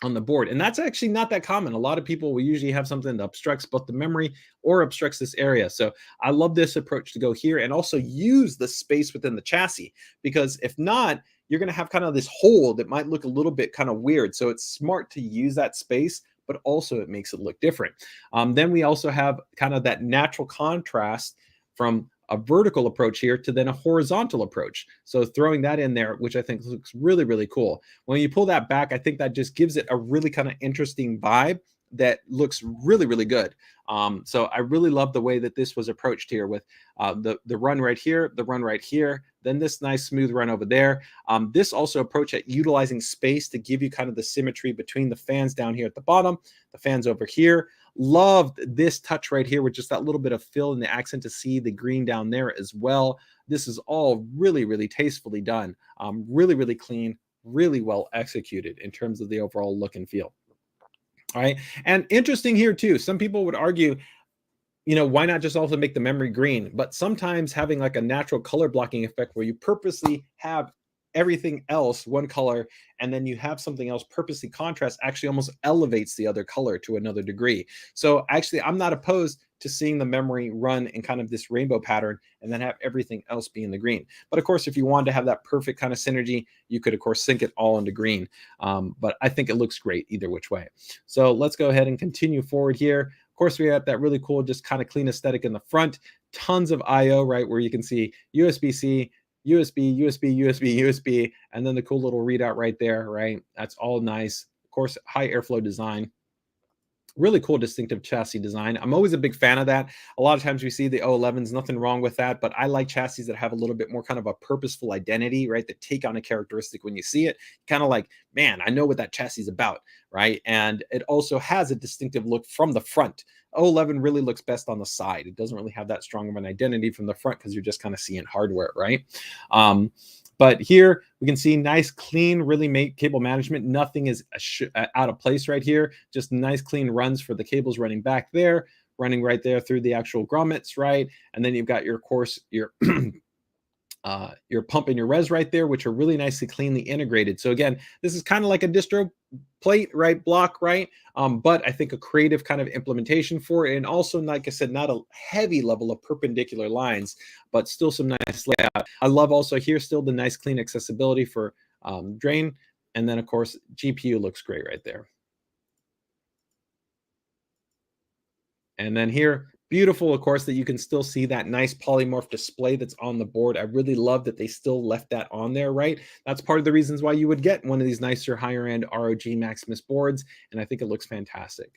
on the board. And that's actually not that common. A lot of people will usually have something that obstructs both the memory or obstructs this area. So I love this approach to go here and also use the space within the chassis, because if not, you're going to have kind of this hole that might look a little bit kind of weird. So it's smart to use that space, but also it makes it look different. Then we also have kind of that natural contrast from a vertical approach here to then a horizontal approach. So throwing that in there, which I think looks really, really cool. When you pull that back, I think that just gives it a really kind of interesting vibe that looks really, really good. So I really love the way that this was approached here with the run right here, the run right here, then this nice smooth run over there. This also approach at utilizing space to give you kind of the symmetry between the fans down here at the bottom, the fans over here. Loved this touch right here with just that little bit of fill in the accent to see the green down there as well. This is all really, really tastefully done. Really, really clean, really well executed in terms of the overall look and feel. All right. And interesting here too, some people would argue, why not just also make the memory green? But sometimes having like a natural color blocking effect where you purposely have everything else one color and then you have something else purposely contrast actually almost elevates the other color to another degree. So actually, I'm not opposed to seeing the memory run in kind of this rainbow pattern and then have everything else be in the green. But of course, if you wanted to have that perfect kind of synergy, you could of course sync it all into green. But I think it looks great either which way. So let's go ahead and continue forward here. Of course, we have that really cool, just kind of clean aesthetic in the front. Tons of I/O, right, where you can see USB-C, USB, USB, USB, USB, and then the cool little readout right there, right? That's all nice. Of course, high airflow design. Really cool, distinctive chassis design. I'm always a big fan of that. A lot of times we see the O11s, nothing wrong with that, but I like chassis that have a little bit more kind of a purposeful identity, right? That take on a characteristic when you see it, kind of like, man, I know what that chassis is about, right? And it also has a distinctive look from the front. O11 really looks best on the side. It doesn't really have that strong of an identity from the front because you're just kind of seeing hardware, right? But here we can see nice, clean, really cable management. Nothing is out of place right here. Just nice, clean runs for the cables running back there, running right there through the actual grommets, right? And then you've got your, of course, your pump and your res right there, which are really nicely cleanly integrated. So again, this is kind of like a distro plate, right? Block, right? But I think a creative kind of implementation for it. And also, like I said, not a heavy level of perpendicular lines, but still some nice layout. I love also here still the nice clean accessibility for drain. And then of course, GPU looks great right there. And then here, beautiful, of course, that you can still see that nice polymorph display that's on the board. I really love that they still left that on there, right? That's part of the reasons why you would get one of these nicer higher end ROG Maximus boards. And I think it looks fantastic.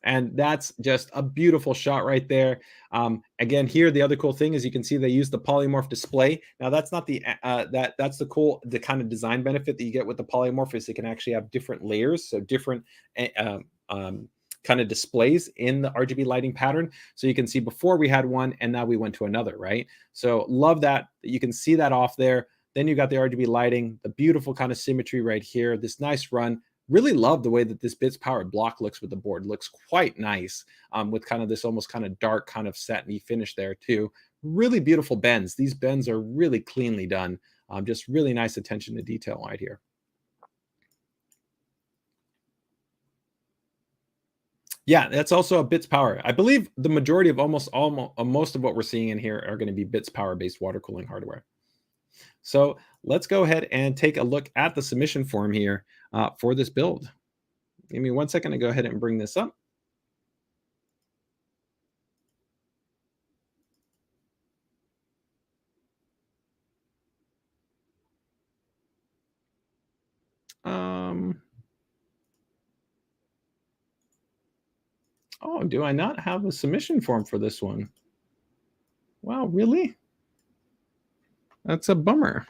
And that's just a beautiful shot right there. Again, here the other cool thing is you can see they use the polymorph display. Now that's not the that's the kind of design benefit that you get with the polymorph is it can actually have different layers, so different kind of displays in the RGB lighting pattern. So you can see before we had one and now we went to another, right? So love that you can see that off there. Then you got the RGB lighting, the beautiful kind of symmetry right here, this nice run. Really love the way that this bits powered block looks with the board. Looks quite nice with kind of this almost kind of dark kind of satiny finish there too. Really beautiful bends. These bends are really cleanly done. Just really nice attention to detail right here. Yeah, that's also a bits power. I believe the majority of most of what we're seeing in here are going to be bits power based water cooling hardware. So let's go ahead and take a look at the submission form here for this build. Give me 1 second to go ahead and bring this up. Um, oh, do I not have a submission form for this one? Wow, really? That's a bummer.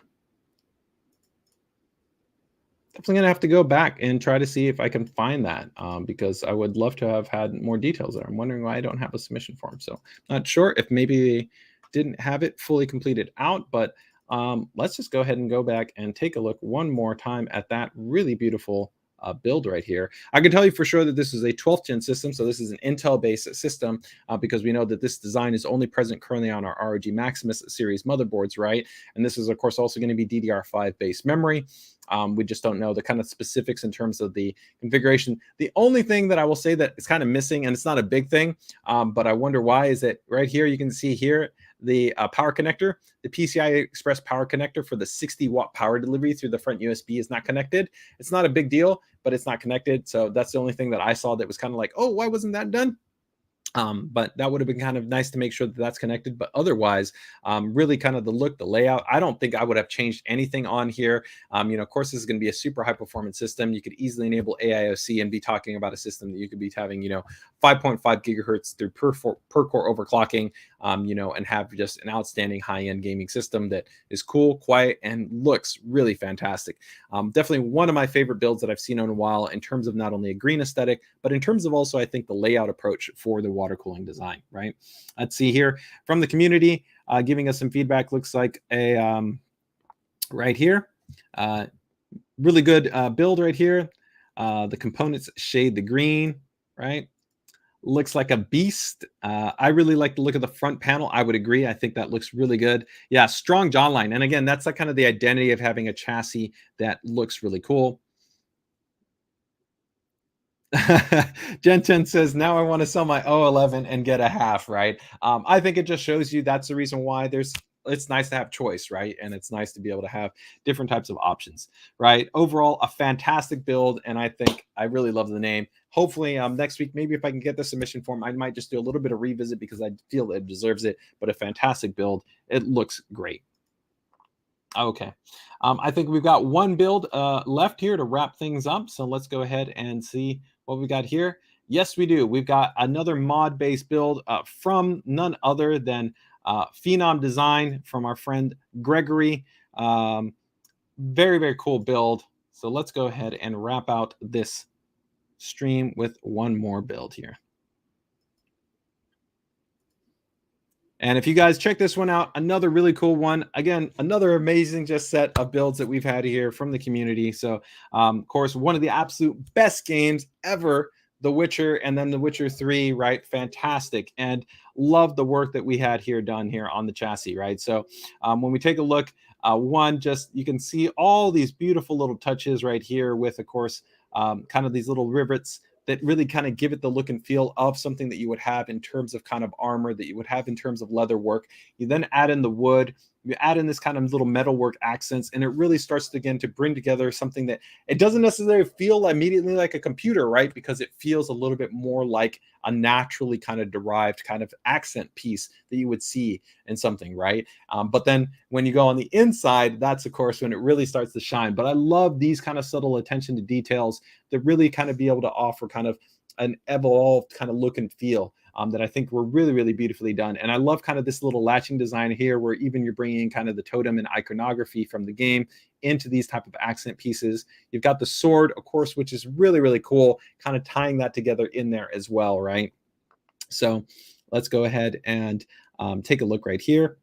Definitely gonna have to go back and try to see if I can find that because I would love to have had more details there. I'm wondering why I don't have a submission form. So not sure if maybe they didn't have it fully completed out, but let's just go ahead and go back and take a look one more time at that really beautiful build right here. I can tell you for sure that this is a 12th gen system. So this is an Intel based system because we know that this design is only present currently on our ROG Maximus series motherboards, right? And this is of course also going to be DDR5 based memory. We just don't know the kind of specifics in terms of the configuration. The only thing that I will say that is kind of missing, and it's not a big thing, but I wonder why, is that right here you can see here the power connector, the PCI Express power connector for the 60-watt power delivery through the front USB is not connected. It's not a big deal, but it's not connected. So that's the only thing that I saw that was kind of like, oh, why wasn't that done? But that would have been kind of nice to make sure that that's connected. But otherwise, really kind of the look, the layout, I don't think I would have changed anything on here. Of course, this is going to be a super high performance system. You could easily enable AIOC and be talking about a system that you could be having, 5.5 gigahertz through per core overclocking, and have just an outstanding high end gaming system that is cool, quiet, and looks really fantastic. Definitely one of my favorite builds that I've seen in a while in terms of not only a green aesthetic, but in terms of also, I think, the layout approach for the water cooling design, right? Let's see here from the community giving us some feedback. Looks like a right here, really good build right here. The components shade the green, right? Looks like a beast. I really like the look of the front panel. I would agree. I think that looks really good. Yeah, strong jawline. And again, that's like kind of the identity of having a chassis that looks really cool. Gen 10 says, now I want to sell my O11 and get a half, right? I think it just shows you that's the reason why it's nice to have choice, right? And it's nice to be able to have different types of options, right? Overall, a fantastic build. And I think I really love the name. Hopefully next week, maybe if I can get the submission form, I might just do a little bit of revisit because I feel it deserves it, but a fantastic build. It looks great. Okay. I think we've got one build left here to wrap things up. So let's go ahead and see what we got here. Yes, we do. We've got another mod-based build from none other than Phenom Design from our friend Gregory. Very, very cool build. So let's go ahead and wrap out this stream with one more build here. And if you guys check this one out, another really cool one. Again, another amazing just set of builds that we've had here from the community. So, of course, one of the absolute best games ever, The Witcher, and then The Witcher 3, right? Fantastic. And love the work that we had here done here on the chassis, right? So when we take a look, you can see all these beautiful little touches right here with, of course, kind of these little rivets that really kind of give it the look and feel of something that you would have in terms of kind of armor, that you would have in terms of leather work. You then add in the wood, you add in this kind of little metalwork accents, and it really starts to, again, to bring together something that it doesn't necessarily feel immediately like a computer, right? Because it feels a little bit more like a naturally kind of derived kind of accent piece that you would see in something, right? But then when you go on the inside, that's of course when it really starts to shine. But I love these kind of subtle attention to details that really kind of be able to offer kind of an evolved kind of look and feel that I think were really, really beautifully done. And I love kind of this little latching design here where even you're bringing kind of the totem and iconography from the game into these type of accent pieces. You've got the sword, of course, which is really, really cool, kind of tying that together in there as well, right? So let's go ahead and take a look right here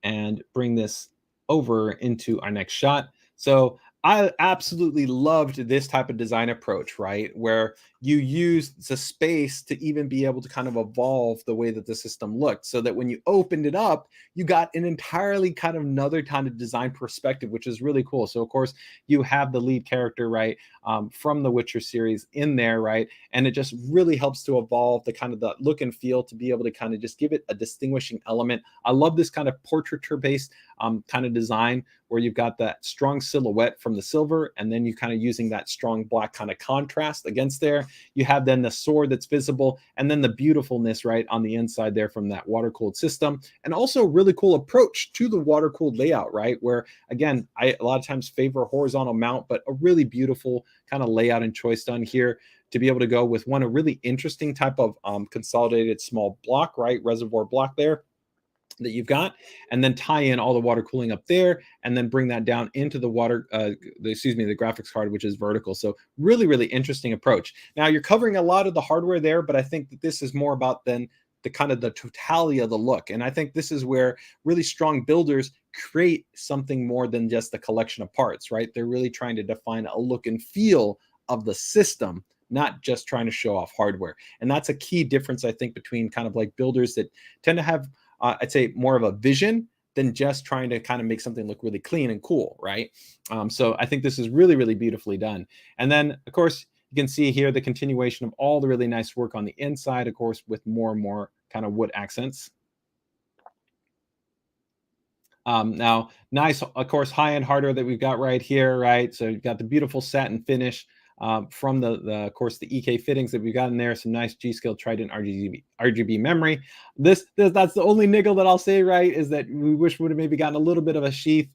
and bring this over into our next shot. So I absolutely loved this type of design approach, right? Where you use the space to even be able to kind of evolve the way that the system looked, so that when you opened it up, you got an entirely kind of another kind of design perspective, which is really cool. So, of course, you have the lead character, right, from the Witcher series in there, right? And it just really helps to evolve the kind of the look and feel to be able to kind of just give it a distinguishing element. I love this kind of portraiture based kind of design where you've got that strong silhouette from the silver, and then you kind of using that strong black kind of contrast against there. You have then the sword that's visible, and then the beautifulness right on the inside there from that water cooled system, and also a really cool approach to the water cooled layout, right? Where again, I a lot of times favor horizontal mount, but a really beautiful kind of layout and choice done here to be able to go with one a really interesting type of consolidated small block, right? Reservoir block there that you've got, and then tie in all the water cooling up there, and then bring that down into the the graphics card, which is vertical. So really, really interesting approach. Now you're covering a lot of the hardware there, but I think that this is more about then the kind of the totality of the look. And I think this is where really strong builders create something more than just the collection of parts, right? They're really trying to define a look and feel of the system, not just trying to show off hardware. And that's a key difference, I think, between kind of like builders that tend to have I'd say more of a vision than just trying to kind of make something look really clean and cool, right? So I think this is really, really beautifully done. And then, of course, you can see here the continuation of all the really nice work on the inside, of course, with more and more kind of wood accents. Now, nice, of course, high-end hardware that we've got right here, right? So you've got the beautiful satin finish from of course, the EK fittings that we've got in there. Some nice G-Skill Trident RGB memory. That's the only nickel that I'll say, right, is that we wish we would have maybe gotten a little bit of a sheath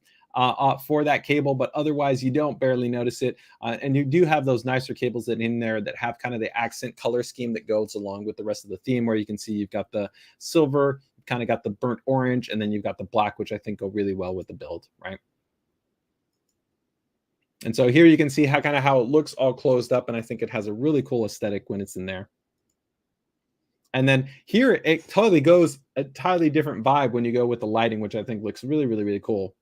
for that cable, but otherwise you don't barely notice it. And you do have those nicer cables that in there that have kind of the accent color scheme that goes along with the rest of the theme, where you can see you've got the silver, kind of got the burnt orange, and then you've got the black, which I think go really well with the build, right? And so here you can see how kind of how it looks all closed up, and I think it has a really cool aesthetic when it's in there. And then here it totally goes a entirely different vibe when you go with the lighting, which I think looks really, really, really cool.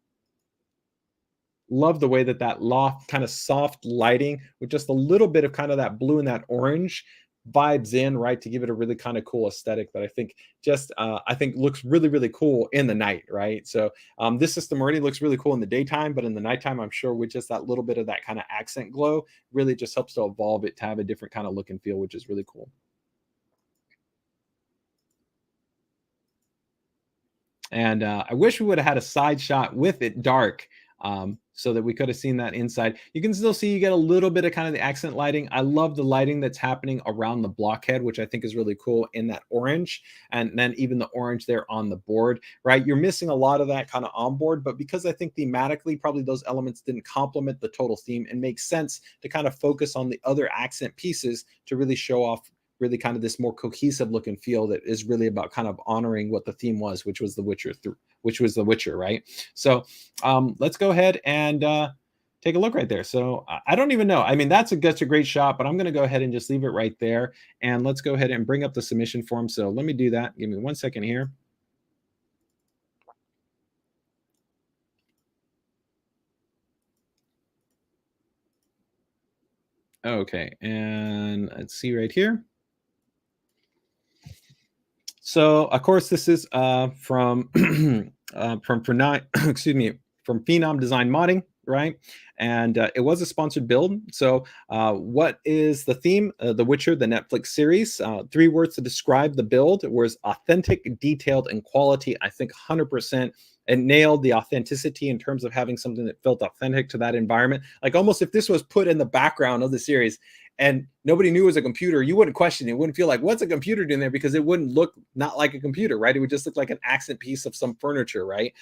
Love the way that that loft kind of soft lighting with just a little bit of kind of that blue and that orange vibes in, right, to give it a really kind of cool aesthetic that I think just I think looks really, really cool in the night, right? So this system already looks really cool in the daytime, but in the nighttime, I'm sure with just that little bit of that kind of accent glow really just helps to evolve it to have a different kind of look and feel, which is really cool. And I wish we would have had a side shot with it dark, so that we could have seen that inside. You can still see you get a little bit of kind of the accent lighting. I love the lighting that's happening around the blockhead, which I think is really cool in that orange. And then even the orange there on the board, right? You're missing a lot of that kind of on board, but because I think thematically, probably those elements didn't complement the total theme, and makes sense to kind of focus on the other accent pieces to really show off really kind of this more cohesive look and feel that is really about kind of honoring what the theme was, which was the Witcher, right? So let's go ahead and take a look right there. So I don't even know. I mean, that's a great shot, but I'm going to go ahead and just leave it right there. And let's go ahead and bring up the submission form. So let me do that. Give me 1 second here. Okay, and let's see right here. So, of course, this is from excuse me, from Phenom Design Modding, right? And it was a sponsored build. So, what is the theme? The Witcher, the Netflix series. 3 words to describe the build was authentic, detailed, and quality. I think 100%. It nailed the authenticity in terms of having something that felt authentic to that environment. Like almost if this was put in the background of the series, and nobody knew it was a computer, you wouldn't question it. You wouldn't feel like, what's a computer doing there? Because it wouldn't look not like a computer, right? It would just look like an accent piece of some furniture, right?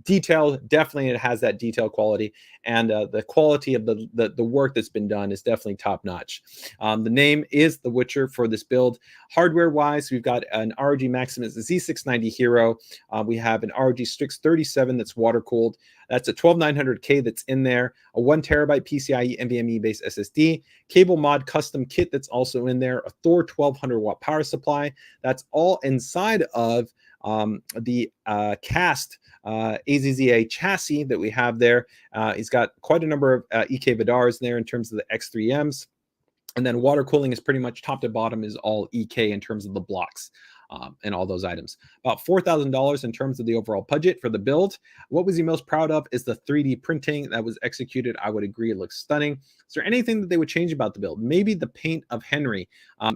Detailed, definitely it has that detail quality, and the quality of the work that's been done is definitely top notch. The name is The Witcher for this build. Hardware wise, we've got an ROG Maximus Z690 Hero. We have an ROG Strix 37 that's water cooled. That's a 12900K that's in there, a 1 terabyte PCIe NVMe based SSD, cable mod custom kit that's also in there, a Thor 1200 watt power supply. That's all inside of the cast AZZA chassis that we have there. He's got quite a number of EK Vidars there in terms of the X3Ms. And then water cooling is pretty much top to bottom is all EK in terms of the blocks. And all those items. About $4,000 in terms of the overall budget for the build. What was he most proud of is the 3D printing that was executed. I would agree, it looks stunning. Is there anything that they would change about the build? Maybe the paint of Henry.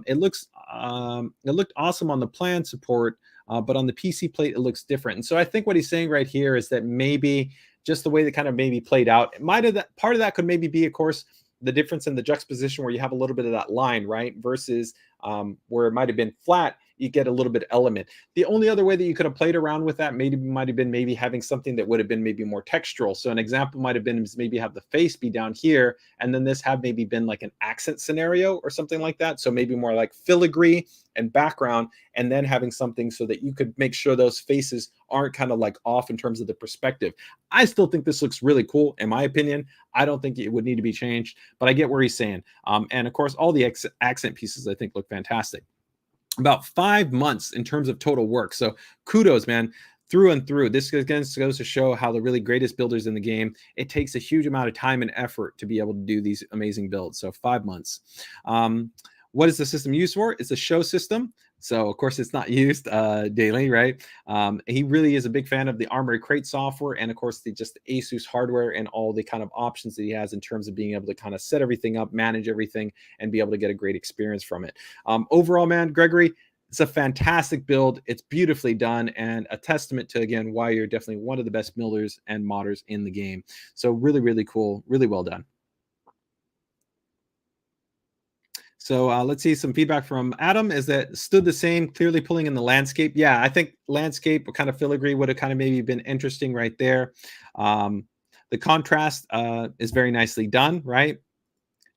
It looked awesome on the plan support, but on the PC plate, it looks different. And so I think what he's saying right here is that maybe just the way that kind of maybe played out, it might have that part of that could maybe be, of course, the difference in the juxtaposition where you have a little bit of that line, right? Versus where it might have been flat, you get a little bit of element. The only other way that you could have played around with that might have been maybe having something that would have been maybe more textural. So an example might have been is maybe have the face be down here, and then this have maybe been like an accent scenario or something like that. So maybe more like filigree and background, and then having something so that you could make sure those faces aren't kind of like off in terms of the perspective. I still think this looks really cool, in my opinion. I don't think it would need to be changed, but I get where he's saying. And of course, all the accent pieces I think look fantastic. About 5 months in terms of total work. So kudos, man, through and through. This again goes to show how the really greatest builders in the game, it takes a huge amount of time and effort to be able to do these amazing builds. So 5 months. What is the system used for? It's a show system. So of course it's not used daily, right? He really is a big fan of the Armory Crate software, and of course just the ASUS hardware and all the kind of options that he has in terms of being able to kind of set everything up, manage everything, and be able to get a great experience from it. Overall, man, Gregory, it's a fantastic build. It's beautifully done, and a testament to, again, why you're definitely one of the best builders and modders in the game. So really, really cool, really well done. So let's see, some feedback from Adam is that stood the same, clearly pulling in the landscape. Yeah, I think landscape kind of filigree would have kind of maybe been interesting right there. The contrast is very nicely done, right?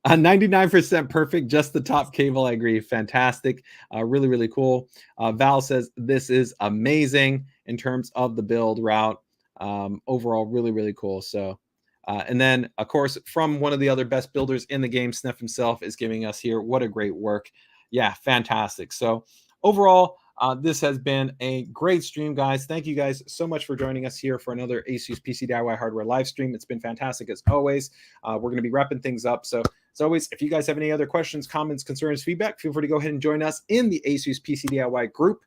99% perfect, just the top cable. I agree. Fantastic. Really, really cool. Val says this is amazing in terms of the build route. Overall, really, really cool. So and then, of course, from one of the other best builders in the game, Sniff himself is giving us here. What a great work. Yeah, fantastic. So overall, this has been a great stream, guys. Thank you guys so much for joining us here for another ASUS PC DIY hardware live stream. It's been fantastic as always. We're going to be wrapping things up. So as always, if you guys have any other questions, comments, concerns, feedback, feel free to go ahead and join us in the ASUS PCDIY group.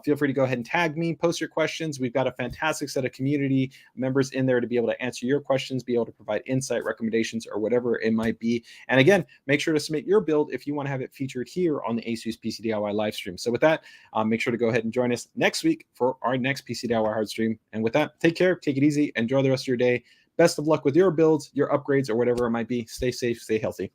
Feel free to go ahead and tag me, post your questions. We've got a fantastic set of community members in there to be able to answer your questions, be able to provide insight, recommendations, or whatever it might be. And again, make sure to submit your build if you want to have it featured here on the ASUS PCDIY live stream. So with that, make sure to go ahead and join us next week for our next PCDIY hard stream. And with that, take care, take it easy, enjoy the rest of your day. Best of luck with your builds, your upgrades, or whatever it might be. Stay safe, stay healthy.